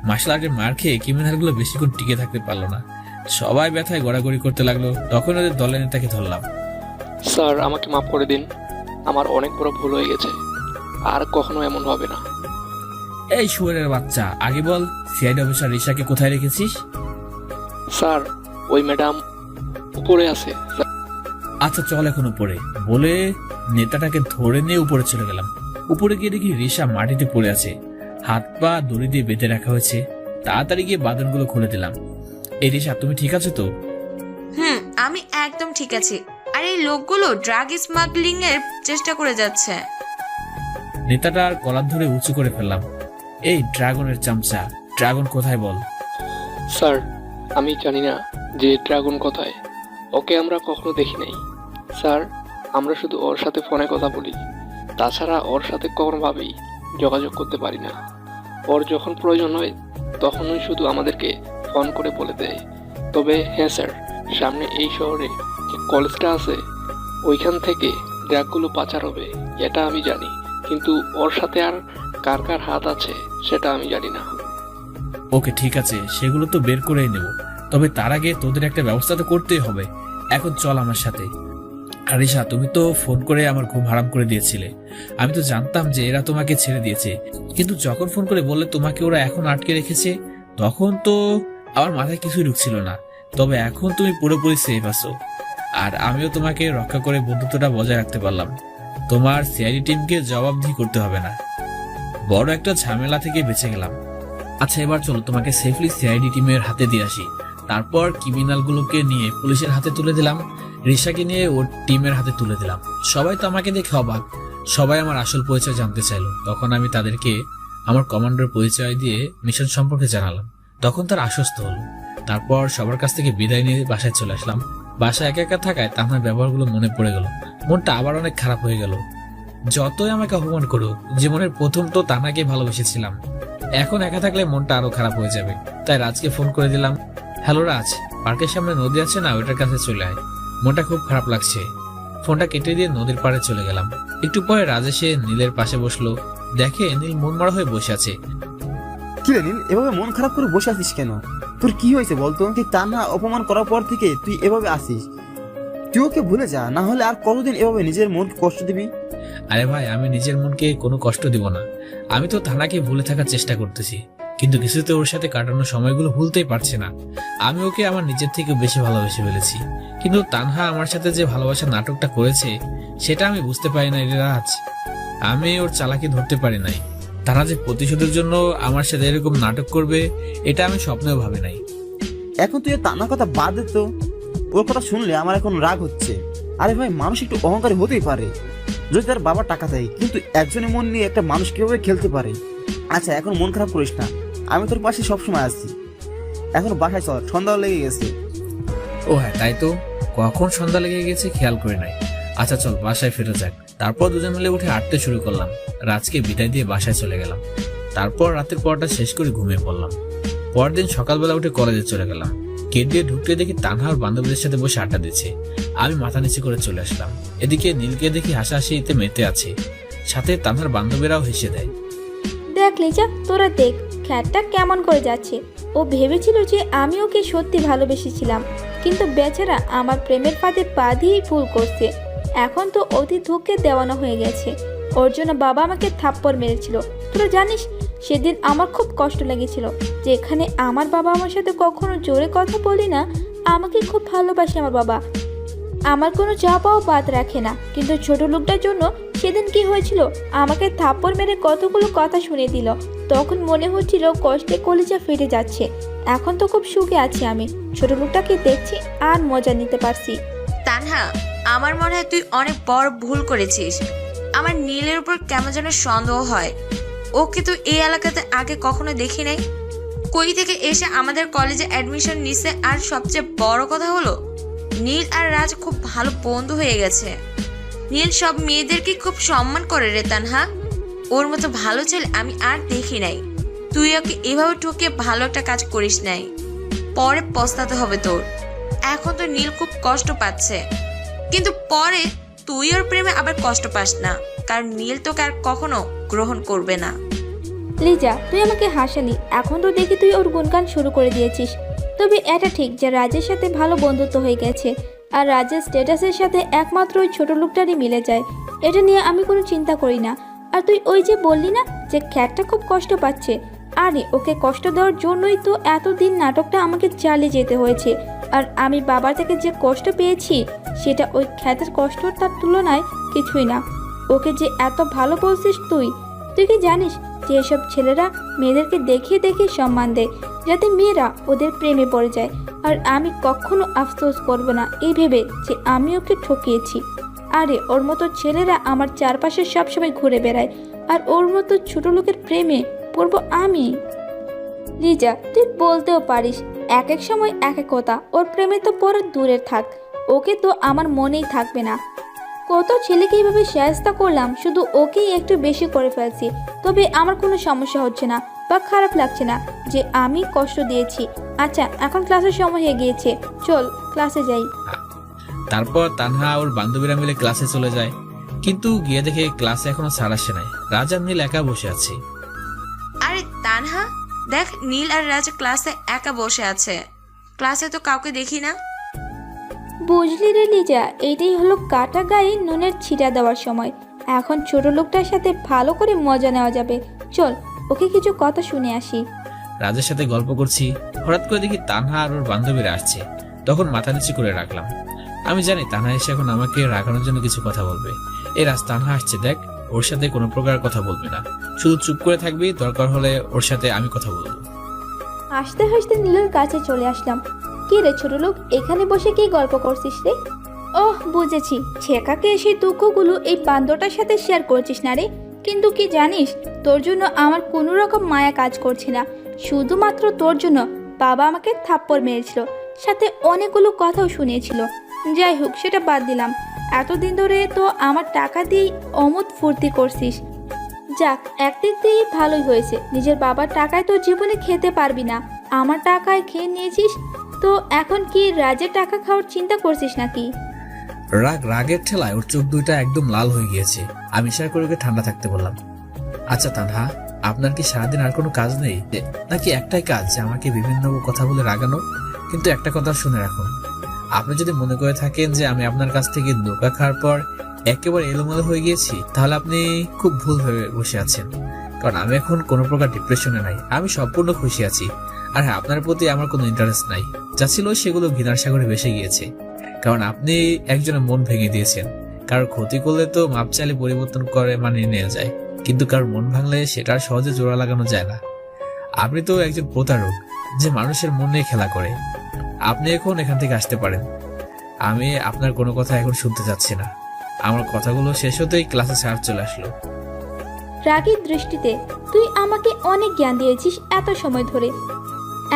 মার্শাল আর্টের মার খেয়ে ক্রিমিনালগুলো বেশিক্ষণ টিকে থাকতে পারলো না। সবাই ব্যথায় গড়াগড়ি করতে লাগলো। তখন ওদের দলের নেতাকে ধরলাম। স্যার, আমাকে মাফ করে দিন, আমার অনেক বড় ভুল হয়ে গেছে, আর কখনো এমন হবে না। এই শুয়োরের বাচ্চা, আগে বল সিআইডি অফিসার রিশাকে কোথায় রেখেছিস? স্যার, ওই ম্যাডাম উপরে আছে। আচ্ছা চল এখন উপরে, বলে নেতাটাকে ধরে নিয়ে উপরে চলে গেলাম। উপরে গিয়ে দেখি রিশা মাটিতে পড়ে আছে, হাত পা দড়ি দিয়ে বেঁধে রাখা হয়েছে। তাড়াতাড়ি গিয়ে বাঁধনগুলো খুলে দিলাম। এই রিশা, তুমি ঠিক আছো তো? আমি একদম ঠিক আছি। আর এই লোকগুলো ড্রাগ স্মাগলিং এর চেষ্টা করে যাচ্ছে। নেতাটার কলার ধরে উঁচু করে ফেললাম। এই ড্রাগনের চামচা, ড্রাগন কোথায় বল? স্যার, আমি জানি না যে ড্রাগন কোথায়, ওকে আমরা কখনো দেখি নাই স্যার। আমরা শুধু ওর সাথে ফোনে কথা বলি, তাছাড়া ওর সাথে কোনোভাবেই যোগাযোগ করতে পারি না। ওর যখন প্রয়োজন হয় তখনই শুধু আমাদেরকে ফোন করে বলে দেয়। তবে হ্যাঁ স্যার, সামনে এই শহরে যে কলেজটা আছে ওইখান থেকে ড্রাগগুলো পাচার হবে এটা আমি জানি, কিন্তু ওর সাথে আর কার কার হাত আছে সেটা আমি জানি না। ওকে ঠিক আছে, সেগুলো তো বের করেই নেব, তবে তার আগে তোদের একটা ব্যবস্থা তো করতেই হবে। এখন চল আমার সাথে। আরিশা, তুমি তো ফোন করে আমার ঘুম হারাম করে দিয়েছিলে। আমি তো জানতাম যে এরা তোমাকে ছেড়ে দিয়েছে, কিন্তু যখন ফোন করে বললে তোমাকে ওরা এখন আটকে রেখেছে, তখন তো আমার মাথায় কিছুই ঢুকছিল না। তবে এখন তুমি পুরোপুরি সেফ আছো, আর আমিও তোমাকে রক্ষা করে বন্ধুত্বটা বজায় রাখতে পারলাম। তোমার সিআইডি টিমকে জবাবদিহি করতে হবে না। বড় একটা ঝামেলা থেকে বেঁচে গেলাম। আচ্ছা, এবার চলো তোমাকে সেফলি সিআইডি টিমের হাতে দিয়ে আসি। তারপর ক্রিমিনালগুলোকে নিয়ে পুলিশের হাতে তুলে দিলাম, রিশাকে নিয়ে ওর টিমের হাতে তুলে দিলাম। সবাই তো আমাকে দেখে অবাক, সবাই আমার আসল পরিচয় জানতে চাইলো। তখন আমি তাদেরকে আমার কমান্ডার পরিচয় দিয়ে মিশন সম্পর্কে জানালাম। তখন তার আশ্বস্ত হলো। তারপর সবার কাছ থেকে বিদায় নিয়ে বাসায় চলে আসলাম। বাসায় একা একা থাকায় তানহার ব্যবহারগুলো মনে পড়ে গেল। মনটা আবার অনেক খারাপ হয়ে গেল। যতই আমাকে অপমান করুক, জীবনের প্রথম তো তানহাকে ভালোবেসেছিলাম। এখন একা থাকলে মনটা আরো খারাপ হয়ে যাবে। তাই রাজকে ফোন করে দিলাম, হ্যালো রাজ, পার্কের সামনে নদী আছে না, ওইটার কাছে চলে আয়, মনটা খুব খারাপ লাগছে। ফোনটা কেটে দিয়ে নদীর পাড়ে চলে গেলাম। একটু পরে রাজ এসে নীলের পাশে বসলো। দেখে নীল মন মারা হয়ে বসে আছে। কি রে নীল, এভাবে মন খারাপ করে বসে আছিস কেন? তোর কি হয়েছে বলতো? তুই তান্হা অপমান করার পর থেকে তুই এভাবে আসিস। তুই ওকে ভুলে যা, না হলে আর কতদিন এভাবে নিজের মনকে কষ্ট দিবি? আরে ভাই, আমি নিজের মনকে কোনো কষ্ট দিব না। আমি তো তানাকে ভুলে থাকার চেষ্টা করতেছি, কিন্তু কিছুতে ওর সাথে কাটানো সময়গুলো ভুলতেই পারছি না। আমি ওকে আমার নিজের থেকে বেশি ভালোবেসে ফেলেছি, কিন্তু তানহা আমার সাথে যে ভালোবাসার নাটকটা করেছে সেটা আমি বুঝতে পারি না রে রাজ। আমি ওর চালাকি ধরতে পারি নাই। তারা যে প্রতিশোধের জন্য আমার সাথে এরকম নাটক করবে এটা আমি স্বপ্নেও ভাবি নাই। এখন তুই তান্নার কথা বাদ দে তো। ওর কথা শুনলে আমার এখন রাগ হচ্ছে। আরে ভাই, মানুষ একটু অহংকারী হতেই পারে যদি তার বাবা টাকা দেয়, কিন্তু একজনের মন নিয়ে একটা মানুষ কিভাবে খেলতে পারে? আচ্ছা, এখন মন খারাপ করিস না, আমি তোর পাশে সবসময় আছি। এখন বাসায় চল, সন্ধ্যা লেগে গেছে। ও হ্যাঁ, তাই তো, কখন সন্ধ্যা লেগে গেছে খেয়াল করে নাই। আচ্ছা চল বাসায় ফিরে যাক। তারপর দুজন মিলে উঠে হাঁটতে শুরু করলাম। রাজকে বিদায় দিয়ে বাসায় চলে গেলাম। তারপর রাতের পড়াটা শেষ করে ঘুমিয়ে পড়লাম। পরের দিন সকালবেলা উঠে কলেজে চলে গেলাম। গেট দিয়ে ঢুকতে দেখি তানহা ওর বান্ধবীদের সাথে বসে আড্ডা দিচ্ছে। আমি মাথা নিচে করে চলে আসলাম। এদিকে নীলকে দেখি হাসাহাসিতে মেতে আছে, সাথে তানহার বান্ধবীরাও হেসে দেয়। দেখ লিজা, তোরা দেখ খ্যাটটা কেমন করে যাচ্ছে। ও ভেবেছিল যে আমি ওকে সত্যি ভালোবেসেছিলাম, কিন্তু বেচারা আমার প্রেমের ফাঁদে পা দিয়েই ভুল করছে। এখন তো অতি দুঃখে দেওয়ানো হয়ে গেছে। ওর জন্য বাবা আমাকে থাপ্পড় মেরেছিল। তোরা জানিস, সেদিন আমার খুব কষ্ট লেগেছিল যে এখানে আমার বাবা আমার সাথে কখনো জোরে কথা বলি না। আমাকে খুব ভালোবাসে আমার বাবা, আমার কোনো যা পাও বাদ রাখে না। কিন্তু ছোট লোকটার জন্য সেদিন কি হয়েছিল, আমাকে থাপ্পড় মেরে কতগুলো কথা শুনিয়ে দিল। তখন মনে হচ্ছিল কষ্টে কলিজা ফেটে যাচ্ছে। এখন তো খুব সুখে আছি আমি, ছোট লোকটাকে দেখছি আর মজা নিতে পারছি। তানহা, আমার মনে হয় তুই অনেক বড় ভুল করেছিস। আমার নীলের উপর কেমন যেন সন্দেহ হয়। ওকে তো এই এলাকাতে আগে কখনো দেখি নাই। কই থেকে এসে আমাদের কলেজে অ্যাডমিশন নিছে। আর সবচেয়ে বড় কথা হলো, নীল আর রাজ খুব ভালো বন্ধু হয়ে গেছে। নীল সব মেয়েদেরকে খুব সম্মান করে রে তানহা। ওর মতো ভালো ছেলে আমি আর দেখি নাই। তুই ওকে এভাবে ঠকিয়ে ভালো একটা কাজ করিস নাই, পরে পস্তাতে হবে তোর। এখন তো নীল খুব কষ্ট পাচ্ছে, কিন্তু পরে তুই ওর প্রেমে আবার কষ্ট পাস না, কারণ নীল তোকে আর কখনো গ্রহণ করবে না। লিজা, তুই আমাকে হাসালি, এখন তো দেখি তুই ওর গুণগান শুরু করে দিয়েছিস। তবে এটা ঠিক যে রাজের সাথে ভালো বন্ধুত্ব হয়ে গেছে, আর রাজের স্ট্যাটাসের সাথে একমাত্র ওই ছোট লোকটারই মিলে যায়। এটা নিয়ে আমি কোনো চিন্তা করি না। আর তুই ওই যে বললি না যে খ্যাটটা খুব কষ্ট পাচ্ছে, আরে ওকে কষ্ট দেওয়ার জন্যই তো এতদিন নাটকটা আমাকে চালিয়ে যেতে হয়েছে। আর আমি বাবার থেকে যে কষ্ট পেয়েছি সেটা ওই খ্যাতের কষ্ট তার তুলনায় কিছুই না। ওকে যে এত ভালো বলছিস তুই কি জানিস যে এসব ছেলেরা মেয়েদেরকে দেখিয়ে দেখিয়ে সম্মান দেয় যাতে মেয়েরা ওদের প্রেমে পড়ে যায়। আর আমি কখনো আফসোস করব না এই ভেবে যে আমি ওকে ঠকিয়েছি। আরে ওর মতো ছেলেরা আমার চারপাশে সবসময় ঘুরে বেড়ায়, আর ওর মতো ছোট লোকের প্রেমে পড়ব আমি। লিজা, তুই বলতেও পারিস এক এক সময় এক এক কথা। ওর প্রেমে তো পরে দূরে থাক, ওকে তো আমার মনেই থাকবে না। কত ছেলেকে এইভাবে শায়েস্তা করলাম, শুধু ওকেই একটু বেশি করে ফেলছি। তবে আমার কোনো সমস্যা হচ্ছে না বা খারাপ লাগছে না যে আমি কষ্ট দিয়েছি। আচ্ছা, এখন ক্লাসের সময় হয়ে গিয়েছে, চল ক্লাসে যাই। তারপর তানহা ওর বান্ধবীরা মিলে ক্লাসে চলে যায়, কিন্তু গিয়ে দেখে ক্লাসে এখনো স্যার আসে নাই। রাজ আর নীল একা বসে আছে। আরে তানহা, দেখ নীল আর রাজ ক্লাসে একা বসে আছে। ক্লাসে তো কাউকে দেখি না। বুঝলি রে লিজা, এইটাই হলো কাটা গায়ে নুনের ছিটা দেওয়ার সময়। এখন ছোট লোকটার সাথে ভালো করে মজা নেওয়া যাবে। চল, ওকে কিছু কথা শুনে আসি। রাজের সাথে গল্প করছি, হঠাৎ করে দেখি তানহা আর ওর বান্ধবীরা আসছে। তখন মাথা নিচু করে রাখলাম। আমি জানি তানহা এসে এখন আমাকে রাগানোর জন্য কিছু কথা বলবে। এই রাজ, তানহা আসছে দেখ, ওর সাথে কোনো প্রকার কথা বলবি না, শুধু চুপ করে থাকবি, দরকার হলে ওর সাথে আমি কথা বলবো। হাসতে হাসতে নীলের কাছে চলে আসলাম। কি রে ছোট লোক, এখানে বসে কি গল্প করছিস রে? ওহ, বুঝেছি, ছেকাকে সেই দুঃখগুলো এই বান্দরটার সাথে শেয়ার করছিস না রে। কিন্তু কি জানিস, তোর জন্য আমার কোনো রকম মায়া কাজ করছে না। শুধুমাত্র তোর জন্য বাবা আমাকে থাপ্পড় মেরেছিল, সাথে অনেকগুলো কথাও শুনিয়েছিল। যাই হোক, সেটা বাদ দিলাম। এতদিন ধরে তো আমার টাকা দিয়েই অমত ফুর্তি করছিস। যাক, একদিক দিয়ে ভালোই হয়েছে, নিজের বাবার টাকায় তো জীবনে খেতে পারবি না, আমার টাকায় খেয়ে নিয়েছিস। তো এখন কি রাজের টাকা খাওয়ার চিন্তা করছিস নাকি? রাগের ঠেলায় ওর চোখ দুইটা একদম লাল হয়ে গিয়েছে। আমি ইশারা করে ওকে ঠান্ডা থাকতে বললাম। আচ্ছা তানহা, আপনার কি সারাদিন আর কোনো কাজ নেই, নাকি একটাই কাজ যে আমাকে বিভিন্ন কথা বলে রাগানো? কিন্তু একটা কথা শুনে রাখুন, আপনি যদি মনে করে থাকেন যে আমি আপনার কাছ থেকে ধোঁকা খাওয়ার পর একেবারে এলোমেলো হয়ে গিয়েছি, তাহলে আপনি খুব ভুল হয়ে বসে আছেন। কারণ আমি এখন কোনো প্রকার ডিপ্রেশনে নাই, আমি সম্পূর্ণ খুশি আছি। আর হ্যাঁ, আপনার প্রতি আমার কোনো ইন্টারেস্ট নাই, যা ছিল সেগুলো ঘৃণার সাগরে ভেসে গিয়েছে। কারণ আপনি একজনের মন ভেঙে দিয়েছেন। কারোর ক্ষতি করলে তো মাপ চাইলে পরিবর্তন করে মানিয়ে নেওয়া যায়, কিন্তু কারোর মন ভাঙলে সেটা আর সহজে জোড়া লাগানো যায় না। আপনি তো একজন প্রতারক যে মানুষের মন নিয়ে খেলা করে। আপনি এখন এখান থেকে আসতে পারেন। আমি আপনার কোনো কথা এখন শুনতে চাচ্ছি না। আমার কথাগুলো শেষ হতেই ক্লাসে স্যার চলে আসলো। রাগীর দৃষ্টিতে, তুই আমাকে অনেক জ্ঞান দিয়েছিস এত সময় ধরে,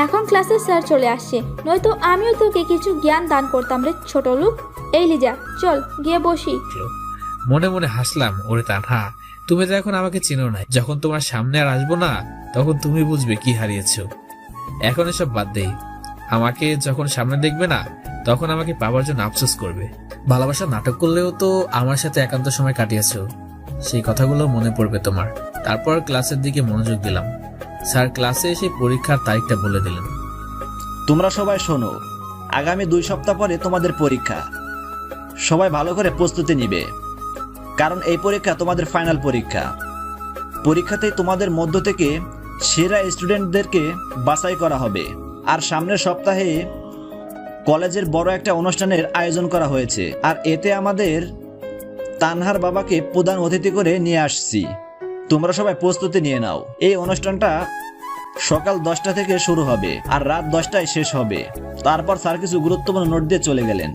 এখন ক্লাসে স্যার চলে আসছে, নয়তো আমিও তোকে কিছু জ্ঞান দান করতাম রে ছোট লোক। এই লিজা, চল গিয়ে বসি। মনে মনে হাসলাম, ওরে তানহা, তুমি তো এখন আমাকে চিনো নাই। যখন তোমার সামনে আর আসবো না, তখন তুমি বুঝবে কি হারিয়েছো। এখন এসব বাদ দেই। আমাকে যখন সামনে দেখবে না, তখন আমাকে পাবার জন্য আফসোস করবে। ভালোবাসা নাটক করলেও তো আমার সাথে একান্ত সময় কাটিয়েছো, সেই কথাগুলো মনে পড়বে তোমার। তারপর ক্লাসের দিকে মনোযোগ দিলাম। স্যার ক্লাসে এসে পরীক্ষার তারিখটা বলে দিলেন। তোমরা সবাই শোনো, আগামী 2 সপ্তাহ পরে তোমাদের পরীক্ষা। সবাই ভালো করে প্রস্তুতি নিবে, কারণ এই পরীক্ষা তোমাদের ফাইনাল পরীক্ষা। পরীক্ষাতেই তোমাদের মধ্য থেকে সেরা স্টুডেন্টদেরকে বাছাই করা হবে। আর সামনের সপ্তাহে কলেজের বড় একটা অনুষ্ঠানের আয়োজন করা হয়েছে, আর এতে আমাদের তানহার বাবাকে প্রধান অতিথি করে নিয়ে আসছি। তোমরা সবাই প্রস্তুতি নিয়ে নাও। এই অনুষ্ঠানটা সকাল 10টা থেকে শুরু হবে আর রাত 10টায় শেষ হবে। তারপর স্যার কিছু গুরুত্বপূর্ণ নোট দিয়ে চলে গেলেন।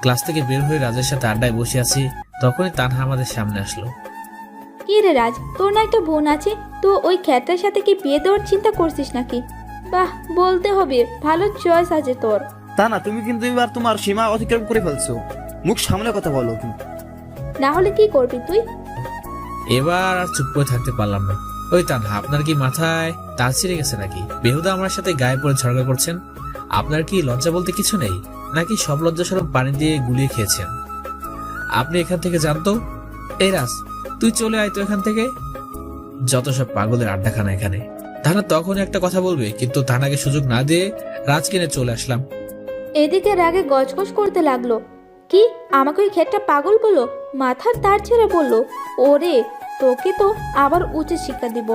ক্লাস থেকে বের হয়ে রাজের সাথে আড্ডায় বসে আছি, তখনই তানহা আমাদের সামনে আসলো। কি রে রাজ, তোর না একটা বোন আছে, তো ওই খ্যাটার সাথে কি বিয়ে দেওয়ার চিন্তা করছিস নাকি? বাহ, বলতে হবে, ভালো চয়েস আছে তোর। তা না, তুমি কিন্তু এবার তোমার সীমা অতিক্রম করে ফেলছো। মুখ সামলে কথা বলো। না হলে কি করবি তুই? এবার আর চুপ করে থাকতে পারলাম না। ওই তানহা, আপনার কি মাথায় তার ছিঁড়ে গেছে নাকি? বেহুদা আমার সাথে গায়ে পড়ে ঝগড়া করছেন। আপনার কি লজ্জা বলতে কিছু নেই, নাকি সব লজ্জা সরম পানি দিয়ে গুলিয়ে খেয়েছেন? আপনি এখান থেকে জানতো। এই রাজ, তুই চলে আয় তো এখান থেকে। যত সব পাগলের আড্ডাখানা এখানে। তানা তখন একটা কথা বলবে, কিন্তু তানাকে সুযোগ না দিয়ে রাজ কিনে চলে আসলাম। এদিকে রাগে গজগজ করতে লাগলো। কি, আমাকে ওই খেটটা পাগল বললো, মাথার তার ছেড়ে বললো? ওরে, তোকে তো আবার উচিত শিক্ষা দিব।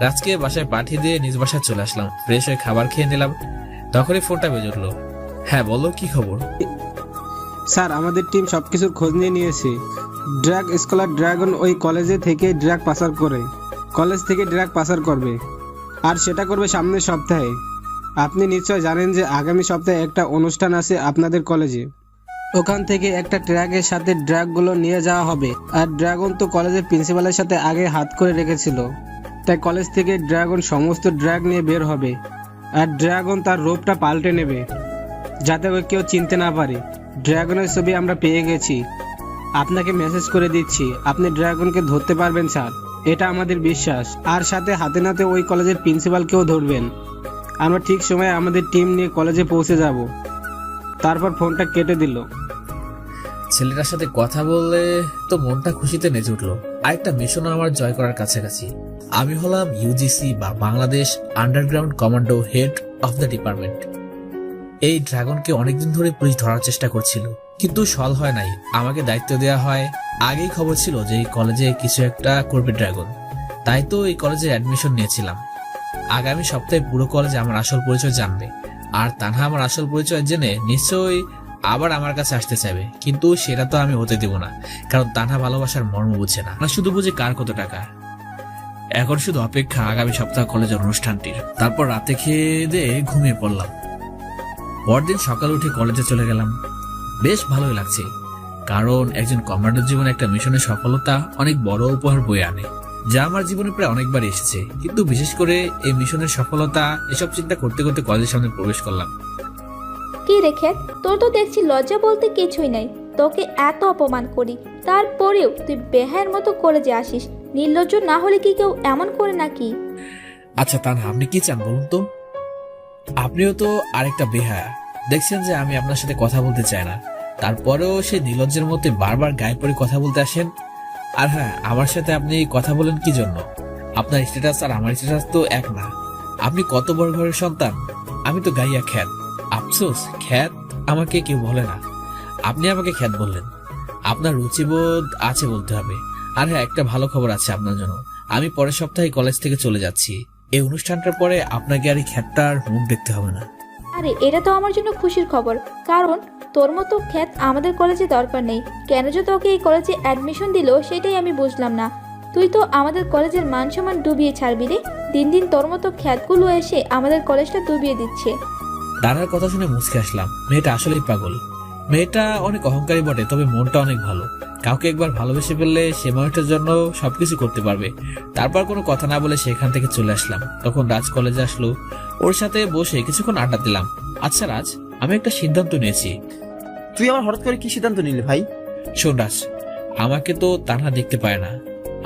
রাজকে বাসায় পাঠিয়ে দিয়ে নিজ বাসায় চলে আসলাম। ফ্রেশ হয়ে খাবার খেয়ে নিলাম, তখনই ফোনটা বেজে উঠলো। হ্যাঁ বলো, কি খবর? স্যার, আমাদের টিম সবকিছুর খোঁজ নিয়ে নিয়েছে। ড্রাগ স্কলার ড্রাগন ওই কলেজে থেকে ড্রাগ পাচার করে, কলেজ থেকে ড্রাগ পাচার করবে, আর সেটা করবে সামনের সপ্তাহে। আপনি নিশ্চয় জানেন যে আগামী সপ্তাহে একটা অনুষ্ঠান আছে আপনাদের কলেজে। ওখান থেকে একটা ট্রাকের সাথে ড্রাগগুলো নিয়ে যাওয়া হবে। আর ড্রাগন তো কলেজের প্রিন্সিপালের সাথে আগে হাত করে রেখেছিল, তাই কলেজ থেকে ড্রাগন সমস্ত ড্রাগ নিয়ে বের হবে। আর ড্রাগন তার রূপটা পাল্টে নেবে, যাতে ওই কেউ চিনতে না পারে। ড্রাগনের ছবি আমরা পেয়ে গেছি, আপনাকে মেসেজ করে দিচ্ছি। আপনি ড্রাগনকে ধরতে পারবেন স্যার, এটা আমাদের বিশ্বাস। আর সাথে হাতে নাতে ওই কলেজের প্রিন্সিপালকেও ধরবেন। আমরা ঠিক সময়ে আমাদের টিম নিয়ে কলেজে পৌঁছে যাব। তারপর ফোনটা কেটে দিল। ছেলেটার সাথে কথা বললে তো মনটা খুশিতে নেচে উঠলো। আরেকটা মিশন আমার জয় করার কাছাকাছি। আমি হলাম ইউজিসি বা Bangladesh underground commando head of the department. এই ড্রাগনকে অনেকদিন ধরে পুলিশ ধরার চেষ্টা করছিল, কিন্তু সল হয় নাই। আমাকে দায়িত্ব দেওয়া হয়। আগেই খবর ছিল যে এই কলেজে কিছু একটা করবে ড্রাগন, তাই তো এই কলেজে অ্যাডমিশন নিয়েছিলাম। আগামী সপ্তাহে পুরো কলেজে আমার আসল পরিচয় জানবে, আর তানহা আমার আসল পরিচয় জেনে নিশ্চয়ই আবার আমার কাছে আসতে চাইবে, কিন্তু সেটা তো আমি হতে দেব না, কারণ তানহা ভালোবাসার মর্ম বুঝে না, শুধু বুঝে কার কত টাকা। এখন শুধু অপেক্ষা আগামী সপ্তাহ কলেজের অনুষ্ঠানটির। তারপর রাতে খেয়ে দিয়ে ঘুমিয়ে পড়লাম। পরদিন সকালে উঠে কলেজে চলে গেলাম। বেশ ভালোই লাগছে, কারণ একজন কমান্ডোর জীবনে একটা মিশনের সফলতা অনেক বড় উপহার বয়ে আনে, যা আমার জীবনে প্রায় অনেকবার এসেছে। কিন্তু বিশেষ করে এই মিশনের সফলতা, এসব চিন্তা করতে করতে কলেজের সামনে প্রবেশ করলাম। কি রেখে তোর তো দেখছি লজ্জা বলতে কিছুই নাই। তোকে এত অপমান করি, তারপরেও তুই বেহায়ের মতো কলেজে আসিস। নির্লজ্জ না হলে কি কেউ এমন করে নাকি? আচ্ছা তানহা, আপনি কি চান বলুন তো? আপনিও তো আরেকটা বেহায়া। দেখছেন যে আমি আপনার সাথে কথা বলতে চাই না, তারপরেও সে নির্লজ্জের মধ্যে বারবার গায়ে পড়ে কথা বলতে আসেন। আর হ্যাঁ, আমার সাথে আপনি কথা বলেন কি জন্য? আপনার স্ট্যাটাস আর আমার স্ট্যাটাস তো এক না। আপনি কত বড় ঘরের সন্তান, আমি তো গাইয়া খ্যাত। আফসোস, খ্যাত আমাকে কেউ বলে না। আপনি আমাকে খ্যাত বললেন। আপনার রুচিবোধ আছে বলতে হবে। আর হ্যাঁ, একটা ভালো খবর আছে আপনার জন্য। আমি পরের সপ্তাহে কলেজ থেকে চলে যাচ্ছি। এই অনুষ্ঠানটার পরে আপনাকে আর এই খ্যাতটার মুখ দেখতে হবে না। আরে এটা তো আমার জন্য খুশির খবর, কারণ তোর মতো খ্যাত আমাদের কলেজে দরকার নেই। কেন যে তোকে এই কলেজে অ্যাডমিশন দিল সেটাই আমি বুঝলাম না। তুই তো আমাদের কলেজের মান সম্মান ডুবিয়ে ছাড়বি রে। দিন দিন তোর মতো খ্যাতগুলো এসে আমাদের কলেজটা ডুবিয়ে দিচ্ছে। দাদার কথা শুনে মুচকে আসলাম। মেয়েটা আসলেই পাগল। মেয়েটা অনেক অহংকারী বটে, তবে মনটা অনেক ভালো। কাউকে একবার ভালোবেসে ফেললে সে মানুষটার জন্য সবকিছু করতে পারবে। তারপর কোনো কথা না বলে সেখান থেকে চলে আসলাম। তখন রাজ কলেজে আসলো। ওর সাথে বসে কিছুক্ষণ আড্ডা দিলাম। আচ্ছা রাজ, আমি একটা সিদ্ধান্ত নিয়েছি। তুই আবার হঠাৎ করে কি সিদ্ধান্ত নিলি ভাই? শোন রাজ, আমাকে তো তানহা দেখতে পায় না,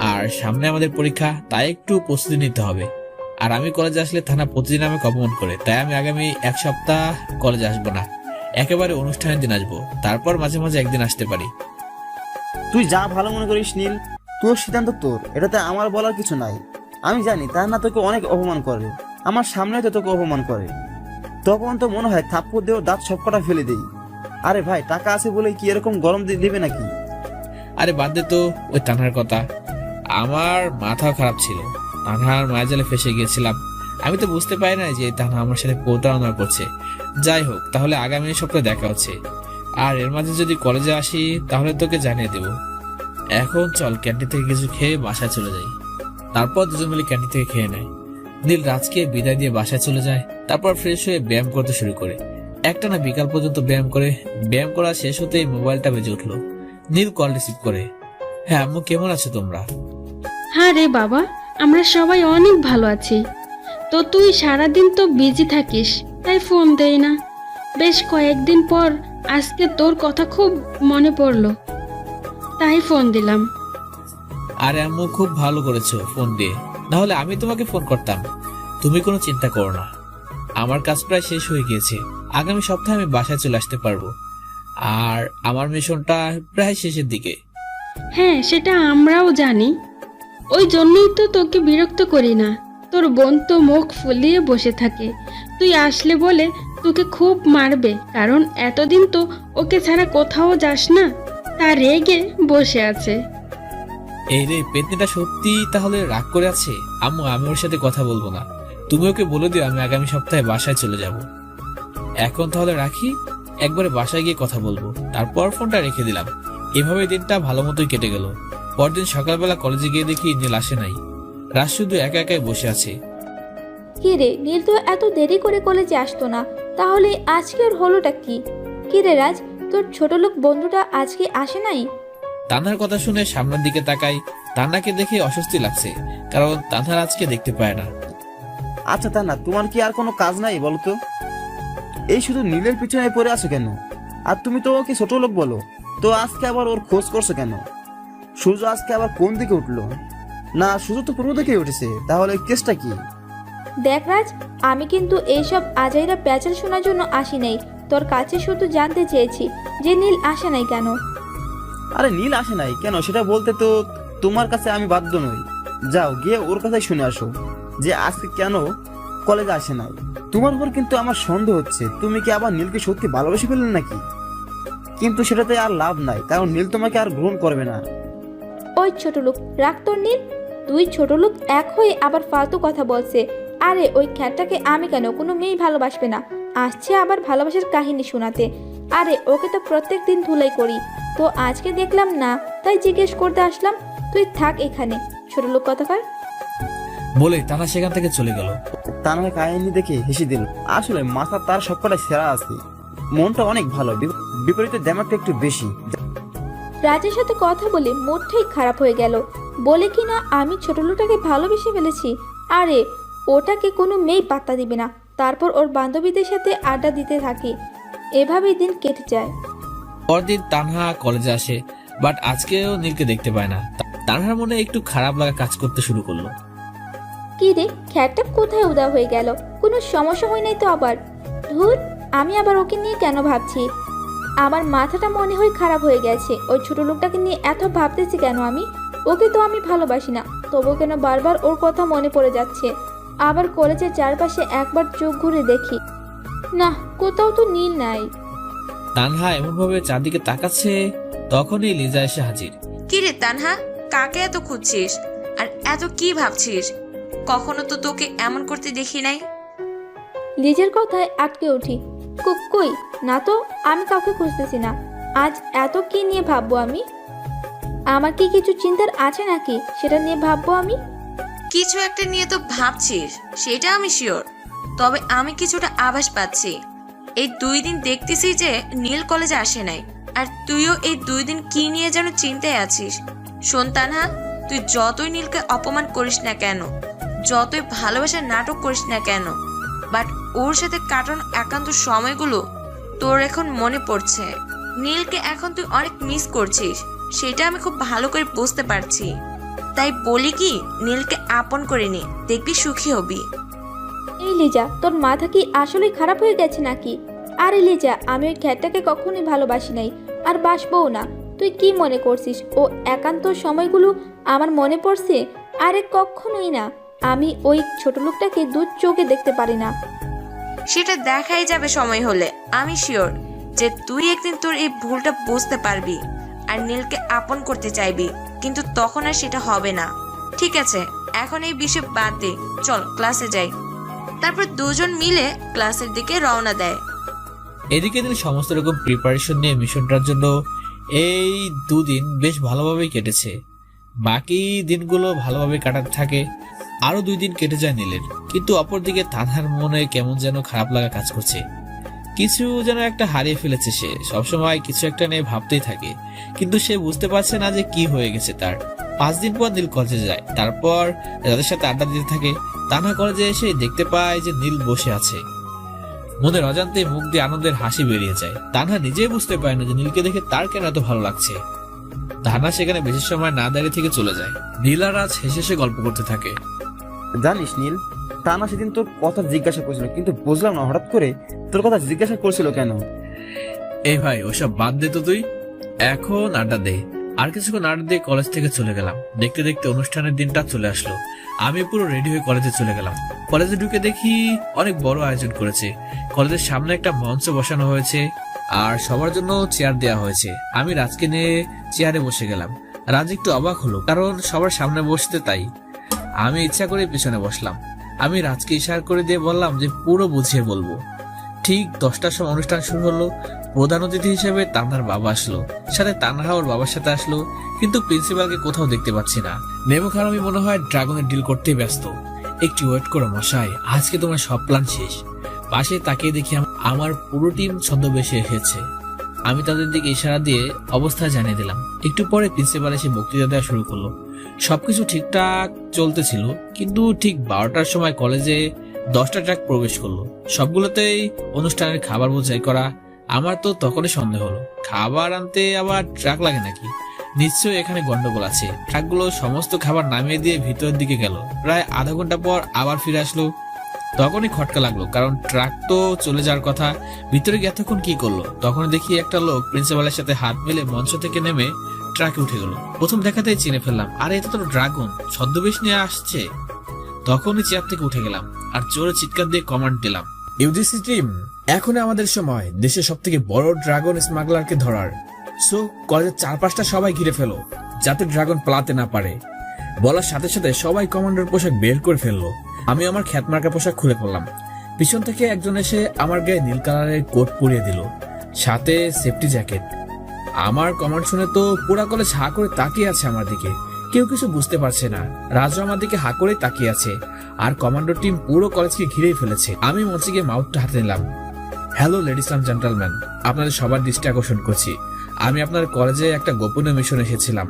আর সামনে আমাদের পরীক্ষা, তাই একটু প্রস্তুতি নিতে হবে। আর আমি কলেজে আসলে থানা প্রতিদিন আমাকে অপমান করে, তাই আমি আগামী এক সপ্তাহ কলেজে আসবো না। একেবারে অনুষ্ঠানের দিন আসবো, তারপর মাঝে মাঝে একদিন আসতে পারি। তুই যা ভালো মনে করিস নীল, তোর সিদ্ধান্ত তোর, এটাতে আমার বলার কিছু নাই। আমি জানি তান্না তোকে অনেক অপমান করে, আমার সামনে তো তোকে অপমান করে। তখন তো মনে হয় থাপ্পড় দেওয়ার দাঁত সবকটা ফেলে দেই। আরে ভাই, টাকা আছে বলে কি এরকম গরম দেবে নাকি? আরে বাদ দে তো ওই তানহার কথা। আমার মাথা খারাপ ছিল, তানহার মায়াজালে ফেসে গিয়েছিলাম। আমি তো বুঝতে পারি না যে তানহা আমার সাথে প্রতারণা করছে। যাই হোক, তাহলে আগামী সপ্তাহে দেখা হচ্ছে। আর এর মাঝে যদি কলেজে আসি তাহলে তোকে জানিয়ে দেব। এখন চল ক্যান্টিন থেকে কিছু খেয়ে বাসায় চলে যাই। তারপর দুজন মিলে ক্যান্টিন থেকে খেয়ে নেয়। নীল রাজকে বিদায় দিয়ে বাসায় চলে যায়। তারপর ফ্রেশ হয়ে ব্যায়াম করতে শুরু করে। একটা না বিকাল পর্যন্ত ব্যায়াম করে। ব্যায়াম করা শেষ হতেই মোবাইলটা বেজে উঠলো। নীল কল রিসিভ করে। হ্যাঁ আম্মু, কেমন আছো তোমরা? হ্যাঁ রে বাবা, আমরা সবাই অনেক ভালো আছি। তো তুই সারাদিন তো বিজি থাকিস, তাই ফোন দেই না। বেশ কয়েকদিন পর আজকে তোর কথা খুব মনে পড়লো, তাই ফোন দিলাম। আরে আম্মু, খুব ভালো করেছো ফোন দিয়ে, না হলে আমি তোমাকে ফোন করতাম। তুমি কোনো চিন্তা করো না, আমার কাজ প্রায় শেষ হয়ে গিয়েছে। আগামী সপ্তাহে আমি বাসায় চলে আসতে পারবো। আর আমার মিশনটা প্রায় শেষের দিকে। হ্যাঁ, সেটা আমরাও জানি। ওই জন্যই তো তোকে বিরক্ত করি না। তোর বোন তো মুখ ফুলিয়ে বসে থাকে। তুই আসলে বলে তোকে খুব মারবে, কারণ এতদিন তো ওকে ছাড়া কোথাও যাস না। তা রেগে বসে আছে। এই রে, পেতনিটা সত্যি তাহলে রাগ করে আছে? আম্মু, আমি ওর সাথে কথা বলবো না। তুমি ওকে বলে দিও আমি আগামী সপ্তাহে বাসায় চলে যাব। এখন তাহলে রাখি, একবারে বাসায় গিয়ে কথা বলবো। তারপর ফোনটা রেখে দিলাম। এভাবে দিনটা ভালো মতোই কেটে গেল। পরদিন সকালবেলা কলেজে গিয়ে দেখি নীল আসে নাই। রাজ শুধু একা একাই বসে আছে। কি রে, নীল তো এত দেরি করে কলেজে আসতো না, তাহলে আজকে ওর হলোটা কি? কি রে রাজ, তোর ছোট লোক বন্ধুটা আজকে আসে নাই? তানহার কথা শুনে সামনের দিকে তাকাই। তান্নাকে দেখে অস্বস্তি লাগছে, কারণ তানহার আজকে দেখতে পায় না। আচ্ছা তান্না, তোমার কি আর কোনো কাজ নাই বলো তো? এই শুধু নীলের পিছনে পড়ে আছো কেন? আর তুমি তো ওকে ছোট লোক বলো, তো আজকে আবার ওর খোঁজ করছো কেন? সূর্য আজকে আবার কোন দিকে উঠলো? না, সূর্য তো পূর্ব দিকে উঠেছে। তাহলে কেসটা কি? দেখ রাজ, আমি কিন্তু এইসব আজাইরা প্যাচাল শোনার জন্য আসি নাই। তোর কাছে শুধু জানতে চেয়েছি যে নীল আসে নাই কেন। আরে নীল আসে নাই কেন সেটা বলতে তো তোমার কাছে আমি বাধ্য নই। যাও গিয়ে ওর কথাই শুনে আসো যে আজকে কেন কলেজে আসে নাই। তোমার উপর কিন্তু আমার সন্দেহ হচ্ছে তুমি কি আবার নীলকে সত্যি ভালোবেসে ফেললেন নাকি? কিন্তু সেটাতে আর লাভ নাই, কারণ নীল তোমাকে আর গ্রহণ করবে না। ওই ছোট লোক, রাখ তোর নীল। দুই ছোট লোক এক হয়ে আবার ফালতু কথা বলছে। আরে ওই খ্যাটটাকে আমি কেন, কোনো মেয়েই ভালোবাসবে না, আসছে আবার ভালোবাসার কাহিনী শোনাতে। আরে ওকে তো প্রত্যেক দিন ধুলাই করি, তো আজকে দেখলাম না তাই জিজ্ঞেস করতে আসলাম। তুই থাক এখানে, ছোট লোক কথাকার। বলে তানহা সেখান থেকে চলে গেল। তানহা কাহিনী দেখে হেসে দিল। আসলে মাথা তার সবকটা সেরা আছে, মনটা অনেক ভালো, বিপরীতে দেমাগটা একটু বেশি। রাজের সাথে কথা বলে মুডটাই খারাপ হয়ে গেল। বলে কি না আমি ছোট লোকটাকে ভালোবেসে ফেলেছি। আরে ওটাকে কোনো মেয়ে পাত্তা দিবে না, তারপর ওর বান্ধবীদের সাথে আড্ডা দিতে থাকি। এভাবেই দিন কেটে যায়। পরদিন তানহা কলেজে আসে, বাট আজকেও নীলকে দেখতে পায় না। তানহার মনে একটু খারাপ লাগা কাজ করতে শুরু করলো। কি রে, খ্যাটটা কোথায় উদা হয়ে গেল? কোনো সমস্যা হয় নাই তো আবার? ধুর, আমি আবার ওকে নিয়ে কেন ভাবছি? আমার মাথাটা মনে হয় খারাপ হয়ে গেছে। ওই ছোট লোকটাকে নিয়ে এত ভাবতেছি কেন আমি? ওকে তো আমি ভালোবাসি না, তবুও কেন বারবার ওর কথা মনে পড়ে যাচ্ছে। আবার কলেজের চারপাশে একবার চোখ ঘুরে দেখি, না কোথাও তো নীল নাই। তানহা এমনভাবে চারদিকে তাকাচ্ছে, তখনই লিজা এসে হাজির। কি রে তানহা, কাকে এত খুঁজছিস আর এত কি ভাবছিস? কখনো তো তোকে এমন করতে দেখি নাই। লিজের কথায় আটকে উঠি। কই না তো, আমি কাউকে খুঁজতেছি না। আজ এত কি নিয়ে ভাববো আমি? আমার কি কিছু চিন্তার আছে নাকি সেটা নিয়ে ভাববো আমি? কিছু একটা নিয়ে তো ভাবছিস, সেটা আমি শিওর। তবে আমি কিছুটা আভাস পাচ্ছি। এই 2 দিন দেখতেছি যে নীল কলেজে আসে নাই, আর তুইও এই 2 দিন কি নিয়ে যেন চিন্তায় আছিস। শোন তানহা, তুই যতই নীলকে অপমান করিস না কেন, যতই ভালোবাসার নাটক করিস না কেন, বাট ওর সাথে কাটানো একান্ত সময়গুলো তোর এখন মনে পড়ছে। নীলকে এখন তুই অনেক মিস করছিস, সেটা আমি খুব ভালো করে বুঝতে পারছি। তাই বলি কি, নীলকে আপন করে নে, দেখবি সুখী হবি। এই লিজা, তোর মাথা কি আসলেই খারাপ হয়ে গেছে নাকি? আরে লিজা, আমি ওই খ্যাটটাকে কখনোই ভালোবাসি নাই, আর বাসবও না। তুই কি মনে করছিস ও একান্ত সময়গুলো আমার মনে পড়ছে? আরে কখনোই না। আমি ওই ছোট লোকটাকে দু চোখে দেখতে পারি না। সেটা দেখাই যাবে সময় হলে। আমি শিওর যে তুই একদিন তোর এই ভুলটা বুঝতে পারবি আর নীলকে আপন করতে চাইবি, কিন্তু তখন আর সেটা হবে না। ঠিক আছে, এখন এই বিষয় বাদ দে, চল ক্লাসে যাই। তারপর দুজন মিলে ক্লাসের দিকে রওনা দেয়। এদিকে দিন সমস্ত রকম প্রিপারেশন নিয়ে মিশনটার জন্য এই 2 দিন বেশ ভালোভাবেই কেটেছে। বাকি দিনগুলো ভালোভাবে কাটাতে থাকে। আরো 2 দিন কেটে যায় নীলের, কিন্তু অপরদিকে তানহার মনে কেমন যেন খারাপ লাগা কাজ করছে। কিছু যেন একটা হারিয়ে ফেলেছে সে। সবসময় কিছু একটা নিয়ে ভাবতেই থাকে, কিন্তু সে বুঝতে পারছে না যে কি হয়ে গেছে তার। 5 দিন পর নীল কলেজে যায়, তারপর যাদের সাথে আড্ডা দিতে থাকে। তানহা কলেজে এসে দেখতে পায় যে নীল বসে আছে। মনের অজান্তে মুখ দিয়ে আনন্দের হাসি বেরিয়ে যায়। তানহা নিজেই বুঝতে পারে না যে নীলকে দেখে তার কেন এত ভালো লাগছে। তানহা সেখানে বেশি সময় না দাঁড়িয়ে থেকে চলে যায়। নীল আর রাজ হেসে হেসে গল্প করতে থাকে। জানিস নীল, তানা সেদিন তোর কথা জিজ্ঞাসা করছিল, কিন্তু বুঝলাম না হঠাৎ করে তোর কথা জিজ্ঞাসা করছিল কেন। এই ভাই, ওসব বাদ দে তো, তুই এখন আড্ডা দে। আর কিছুক্ষণ আড্ডা দিয়ে কলেজ থেকে চলে গেলাম। দেখতে দেখতে অনুষ্ঠানের দিনটা চলে আসলো। আমি পুরো রেডি হয়ে কলেজে চলে গেলাম। কলেজে ঢুকে দেখি অনেক বড় আয়োজন করেছে। কলেজের সামনে একটা মঞ্চ বসানো হয়েছে আর সবার জন্য চেয়ার দেওয়া হয়েছে। আমি রাজকে নিয়ে চেয়ারে বসে গেলাম। রাজ একটু অবাক হলো, কারণ সবার সামনে বসতে, তাই আমি ইচ্ছা করে পিছনে বসলাম। আমি রাজকে ইশারা করে দিয়ে বললাম যে পুরো বুঝিয়ে বলবো। ঠিক 10টার সময় অনুষ্ঠান শুরু হলো। প্রধান অতিথি হিসেবে তানহার বাবা আসলো, সাথে তানহা ওর বাবার সাথে আসলো, কিন্তু প্রিন্সিপালকে কোথাও দেখতে পাচ্ছি না। নেমো খারাপই মনে হয় ড্রাগনের ডিল করতেই ব্যস্ত। একটু ওয়েট করো মশাই, আজকে তোমার সব প্ল্যান শেষ। পাশে তাকিয়ে দেখি আমার পুরো টিম ছদ্মবেশে এসেছে। আমি তাদের দিকে ইশারা দিয়ে অবস্থা জানিয়ে দিলাম। একটু পরে প্রিন্সিপাল এসে বক্তৃতা দেওয়া শুরু করলো। সবকিছু ঠিকঠাক চলতেছিল, কিন্তু ঠিক 12টার সময় কলেজে 10টা ট্রাক প্রবেশ করলো। সবগুলোতেই অনুষ্ঠানের খাবার বোঝাই করা। আমার তো তখনই সন্দেহ হলো, খাবার আনতে আবার ট্রাক লাগে নাকি? নিশ্চয়ই এখানে গন্ডগোল আছে। ট্রাকগুলো সমস্ত খাবার নামিয়ে দিয়ে ভিতরের দিকে গেল। প্রায় আধা ঘন্টা পর আবার ফিরে আসলো। তখনই খটকা লাগলো, কারণ ট্রাক তো চলে যাওয়ার কথা। ভিতরে গিয়ে এতক্ষণ কি করলো? তখন দেখি একটা লোক প্রিন্সিপালের সাথে হাত মিলে মঞ্চ থেকে নেমে ট্রাকে উঠে গেল। প্রথম দেখাতেই চিনে ফেললাম, আরে এটা তো ড্রাগন, ছদ্মবেশ নিয়ে আসছে। তখনই চেয়ার থেকে উঠে গেলাম আর জোরে চিৎকার দিয়ে কমান্ড দিলাম, ইউজিসি টিম, এখন আমাদের সময় দেশের সব থেকে বড় ড্রাগন স্মাগলারকে ধরার। সো কলেজের 4-5টা সবাই ঘিরে ফেলো, যাতে ড্রাগন পালাতে না পারে। বলার সাথে সাথে সবাই কমান্ডার পোশাক বের করে ফেললো। আমি আমার খ্যাতমার্কা পোশাক খুলে পড়লাম। পিছন থেকে একজন এসে আমার গায়ে নীল কালারের কোট পরিয়ে দিল, সাথে সেফটি জ্যাকেট। আমার কমান্ড শুনে তো পুরা কলেজ হা করে তাকিয়ে আছে আমার দিকে, কেউ কিছু বুঝতে পারছে না। রাজু আমার দিকে হা করে তাকিয়ে আছে, আর কমান্ডো টিম পুরো কলেজকে ঘিরেই ফেলেছে। আমি মঞ্চে গিয়ে মাউথটা হাতে নিলাম। হ্যালো লেডিস এন্ড জেন্টলম্যান, আপনাদের সবার দৃষ্টি আকর্ষণ করছি। আমি আপনার কলেজে একটা গোপনীয় মিশন এসেছিলাম।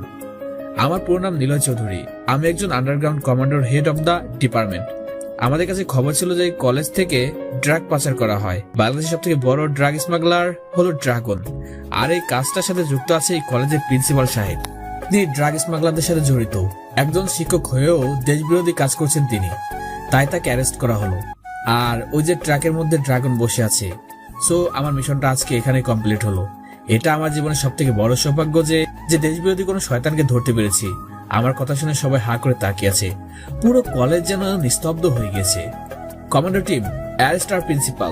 আমার পুরো নাম নিলয় চৌধুরী। আমি একজন আন্ডারগ্রাউন্ড কমান্ডোর, হেড অব দ্য ডিপার্টমেন্ট। আমাদের কাছে খবর ছিল যে কলেজ থেকে ড্রাগ পাচার করা হয়। বাংলাদেশের সব থেকে বড় ড্রাগ স্মাগলার হলো ড্রাগন, আর এই কাজটার সাথে যুক্ত আছে এই কলেজের প্রিন্সিপাল সাহেব। তিনি ড্রাগ স্মাগলারদের সাথে জড়িত। একজন শিক্ষক হয়েও দেশবিরোধী কাজ করছেন তিনি, তাই তাকে অ্যারেস্ট করা হলো। আর ওই যে ট্রাকের মধ্যে ড্রাগন বসে আছে। সো আমার মিশনটা আজকে এখানে কমপ্লিট হলো। এটা আমার জীবনের সব থেকে বড় সৌভাগ্য যে দেশবিরোধী কোনো শয়তানকে ধরতে পেরেছি। আমার কথা শুনে সবাই হা করে তাকিয়ে আছে, পুরো কলেজ যেন নিস্তব্ধ হয়ে গেছে। কমান্ডার টিম, অ্যারেস্ট আর প্রিন্সিপাল।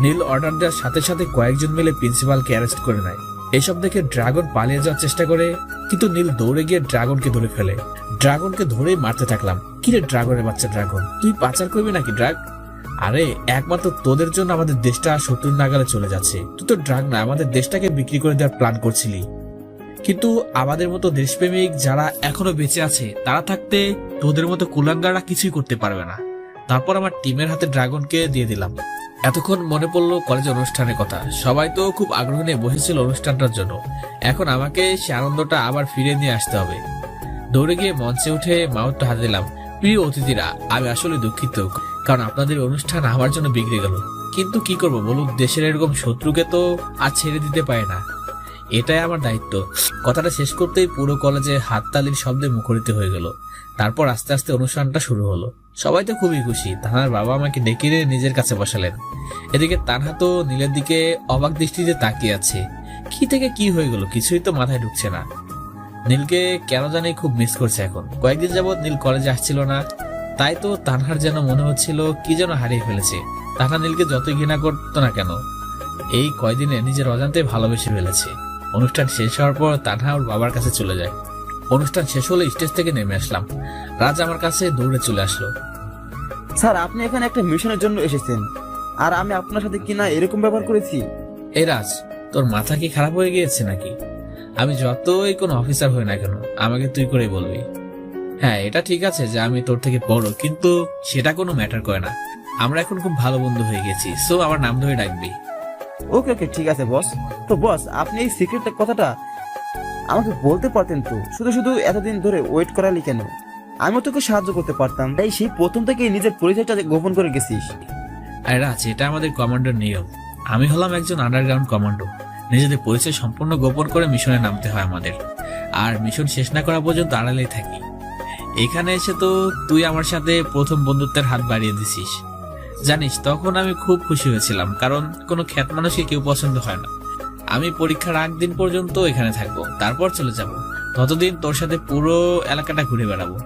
নীল অর্ডার দেওয়ার সাথে সাথে কয়েকজন মিলে প্রিন্সিপালকে অ্যারেস্ট করে নেয়। এইসব দেখে ড্রাগন পালিয়ে যাওয়ার চেষ্টা করে, কিন্তু নীল দৌড়ে গিয়ে ড্রাগনকে ধরে ফেলে। ড্রাগনকে ধরেই মারতে থাকলাম। কিরে ড্রাগনের বাচ্চা ড্রাগন, তুই পাচার করবি নাকি ড্রাগ? আরে একমাত্র তোদের জন্য আমাদের দেশটা শত্রুর নাগালে চলে যাচ্ছে। তুই তো ড্রাগ না, আমাদের দেশটাকে বিক্রি করে দেওয়ার প্ল্যান করছিলি। কিন্তু আমাদের মতো দেশপ্রেমিক যারা এখনো বেঁচে আছে, তারা থাকতে তোদের মতো কুলাঙ্গাররা কিছুই করতে পারবে না। তারপর আমার টিমের হাতে ড্রাগনকে দিয়ে দিলাম। এতক্ষণ মনে পড়লো কলেজের অনুষ্ঠানের কথা। সবাই তো খুব আগ্রহ নিয়ে বসেছিল অনুষ্ঠানটার জন্য। এখন আমাকে সে আনন্দটা আবার ফিরে নিয়ে আসতে হবে। দৌড়ে গিয়ে মঞ্চে উঠে মাউথটা হাতে দিলাম। প্রিয় অতিথিরা, আমি আসলে দুঃখিত, কারণ আপনাদের অনুষ্ঠান আমার জন্য বিগড়ে গেল। কিন্তু কি করব বলুন, দেশের এরকম শত্রুকে তো আর ছেড়ে দিতে পারে না, এটাই আমার দায়িত্ব। কথাটা শেষ করতেই পুরো কলেজে হাততালির শব্দে মুখরিত হয়ে গেল। তারপর আস্তে আস্তে অনুষ্ঠানটা শুরু হলো। সবাই তো খুবই খুশি। তানহার বাবা আমাকে ডেকে নিয়ে নিজের কাছে বসালেন। এদিকে তানহা তো নীলের দিকে অবাক দৃষ্টিতে তাকিয়ে আছে। কি থেকে কি হয়ে গেল কিছুই তো মাথায় ঢুকছে না। নীলকে কেন জানি খুব মিস করছে এখন। কয়েকদিন যাবৎ নীল কলেজে আসছিল না, তাই তো তানহার যেন মনে হচ্ছিল কি যেন হারিয়ে ফেলেছে। তানহা নীলকে যতই ঘৃণা করতো না কেন, এই কয়দিনে নিজের অজান্তে ভালোবেসে ফেলেছে। অনুষ্ঠান শেষ হওয়ার পর তানহা ওর বাবার কাছে চলে যায়। অনুষ্ঠান শেষ হলে স্টেজ থেকে নেমে আসলাম। রাজ আমার কাছে দৌড়ে চলে আসলো। স্যার, আপনি এখানে একটা মিশনের জন্য এসেছেন, আর আমি আপনার সাথে কিনা এরকম ব্যবহার করেছি? এই রাজ, তোর মাথা কি খারাপ হয়ে গিয়েছে নাকি? আমি যতই কোনো অফিসার হই না কেন, আমাকে তুই করে বলবি। হ্যাঁ, এটা ঠিক আছে যে আমি তোর থেকে বড়, কিন্তু সেটা কোনো ম্যাটার করে না। আমরা এখন খুব ভালো বন্ধু হয়ে গেছি, সো আমার নাম ধরে ডাকবি। ওকে ওকে, ঠিক আছে বস। তো বস, আপনি এই সিক্রেট কথাটা আমাকে বলতে পারতেন তো, শুধু শুধু এতদিন ধরে ওয়েট করালি কেন? আমিও তোকে সাহায্য করতে পারতাম। তাই সেই প্রথম থেকে নিজের পরিচয়টা গোপন করে গেছিস। আরে রাজ, এটা আমাদের কমান্ডোর নিয়ম। আমি হলাম একজন আন্ডারগ্রাউন্ড কমান্ডো। নিজেদের পরিচয় সম্পূর্ণ গোপন করে মিশনে নামতে হয় আমাদের, আর মিশন শেষ না করা পর্যন্ত আড়ালেই থাকি। এখানে এসে তো তুই আমার সাথে প্রথম বন্ধুত্বের হাত বাড়িয়ে দিছিস। জানিস, তখন আমি খুব খুশি হয়েছিলাম, কারণ কোনো খ্যাত মানুষকে কেউ পছন্দ হয় না। আমি পরীক্ষার আগ দিন পর্যন্ত এখানে থাকবো, তারপর চলে যাব। ততদিন তোর সাথে পুরো এলাকাটা ঘুরে বেড়াবো।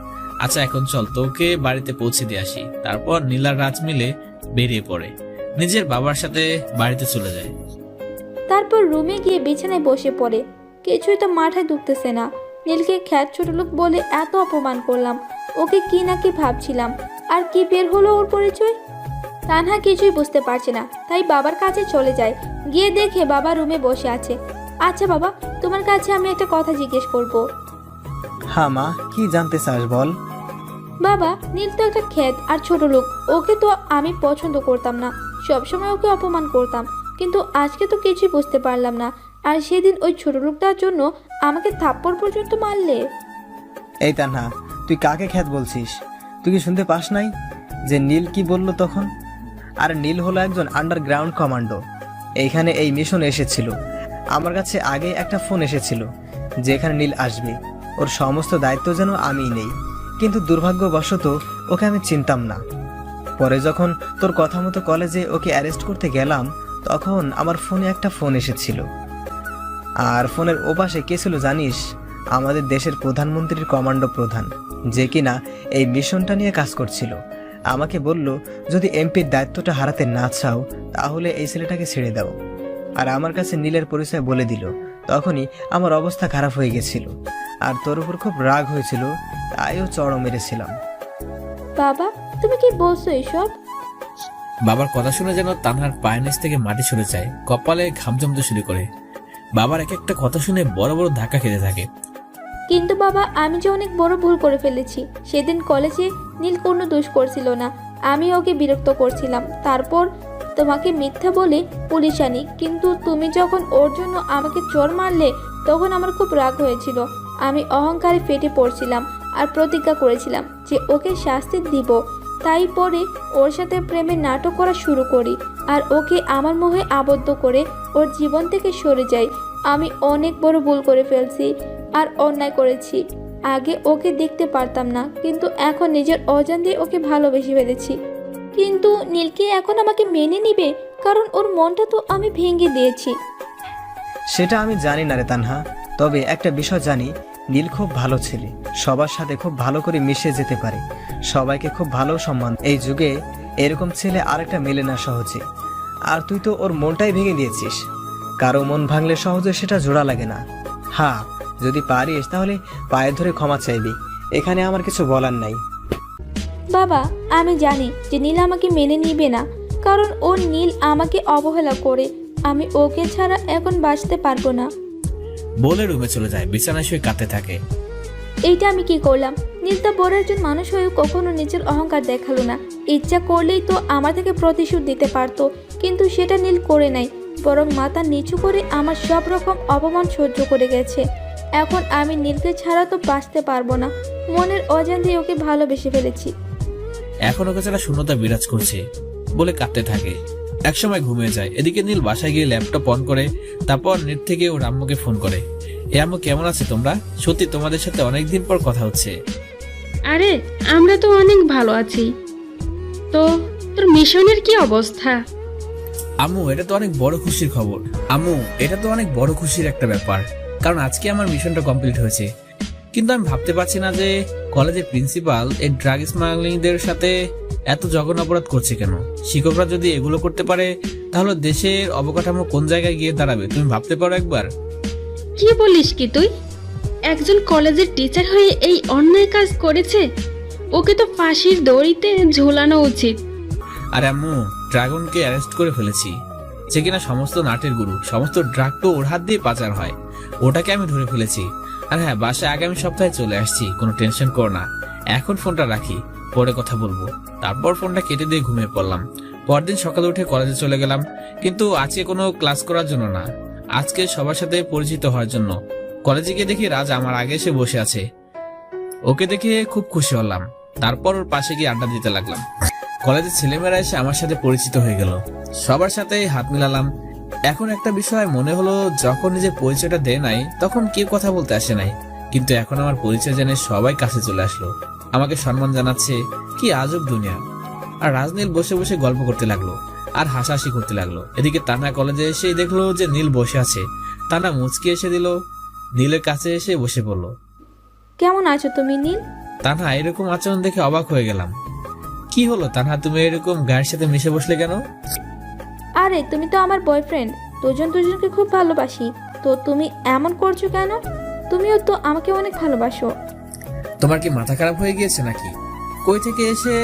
আচ্ছা, এখন চল তোকে বাড়িতে পৌঁছে দিয়ে আসি। তারপর নীলার রাজ মিলে বেরিয়ে পড়ে, নিজের বাবার সাথে বাড়িতে চলে যায়। তারপর রুমে গিয়ে বিছানায় বসে পড়ে। কিছুই তো মাথায় ঢুকতেছে না। নীলকে খ্যাত ছোট লোক বলে এত অপমান করলাম, ওকে কি না কি ভাবছিলাম, আর কি বের হলো ওর পরিচয়। তানহা কিছুই বুঝতে পারছে না, তাই বাবার কাছে চলে যায়। গিয়ে দেখে বাবা রুমে বসে আছে। আচ্ছা বাবা, তোমার কাছে আমি একটা কথা জিজ্ঞেস করব। হ্যাঁ মা, কি জানতে চাস বল। বাবা, নীল তো একটা খ্যাত আর ছোট লোক। ওকে তো আমি পছন্দ করতাম না, সবসময় ওকে অপমান করতাম, কিন্তু আজকে তো কিছুই বুঝতে পারলাম না। আর সেদিন ওই ছোট লোকটার জন্য আমাকে থাপ্পড় পর্যন্ত মারলে। এই তানহা, তুই কাকে খ্যাত বলছিস? তুই কি শুনতে পাস নাই যে নীল কি বলল তখন? আর নীল হলো একজন আন্ডারগ্রাউন্ড কমান্ডো। এইখানে এই মিশনে এসেছিল। আমার কাছে আগে একটা ফোন এসেছিল যে এখানে নীল আসবে, ওর সমস্ত দায়িত্ব যেন আমিই নেই। কিন্তু দুর্ভাগ্যবশত ওকে আমি চিনতাম না। পরে যখন তোর কথা মতো কলেজে ওকে অ্যারেস্ট করতে গেলাম, তখন আমার ফোনে একটা ফোন এসেছিল। আর ফোনের ওপাশে কে ছিল জানিস? আমাদের দেশের প্রধানমন্ত্রীর কমান্ডো প্রধান, যে কিনা এই মিশনটা নিয়ে কাজ করছিল। আমাকে বলল, যদি এমপির দায়িত্বটা হারাতে না চাও তাহলে এই ছেলেটাকে ছেড়ে দাও। আর আমার কাছে নীলের পরিচয় বলে দিল। তখনই আমার অবস্থা খারাপ হয়ে গেছিল, আর তোর উপর খুব রাগ হয়েছিল, তাইও চড়ও মেরেছিলাম। বাবা, তুমি কি বলছো এসব? বাবার কথা শুনে যেন তানহার পায়ের নিচ থেকে মাটি সরে যায়, কপালে ঘাম জমতে শুরু করে। বাবার এক একটা কথা শুনে বড় বড় ধাক্কা খেতে থাকে। কিন্তু বাবা, আমি যে অনেক বড় ভুল করে ফেলেছি। সেদিন কলেজে নীল কোনো দোষ করছিল না, আমি ওকে বিরক্ত করছিলাম। তারপর তোমাকে মিথ্যা বলে পুলিশ আনি, কিন্তু তুমি যখন ওর জন্য আমাকে চোর মারলে তখন আমার খুব রাগ হয়েছিল। আমি অহংকারে ফেটে পড়ছিলাম আর প্রতিজ্ঞা করেছিলাম যে ওকে শাস্তি দিব। তাই পরে ওর সাথে প্রেমের নাটক করা শুরু করি আর ওকে আমার মোহে আবদ্ধ করে ওর জীবন থেকে সরে যাই। আমি অনেক বড় ভুল করে ফেলছি আর অন্যায় করেছি। আগে ওকে দেখতে পারতাম না, কিন্তু এখন নিজের অজান্তে ওকে ভালোবেসে ফেলেছি। কিন্তু নীল কি এখন আমাকে মেনে নিবে? কারণ ওর মনটা তো আমি ভেঙে দিয়েছি। সেটা আমি জানি না রে তানহা, তবে একটা বিষয় জানি, নীল খুব ভালো ছেলে, সবার সাথে খুব ভালো করে মিশে যেতে পারে, সবাইকে খুব ভালো সম্মান। এই যুগে এরকম ছেলে আরেকটা মেলে না সহজে। আর তুই তো ওর মনটাই ভেঙে দিয়েছিস। কারো মন ভাঙলে সহজে সেটা জোড়া লাগে না। হ্যাঁ, যদি পারিস তাহলে পায়ে ধরে ক্ষমা চাইবি, এখানে আমার কিছু বলার নাই। বাবা, আমি জানি যে নীল আমাকে মেনে নিবে না, কারণ নীল আমাকে অবহেলা করে। আমি ওকে ছাড়া এখন বাঁচতে পারবো না। বলে রুমে চলে যায়, বিছানায় শুয়ে কাঁদতে থাকে। এইটা আমি কি করলাম? নীল তো বড় একজন মানুষ হয়েও কখনো নিজের অহংকার দেখালো না। ইচ্ছা করলেই তো আমার থেকে প্রতিশোধ দিতে পারতো, কিন্তু সেটা নীল করে নাই। বরং মাথা নিচু করে আমার সব রকম অপমান সহ্য করে গেছে। এখন আমি নীলকে ছাড়া তো বাঁচতে পারবো না। মনের অজান্তে ওকে ভালোবেসে ফেলেছি। এখন ওকে ছাড়া শূন্যতা বিরাজ করছে বলে কাঁদতে থাকে। একসময় ঘুমিয়ে যায়। এদিকে নীল বাসায় গিয়ে ল্যাপটপ অন করে, তারপর নেট থেকে ওর আম্মুকে ফোন করে। এ আম্মু, কেমন আছে তোমরা? সত্যি তোমাদের সাথে অনেকদিন পর কথা হচ্ছে। আরে আমরা তো অনেক ভালো আছি। তো তোর মিশনের কি অবস্থা? আম্মু, এটা তো অনেক বড় খুশির খবর। আম্মু, এটা তো অনেক বড় খুশির একটা ব্যাপার, কারণ আজকে আমার মিশনটা কমপ্লিট হয়েছে। কিন্তু আমি ভাবতে পারছি না যে কলেজের প্রিন্সিপাল এই ড্রাগ স্মাগলিংদের সাথে এত জঘন্য অপরাধ করছে কেন। শিক্ষকরা যদি এগুলো করতে পারে তাহলে দেশের অবকাঠামো কোন জায়গায় গিয়ে দাঁড়াবে, তুমি ভাবতে পারো একবার? কি বলিস কি তুই? একজন কলেজের টিচার হয়ে এই অন্যায় কাজ করেছে, ওকে তো ফাঁসির দড়িতে ঝোলানো উচিত। আর আম্মু, ড্রাগনকে অ্যারেস্ট করে ফেলেছি, যে কিনা সমস্ত নাটের গুরু। সমস্ত ড্রাগ তো ওর হাত দিয়ে পাচার হয়, ওটাকে আমি ধরে ফেলেছি। আর হ্যাঁ, বাসায় আগামী সপ্তাহে চলে আসছি, কোনো টেনশন কর না। এখন ফোনটা রাখি, পরে কথা বলবো। তারপর ফোনটা কেটে দিয়ে ঘুমিয়ে পড়লাম। পরদিন সকালে উঠে কলেজে চলে গেলাম, কিন্তু আজকে কোনো ক্লাস করার জন্য না, আজকে সবার সাথে পরিচিত হওয়ার জন্য। কলেজে গিয়ে দেখি রাজ আমার আগে এসে বসে আছে। ওকে দেখে খুব খুশি হলাম। তারপর ওর পাশে গিয়ে আড্ডা দিতে লাগলাম। কলেজের ছেলেমেয়েরা এসে আমার সাথে পরিচিত হয়ে গেল, সবার সাথে হাত মিলালাম। এখন একটা বিষয় মনে হলো, যখন নিজের পরিচয়টা দেয় নাই তখন কেউ কথা বলতে আসে নাই, কিন্তু এখন আমার পরিচয় জেনে সবাই কাছে চলে আসলো, আমাকে সম্মান জানাচ্ছে। কি আজব দুনিয়া। আর রাজনীল বসে বসে গল্প করতে লাগলো আর হাসাহাসি করতে লাগলো। এদিকে তানা কলেজে এসে দেখলো যে নীল বসে আছে। তানা মুচকি এসে দিল, নীলের কাছে এসে বসে পড়লো। কেমন আছো তুমি নীল? তানহা এরকম আচরণ দেখে অবাক হয়ে গেলাম। কি হলো তানহা, তুমি এরকম গায়ের সাথে মিশে বসলে কেন? আরে তুমি তো আমার বয়ফ্রেন্ড, দুজন দুজনকে খুব ভালোবাসি, তো তুমি এমন করছো কেন? তুমিও তো আমাকে অনেক ভালোবাসো। তোমার কি মাথা খারাপ হয়ে গিয়েছে নাকি? কই থেকে এসে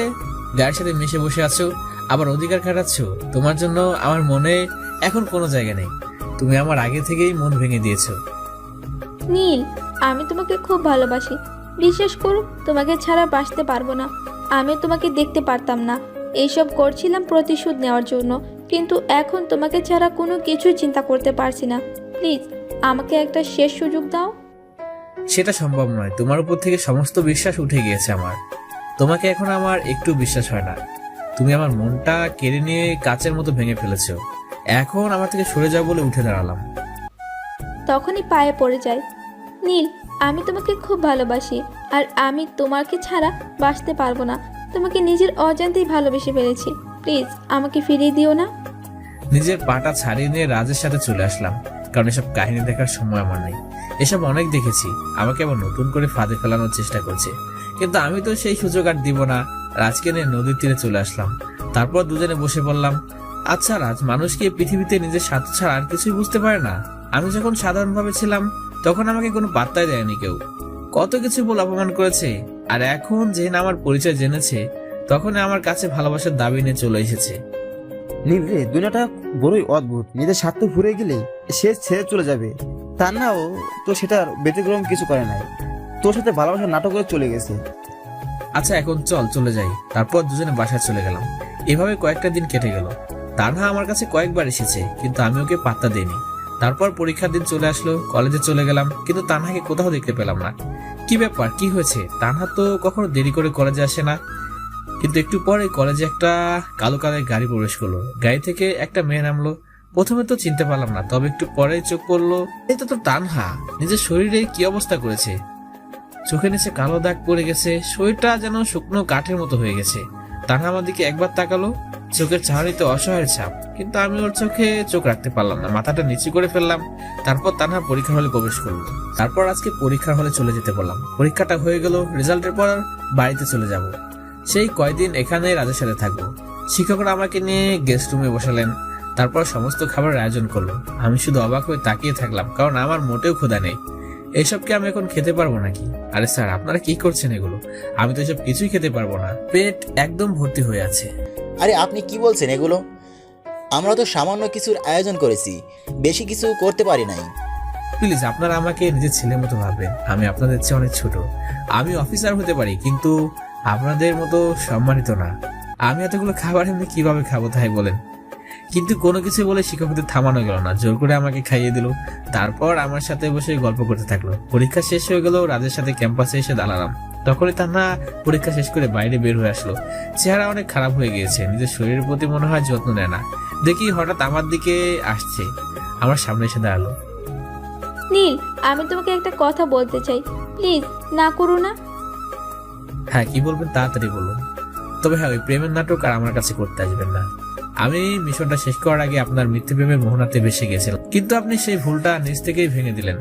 গায়ের সাথে মিশে বসে আছো, আবার অধিকার খাটাচ্ছ? তোমার জন্য আমার মনে এখন কোনো জায়গা নেই, তুমি আমার আগে থেকেই মন ভেঙে দিয়েছো। নীল, আমি তোমাকে খুব ভালোবাসি, বিশ্বাস করো, তোমাকে ছাড়া বাঁচতে পারবো না। আমি তোমাকে দেখতে পারতাম না, এইসব করছিলাম প্রতিশোধ নেওয়ার জন্য, কিন্তু এখন তোমাকে ছাড়া কোনো কিছু চিন্তা করতে পারছি না। প্লিজ আমাকে একটা শেষ সুযোগ দাও। সেটা সম্ভব নয়, তোমার উপর থেকে সমস্ত বিশ্বাস উঠে গিয়েছে আমার। তোমাকে এখন আমার একটু বিশ্বাস হয় না। তুমি আমার মনটা কেড়ে নিয়ে কাচের মতো ভেঙে ফেলেছো। এখন আমার থেকে সরে যাও বলে উঠে দাঁড়ালাম। তখনই পায়ে পড়ে যায়। নীল, আমি তোমাকে খুব ভালোবাসি, আর আমি তোমাকে ছাড়া বাঁচতে পারবো না। তোমাকে নিজের অজান্তেই ভালোবেসে ফেলেছি। প্লিজ আমাকে ফিরিয়ে দিও না। নিজের পাটা ছাড়িয়ে নিয়ে রাজের সাথে চলে আসলাম, কারণ এসব কাহিনী দেখার সময় আমার নেই। এসব অনেক দেখেছি, আমাকে আবার নতুন করে ফাঁদে ফেলানোর চেষ্টা করছে, কিন্তু আমি তো সেই সুযোগ আর দিব না। রাজকে নিয়ে নদীর তীরে চলে আসলাম, তারপর দুজনে বসে পড়লাম। আচ্ছা রাজ, মানুষ কি এই পৃথিবীতে নিজের স্বার্থ ছাড়া আর কিছুই বুঝতে পারে না? আমি যখন সাধারণভাবে ছিলাম তখন আমাকে কোনো পাত্তাই দেয়নি কেউ, কত কিছু বলে অপমান করেছে। আর এখন যেদিন আমার পরিচয় জেনেছে তখন আমার কাছে ভালোবাসার দাবি নিয়ে চলে এসেছে। নীল রে, দুনিয়াটা বড়ই অদ্ভুত। নিজের স্বার্থ ফুরে গেলে সে ছেড়ে চলে যাবে। তান্নাও তো সেটার ব্যতিক্রম কিছু করে নাই, তোর সাথে ভালোবাসার নাটক করে চলে গেছে। আচ্ছা এখন চল চলে যাই। তারপর দুজনে বাসায় চলে গেলাম। এভাবে কয়েকটা দিন কেটে গেল। তানহা আমার কাছে কয়েকবার এসেছে, কিন্তু আমি ওকে পাত্তা দিইনি। তারপর পরীক্ষার দিন চলে আসলো, কলেজে চলে গেলাম, কিন্তু তানহাকে কোথাও দেখতে পেলাম না। কি ব্যাপার, কি হয়েছে? তানহা তো কখনো দেরি করে কলেজে আসে না। কিন্তু একটু পরে কলেজে একটা কালো কালের গাড়ি প্রবেশ করলো। গাড়ি থেকে একটা মেয়ে নামলো। প্রথমে তো চিনতে পারলাম না, তবে একটু পরে চোখ পড়লো, এটা তো তানহা। নিজের শরীরে কি অবস্থা করেছে, চোখের নিচে কালো দাগ পড়ে গেছে, শরীরটা যেন শুকনো কাঠের মতো হয়ে গেছে। তানহা আমার দিকে একবার তাকালো, চোখের চাহনিতে অসহায়ের ছাপ, কিন্তু আমি ওর চোখে চোখ রাখতে পারলাম না, মাথাটা নিচু করে ফেললাম। তারপর তানহা পরীক্ষার হলে প্রবেশ করলো। তারপর আজকে পরীক্ষার হলে চলে যেতে বললাম। পরীক্ষাটা হয়ে গেল, রেজাল্টের পর বাড়িতে চলে যাব। সেই কয়দিন এখানে রাজের সাথে থাকবো। শিক্ষকরা আমাকে নিয়ে গেস্ট রুমে বসালেন, তারপর সমস্ত খাবারের আয়োজন করলো। আমি শুধু অবাক হয়ে তাকিয়ে থাকলাম, কারণ আমার মোটেও ক্ষুধা নেই। এইসব কি আমি এখন খেতে পারবো নাকি? আরে স্যার, আপনারা কি করছেন এগুলো? আমি তো এসব কিছুই খেতে পারবো না, পেট একদম ভর্তি হয়ে আছে। আরে আপনি কি বলছেন এগুলো? আমরা তো সামান্য কিছুর আয়োজন করেছি, বেশি কিছু করতে পারি নাই। প্লিজ আপনারা আমাকে নিজের ছেলের মতো ভাববেন। আমি আপনাদের চেয়ে অনেক ছোট। আমি অফিসার হতে পারি, কিন্তু আপনাদের মতো সম্মানিত না। আমি এতগুলো খাবার এমনি কিভাবে খাবো তাই বলেন? কিন্তু কোনো কিছু বলে শিক্ষকদের থামানো গেল না, জোর করে আমাকে খাইয়ে দিল। তারপর আমার সাথে বসে গল্প করতে থাকলো। পরীক্ষা শেষ হয়ে গেল, রাজের সাথে ক্যাম্পাসে এসে দাঁড়ালাম। তখনই তান্না পরীক্ষা শেষ করে বাইরে বের হয়ে আসলো। চেহারা অনেক খারাপ হয়ে গিয়েছে, নিজের শরীরের প্রতি মনে হয় যত্ন নেয় না। দেখি হঠাৎ আমার দিকে আসছে, আমার সামনে এসে দাঁড়ালো। নীল, আমি তোমাকে একটা কথা বলতে চাই, প্লিজ না করো না। হ্যাঁ, কি বলবেন তাড়াতাড়ি বলুন। তবে হ্যাঁ, ওই প্রেমের নাটক আর আমার কাছে করতে আসবেন না। আমি মিশনটা শেষ করার আগে আপনার মিথ্যে প্রেমের মোহনাতে ভেসে গেছিলাম, কিন্তু আপনি সেই ভুলটা নিজ থেকেই ভেঙে দিলেন।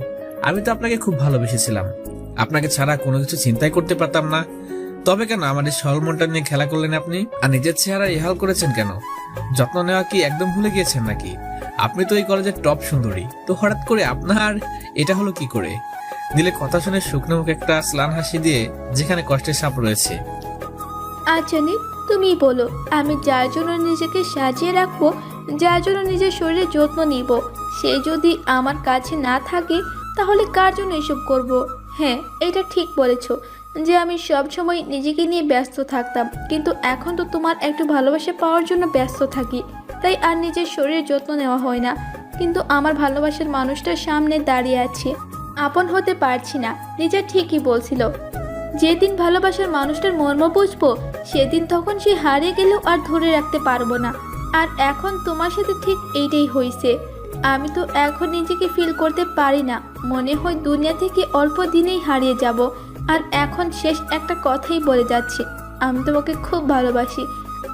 আমি তো আপনাকে খুব ভালোবেসেছিলাম, আপনাকে ছাড়া কোনো কিছু চিন্তাই করতে পারতাম না। তবে কেন আমাদের সরল মনটা নিয়ে খেলা করলেন আপনি? আর নিজের চেহারা ইহাল করেছেন কেন? যত্ন নেওয়া কি একদম ভুলে গিয়েছেন নাকি? আপনি তো এই কলেজের টপ সুন্দরী, তো হঠাৎ করে আপনার এটা হলো কি করে? দিলে কথা শুনে শুকনো মুখে একটা স্লান হাসি দিয়ে যেখানে কষ্টের সাপ রয়েছে। আচ্ছা নীল, তুমিই বলো, আমি যার জন্য নিজেকে সাজিয়ে রাখবো, যার জন্য নিজের শরীরের যত্ন নিব, সে যদি আমার কাছে না থাকে তাহলে কার জন্য এসব করব? হ্যাঁ, এটা ঠিক বলেছো যে আমি সব সময় নিজেকে নিয়ে ব্যস্ত থাকতাম, কিন্তু এখন তো তোমার একটু ভালোবাসা পাওয়ার জন্য ব্যস্ত থাকি, তাই আর নিজের শরীরের যত্ন নেওয়া হয় না। কিন্তু আমার ভালোবাসার মানুষটার সামনে দাঁড়িয়ে আছে, আপন হতে পারছি না। নিজে ঠিকই বলছিল, যেদিন ভালোবাসার মানুষটার মর্ম বুঝবো সেদিন তখন সে হারিয়ে গেলেও আর ধরে রাখতে পারবো না। আর এখন তোমার সাথে ঠিক এইটাই হয়েছে। আমি তো এখন নিজেকে ফিল করতে পারি না, মনে হয় দুনিয়া থেকে অল্প দিনেই হারিয়ে যাব। আর এখন শেষ একটা কথাই বলে যাচ্ছি, আমি তোমাকে খুব ভালোবাসি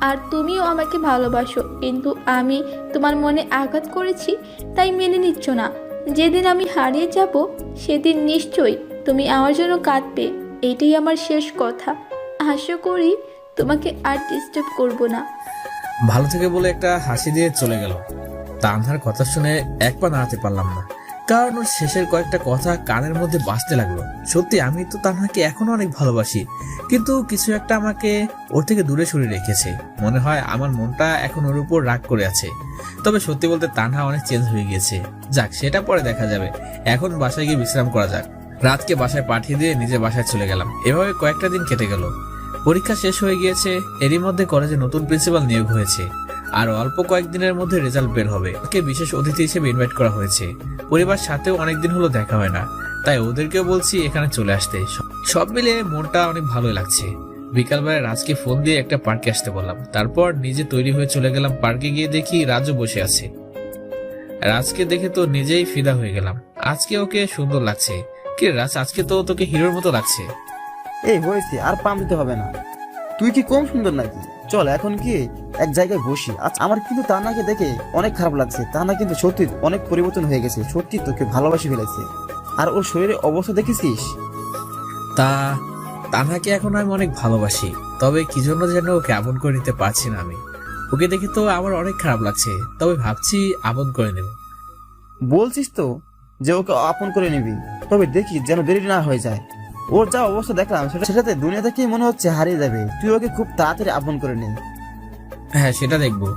আর তুমিও আমাকে ভালোবাসো, কিন্তু আমি তোমার মনে আঘাত করেছি তাই মেনে নিচ্ছ না। যেদিন আমি হারিয়ে যাব সেদিন নিশ্চয়ই তুমি আমার জন্য কাঁদবে। এইটাই আমার শেষ কথা, আশা করি তোমাকে আর ডিস্টার্ব করব না। ভালো থেকে বলে একটা হাসি দিয়ে চলে গেল। তানহার কথা শুনে এক পা নাড়াতে পারলাম না, কারণ ওর শেষের কয়েকটা কথা কানের মধ্যে বাজতে লাগলো। সত্যি আমি তো তানহাকে এখনো অনেক ভালোবাসি, কিন্তু কিছু একটা আমাকে ওর থেকে দূরে সরিয়ে রেখেছে। মনে হয় আমার মনটা এখন ওর উপর রাগ করে আছে। তবে সত্যি বলতে তানহা অনেক চেঞ্জ হয়ে গিয়েছে। যাক, সেটা পরে দেখা যাবে, এখন বাসায় গিয়ে বিশ্রাম করা যাক। রাতকে বাসায় পাঠিয়ে দিয়ে নিজে বাসায় চলে গেলাম। এভাবে কয়েকটা দিন কেটে গেল। পরীক্ষা শেষ হয়ে গিয়েছে, এরই মধ্যে কলেজে নতুন প্রিন্সিপাল নিয়োগ হয়েছে। আর অল্প কয়েকদিনের মধ্যে রেজাল্ট বের হবে। ওকে বিশেষ অতিথি হিসেবে ইনভাইট করা হয়েছে। পরিবার সাথেও অনেকদিন হলো দেখা হয় না, তাই ওদেরকেও বলছি এখানে চলে আসতে। সব মিলে মনটা অনেক ভালোই লাগছে। বিকালবেলা রাজকে ফোন দিয়ে একটা পার্কে আসতে বললাম। তারপর নিজে তৈরি হয়ে চলে গেলাম পার্কে। গিয়ে দেখি রাজও বসে আছে। রাজকে দেখে তো নিজেই ফিদা হয়ে গেলাম। আজকে ওকে সুন্দর লাগছে। কি রাজ, আজকে তো তোকে হিরোর মতো লাগছে। এই হয়েছে, আর পাম দিতে হবে না। তুই কি কম সুন্দর নাকি? চল এখন কি এক জায়গায় বসি। আচ্ছা, আমার কিন্তু তান্নাকে দেখে অনেক খারাপ লাগছে। তান্না কিন্তু সত্যি অনেক পরিবর্তন হয়ে গেছে, সত্যি তোকে ভালোবাসি ফেলেছে। আর ওর শরীরের অবস্থা দেখেছিস? তা তানহাকে এখন আমি অনেক ভালোবাসি, তবে কি জন্য যেন ওকে আপন করে নিতে পারছি না আমি। ওকে দেখে তো আমার অনেক খারাপ লাগছে, তবে ভাবছি আপন করে নেব। বলছিস তো যে ওকে আপন করে নিবি, তবে দেখি যেন দেরি না হয়ে যায়। ওর যা অবস্থা দেখলাম সেটাতে দুনিয়া থেকে মনে হচ্ছে হারিয়ে যাবে। তুই ওকে খুব তাড়াতাড়ি আপন করে নে। হ্যাঁ, সেটা দেখবো।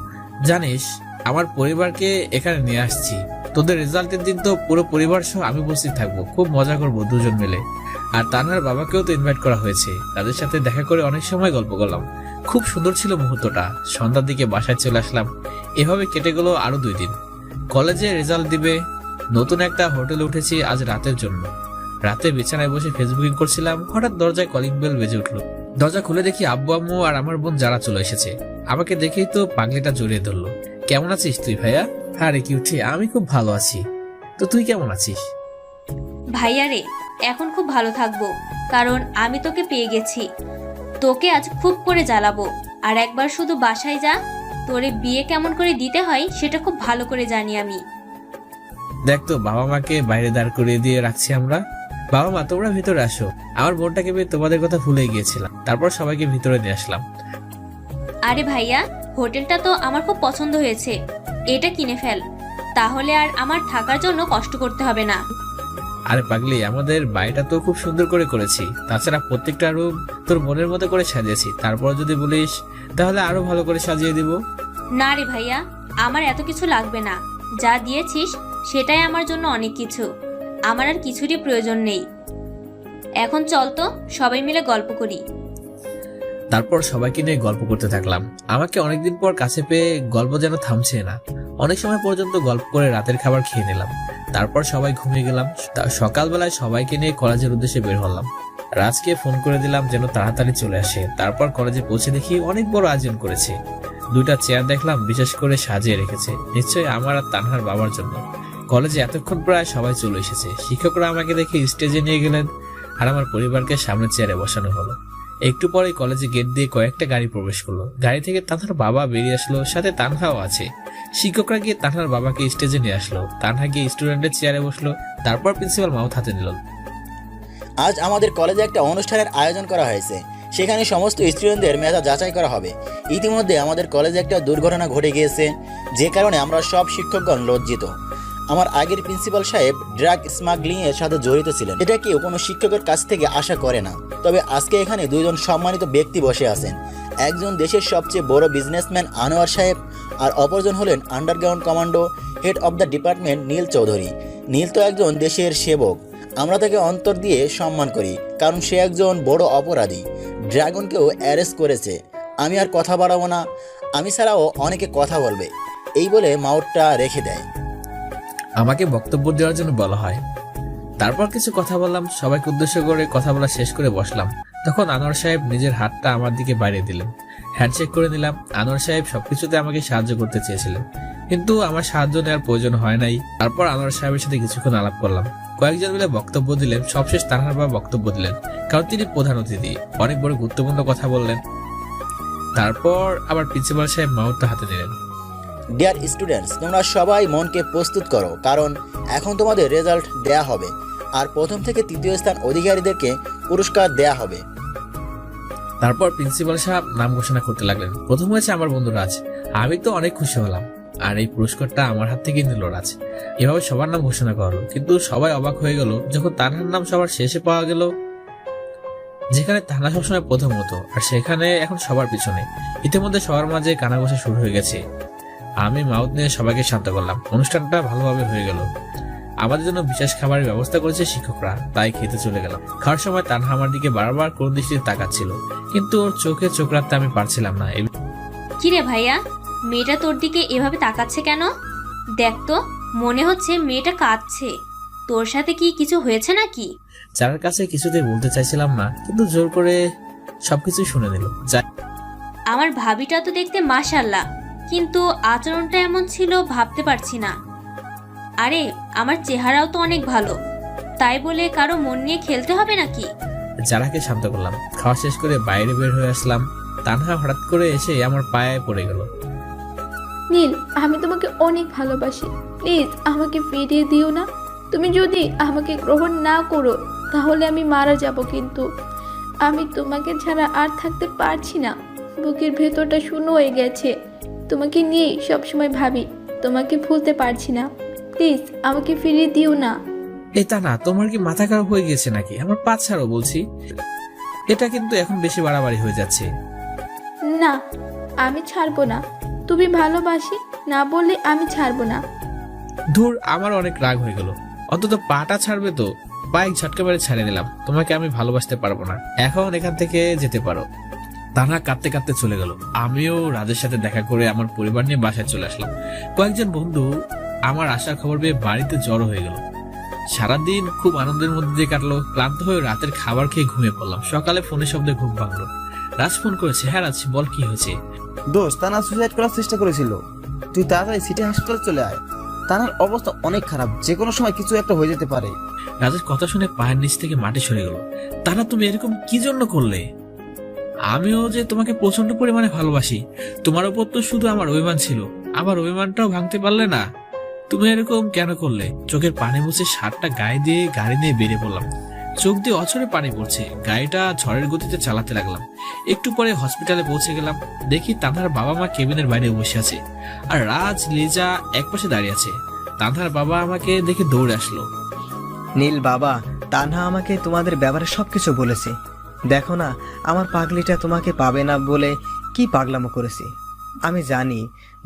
জানিস, আমার পরিবারকে এখানে নিয়ে আসছি। তোদের রেজাল্টের দিন তো পুরো পরিবার সহ আমি উপস্থিত থাকবো, খুব মজা করবো দুজন মিলে। আর তানহার বাবাকেও তো ইনভাইট করা হয়েছে, তাদের সাথে দেখা করে অনেক সময় গল্প করলাম। খুব সুন্দর ছিল মুহূর্তটা। সন্ধ্যার দিকে বাসায় চলে আসলাম। এভাবে কেটে গেল আরো 2 দিন। কলেজে রেজাল্ট দিবে, নতুন একটা হোটেলে উঠেছি আজ রাতের জন্য। রাতে বিছানায় বসে ফেসবুকিং করছিলাম, হঠাৎ দরজায় কলিং বেল বেজে উঠলো। দরজা খুলে দেখি আব্বু আম্মু আর আমার বোন যারা চলে এসেছে। আমাকে দেখেই তো পাগলিটা জড়িয়ে ধরলো। কেমন আছিস তুই ভাইয়া? হ্যাঁ রে কিউটি, আমি খুব ভালো আছি। তো তুই কেমন আছিস? ভাইয়া রে, এখন খুব ভালো থাকবো, কারণ আমি তোকে পেয়ে গেছি। তোকে আজ খুব করে জ্বালাবো। আর একবার শুধু বাসায় যা, তোরে বিয়ে কেমন করে দিতে হয় সেটা খুব ভালো করে জানি আমি। দেখ তো, বাবা মাকে বাইরে দাঁড় করিয়ে দিয়ে রাখছি আমরা। বাবা মা, তোমরা ভিতরে আসো। আমার বোনটাকে পেয়ে তোমাদের কথা ভুলে গিয়েছিলাম, তারপর সবাইকে ভিতরে নিয়ে আসলাম। আরে ভাইয়া, হোটেলটা তো আমার খুব পছন্দ হয়েছে, এটা কিনে ফেল, তাহলে আর আমার থাকার জন্য কষ্ট করতে হবে না। আরে পাগলি, আমাদের বাড়িটা তো খুব সুন্দর করে করেছি। তাছাড়া প্রত্যেকটা রুম তোর মনের মতো করে সাজিয়েছি। তারপর যদি বলিস তাহলে আরো ভালো করে সাজিয়ে দিব। না রে ভাইয়া, আমার এত কিছু লাগবে না। যা দিয়েছিস সেটাই আমার জন্য অনেক কিছু। আমার আর কিছুরই প্রয়োজন নেই। এখন চল তো সবাই মিলে গল্প করি। তারপর সবাইকে নিয়ে গল্প করতে থাকলাম। আমাকে অনেকদিন পর কাছে পেয়ে গল্প যেন থামছে না। অনেক সময় পর্যন্ত গল্প করে রাতের খাবার খেয়ে নিলাম। তারপর সবাই ঘুমিয়ে গেলাম। সকালবেলায় সবাইকে নিয়ে কলেজের উদ্দেশ্যে বের হলাম। রাজকে ফোন করে দিলাম যেন তাড়াতাড়ি চলে আসে। তারপর কলেজে পৌঁছে দেখি অনেক বড় আয়োজন করেছে। 2টা চেয়ার দেখলাম বিশেষ করে সাজিয়ে রেখেছে, নিশ্চয়ই আমার আর তানহার বাবার জন্য। কলেজে এতক্ষণ প্রায় সবাই চলে এসেছে। শিক্ষকরা আমাকে দেখে স্টেজে নিয়ে গেলেন আর আমার পরিবারকে সামনের চেয়ারে বসানো হলো। একটু পরে কলেজে গেট দিয়ে কয়েকটা গাড়ি প্রবেশ করলো। গাড়ি থেকে তানহার বাবা বেরিয়ে আসলো, সাথে তানহাও আছে। শিক্ষকরা গিয়ে তানহার বাবাকে স্টেজে নিয়ে আসলো। তানহা গিয়ে স্টুডেন্টের চেয়ারে বসলো। তারপর প্রিন্সিপাল মাউথ হাতে নিল। আজ আমাদের কলেজে একটা অনুষ্ঠানের আয়োজন করা হয়েছে, সেখানে সমস্ত স্টুডেন্টদের মেধা যাচাই করা হবে। ইতিমধ্যে আমাদের কলেজে একটা দুর্ঘটনা ঘটে গিয়েছে, যে কারণে আমরা সব শিক্ষকগণ লজ্জিত। আমার আগের প্রিন্সিপাল সাহেব ড্রাগ স্মাগলিং এর সাথে জড়িত ছিলেন, এটা কেউ কোনো শিক্ষকের কাছ থেকে আশা করে না। তবে আজকে এখানে 2 জন সম্মানিত ব্যক্তি বসে আছেন। একজন দেশের সবচেয়ে বড় বিজনেসম্যান আনোয়ার সাহেব, আর অপরজন হলেন underground commando head of the department Neel Chowdhury. Neel তো একজন দেশের সেবক। আমরা তাকে অন্তর দিয়ে সম্মান করি, কারণ সে একজন বড় অপরাধী। ড্রাগনকেও অ্যারেস্ট করেছে। আমি আর কথা বাড়াবো না, আমি ছাড়াও অনেকে কথা বলবে। এই বলে মাউথটা রেখে দেয়। আমাকে বক্তব্য দেওয়ার জন্য বলা হয়। তারপর কিছু কথা বললাম, সবাইকে উদ্দেশ্য করে কথা বলা শেষ করে বসলাম। তখন আনোয়ার সাহেব নিজের হাতটা আমার দিকে বাড়িয়ে দিলেন। হ্যান্ডশেক করে নিলাম। আনোয়ার সাহেব সবকিছুতে আমাকে সাহায্য করতে চেয়েছিলেন, কিন্তু আমার সাহায্য নেওয়ার প্রয়োজন হয় নাই। তারপর আনোয়ার সাহেবের সাথে কিছুক্ষণ আলাপ করলাম। কয়েকজন মিলে বক্তব্য দিলেন। সবশেষ তানহার বাবা বক্তব্য দিলেন, কারণ তিনি প্রধান অতিথি। অনেক বড় গুরুত্বপূর্ণ কথা বললেন। তারপর আবার প্রিন্সিপাল সাহেব মাউথটা হাতে নিলেন। ডিয়ার স্টুডেন্টস, তোমরা সবাই মনকে প্রস্তুত করো, কারণ এখন তোমাদের রেজাল্ট দেয়া হবে, আর প্রথম থেকে 3য় স্থান অধিকারীদেরকে পুরস্কার দেয়া হবে। তারপর প্রিন্সিপাল সাহেব নাম ঘোষণা করতে লাগলেন। প্রথম হয়েছে আমার বন্ধু রাজ। আমি তো অনেক খুশি হলাম, আর এই পুরস্কারটা আমার হাত থেকে নিল রাজ। এভাবে সবার নাম ঘোষণা করলো, কিন্তু সবাই অবাক হয়ে গেল যখন তানহার নাম সবার শেষে পাওয়া গেল। যেখানে তানহা সবসময় প্রথম হতো, আর সেখানে এখন সবার পিছনে। ইতিমধ্যে সবার মাঝে কানাঘোষা শুরু হয়ে গেছে। আমি মাউথ নিয়ে সবাইকে শান্ত করলাম। অনুষ্ঠানটা ভালোভাবে হয়ে গেল। আমাদের জন্য বিশেষ খাবারের ব্যবস্থা করেছে শিক্ষকরা, তাই খেতে চলে গেলাম। খাওয়ার সময় তানহা আমার দিকে বারবার কোন দৃষ্টিতে তাকাচ্ছিল, কিন্তু ওর চোখে চোখ রাখতে আমি পারছিলাম না। কিরে ভাইয়া, মেয়েটা তোর দিকে এভাবে তাকাচ্ছে কেন? দেখ তো, মনে হচ্ছে মেয়েটা কাঁদছে। তোর সাথে কি কিছু হয়েছে নাকি? যার কাছে কিছুতেই বলতে চাইছিলাম না, কিন্তু জোর করে সবকিছু শুনে নিল। আমার ভাবিটা তো দেখতে মাশাআল্লাহ, কিন্তু আচরণটা এমন ছিল ভাবতে পারছি না। আরে আমার চেহারাও তো অনেক ভালো, তাই বলে কারো মন নিয়ে খেলতে হবে নাকি? যারাকে শান্ত করলাম। খাওয়া শেষ করে বাইরে বের হয়ে আসলাম। তানহা হঠাৎ করে এসে আমার পায়ে পড়ে গেল। নীল, আমি তোমাকে অনেক ভালোবাসি, প্লিজ আমাকে ফিরিয়ে দিও না। তুমি যদি আমাকে গ্রহণ না করো তাহলে আমি মারা যাব, কিন্তু আমি তোমাকে ছাড়া আর থাকতে পারছি না। বুকের ভেতরটা শূন্য হয়ে গেছে, তোমাকে নিয়েই সবসময় ভাবি, তোমাকে ভুলতে পারছি না। প্লিজ আমাকে ফিরিয়ে দিও না। এটা না, তোমার কি মাথা খারাপ হয়ে গেছে নাকি? আমার পা ছাড়ো বলছি। এটা কিন্তু এখন বেশি বাড়াবাড়ি হয়ে যাচ্ছে। না, আমি ছাড়বো না। তুমি ভালোবাসি না বললে আমি ছাড়বো না। ধুর, আমার অনেক রাগ হয়ে গেল। অন্তত পাটা ছাড়বে তো। বাইক ঝটকা মেরে ছাড়িয়ে দিলাম। তোমাকে আমি ভালোবাসতে পারবো না, এখন এখান থেকে যেতে পারো। তানহা কাঁদতে কাঁদতে চলে গেল। আমিও রাজের সাথে দেখা করে আমার পরিবার নিয়ে বাসায় চলে আসলাম। কয়েকজন বন্ধু আমার আসার খবর পেয়ে বাড়িতে জড়ো হয়ে গেল। সারাদিন খুব আনন্দের মধ্যে দিয়ে কাটলো। ক্লান্ত হয়ে রাতের খাবার খেয়ে ঘুমিয়ে পড়লাম। সকালে ফোনের শব্দে ঘুম ভাঙলো। রাজ ফোন করেছে। হ্যাঁ রাজ, বল কি হয়েছে? দোস্ত, তানহা সুসাইড করার চেষ্টা করেছিল। তুই তাড়াতাড়ি সিটি হাসপাতালে চলে আয়। তানহার অবস্থা অনেক খারাপ, যে কোনো সময় কিছু একটা হয়ে যেতে পারে। রাজের কথা শুনে পায়ের নিচ থেকে মাটি সরে গেল। তারা তুমি এরকম কি জন্য করলে? আমিও যে তোমাকে প্রচন্ড পরিমাণে ভালোবাসি। তোমার উপর তো শুধু আমার অভিমান ছিল, আমার অভিমানটাও ভাঙতে পারলে না। তুমি এরকম কেন করলে? চোখের পানি মুছে শার্টটা গায়ে দিয়ে গাড়ি নিয়ে বেরিয়ে পড়লাম। চোখ দিয়ে অঝরে পানি পড়ছে। গাড়িটা ঝড়ের গতিতে চালাতে লাগলাম। একটু পরে হসপিটালে পৌঁছে গেলাম। দেখি তানহার বাবা মা কেবিনের বাইরে বসে আছে, আর রাজ লিজা একপাশে দাঁড়িয়ে আছে। তানহার বাবা আমাকে দেখে দৌড়ে আসলো। নীল বাবা, তানহা আমাকে তোমাদের ব্যাপারে সবকিছু বলেছে। দেখো না, আমার পাগলিটা তোমাকে পাবে না বলে কি পাগলামো করেছি। আমি জানি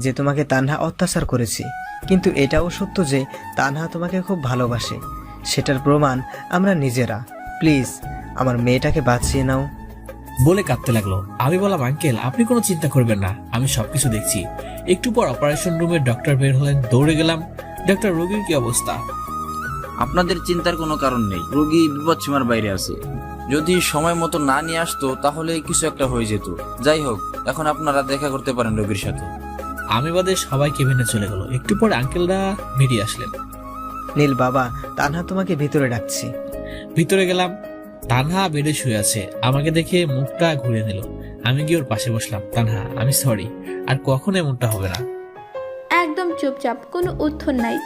যে তোমাকে তানহা অত্যাচার করেছি, কিন্তু এটাও সত্য যে তানহা তোমাকে খুব ভালোবাসে। সেটার প্রমাণ আমরা নিজেরা। প্লিজ আমার মেয়েটাকে বাঁচিয়ে নাও। বলে কাঁদতে লাগলো। আমি বললাম, আঙ্কেল আপনি কোনো চিন্তা করবেন না, আমি সবকিছু দেখছি। একটু পর অপারেশন রুমের ডক্টর বের হলেন। দৌড়ে গেলাম। ডক্টর, রোগীর কি অবস্থা? আপনাদের চিন্তার কোনো কারণ নেই, রোগী বিপদসীমার বাইরে আছে। যদি সময় মতো না নিয়ে আসতো তাহলে কিছু একটা হয়ে যেত। যাই হোক, এখন আপনারা দেখা করতে পারেন রোগীর সাথে। আমি বাদে সবাই কেবিনে চলে গেল। একটু পর আঙ্কেলরা বেরিয়ে আসলেন। নীল বাবা, তানহা তোমাকে ভিতরে ডাকছি। ভিতরে গেলাম। তানহা বেডে শুয়ে আছে। আমাকে দেখে মুখটা ঘুরে নিল। আমি গিয়ে ওর পাশে বসলাম। তানহা, আমি সরি, আর কখনো এমনটা হবে না। একদম চুপচাপ, কোনো উত্তর নাই।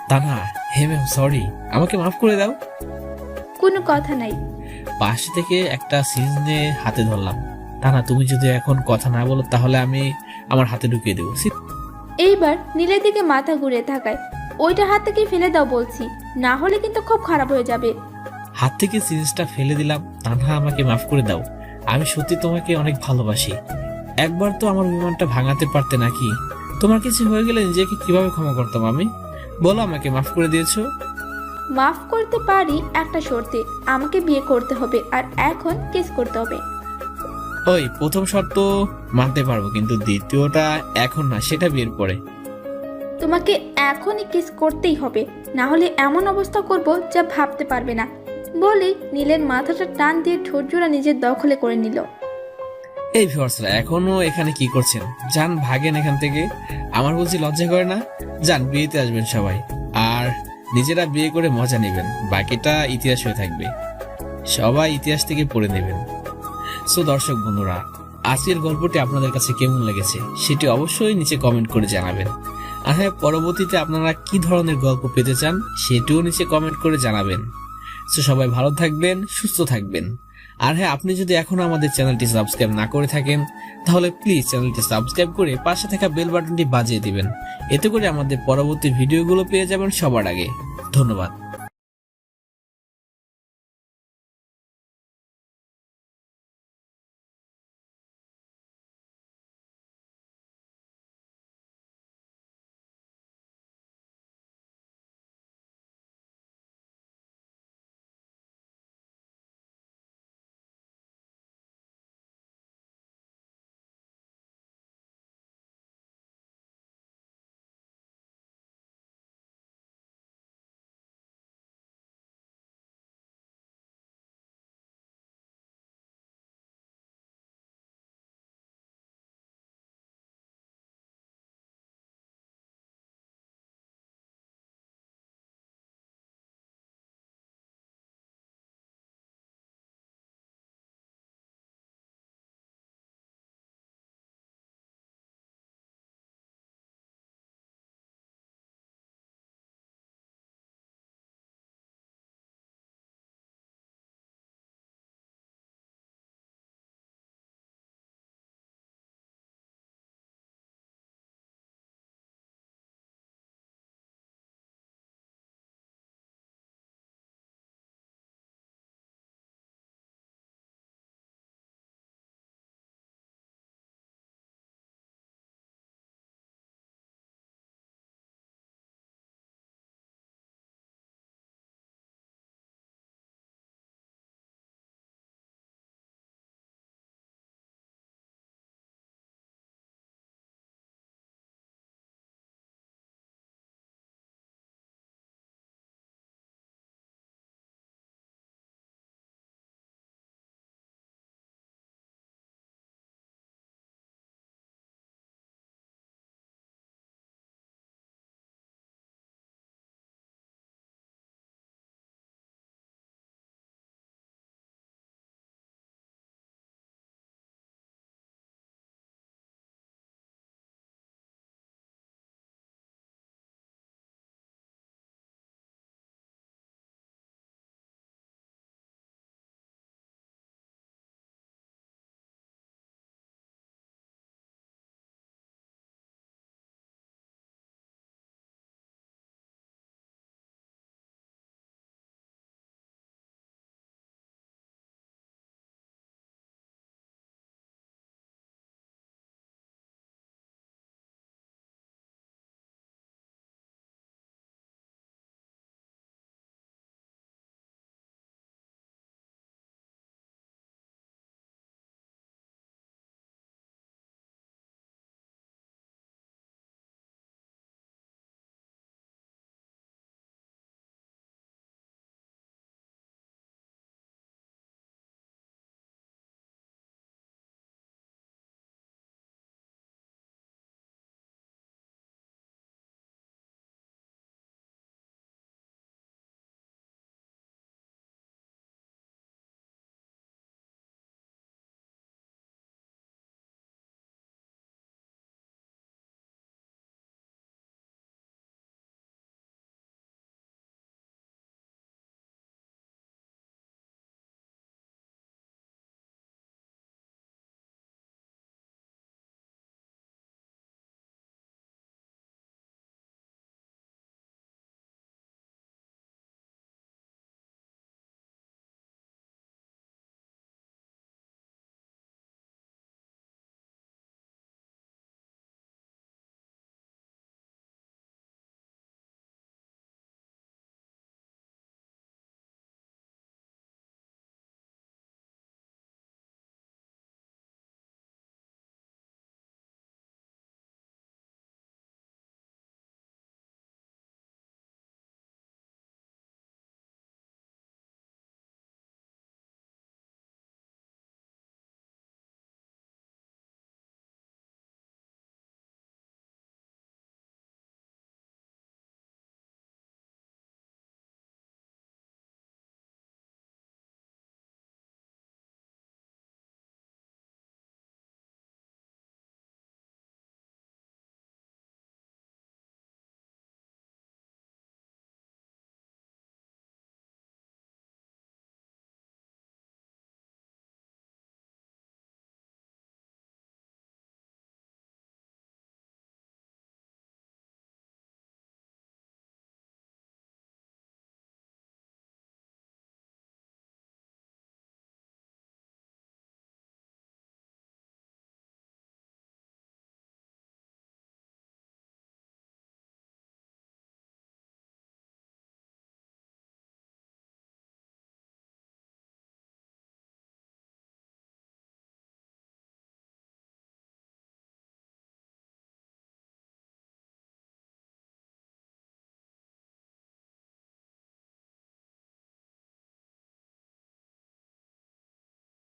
তানহা, হে ম্যাম সরি, আমাকে মাফ করে দাও। কোনো কথা নাই। পাশে থেকে একটা সিরিঞ্জ নিয়ে হাতে ধরলাম। তানহা, তুমি যদি এখন কথা না বলো তাহলে আমি আমার হাতে ঢুকিয়ে দেবো। এইবার নীলের দিকে মাথা ঘুরে থাকায়, ওইটা হাত থেকে ফেলে দাও বলছি, না হলে কিন্তু খুব খারাপ হয়ে যাবে। হাত থেকে সিরিঞ্জটা ফেলে দিলাম। তানহা, আমাকে মাফ করে দাও। আমি সত্যি তোমাকে অনেক ভালোবাসি। একবার তো আমার বিমানটা ভাঙাতে পারতে নাকি? তোমার কিছু হয়ে গেলে নিজেকে কিভাবে ক্ষমা করতাম আমি? বলো, আমাকে মাফ করে দিয়েছো? মাফ করতে পারি একটা শর্তে, আমাকে বিয়ে করতে হবে আর এখন কিস করতে হবে। ওই প্রথম শর্ত মানতে পারবো, কিন্তু দ্বিতীয়টা এখন না, সেটা বিয়ের পরে। তোমাকে এখনই কিস করতেই হবে, না হলে এমন অবস্থা করব যা ভাবতে পারবে না। বলে নীলের মাথাটা টান দিয়ে ঠোঁটজোড়া নিজের দখলে করে নিল। এই ভিউয়ার্সরা এখনো এখানে কি করছেন? যান, ভাগেন এখান থেকে। আমার বলছি লজ্জা করে না? যান, বিয়েতে আসবেন সবাই, আর নিজেরা বিয়ে করে মজা নেবেন। বাকিটা ইতিহাস হয়ে থাকবে, সবাই ইতিহাস থেকে পড়ে নেবেন। সো দর্শক বন্ধুরা, আজকের গল্পটি আপনাদের কাছে কেমন লেগেছে সেটি অবশ্যই নিচে কমেন্ট করে জানাবেন। আর হ্যাঁ, পরবর্তীতে আপনারা কি ধরনের গল্প পেতে চান সেটিও নিচে কমেন্ট করে জানাবেন। সো সবাই ভালো থাকবেন, সুস্থ থাকবেন। আর হ্যাঁ, আপনি যদি এখনো আমাদের চ্যানেলটি সাবস্ক্রাইব না করে থাকেন তাহলে প্লিজ চ্যানেলটি সাবস্ক্রাইব করে পাশে থাকা বেল বাটনটি বাজিয়ে দিবেন। এতে করে আমাদের পরবর্তী ভিডিওগুলো পেয়ে যাবেন সবার আগে। ধন্যবাদ।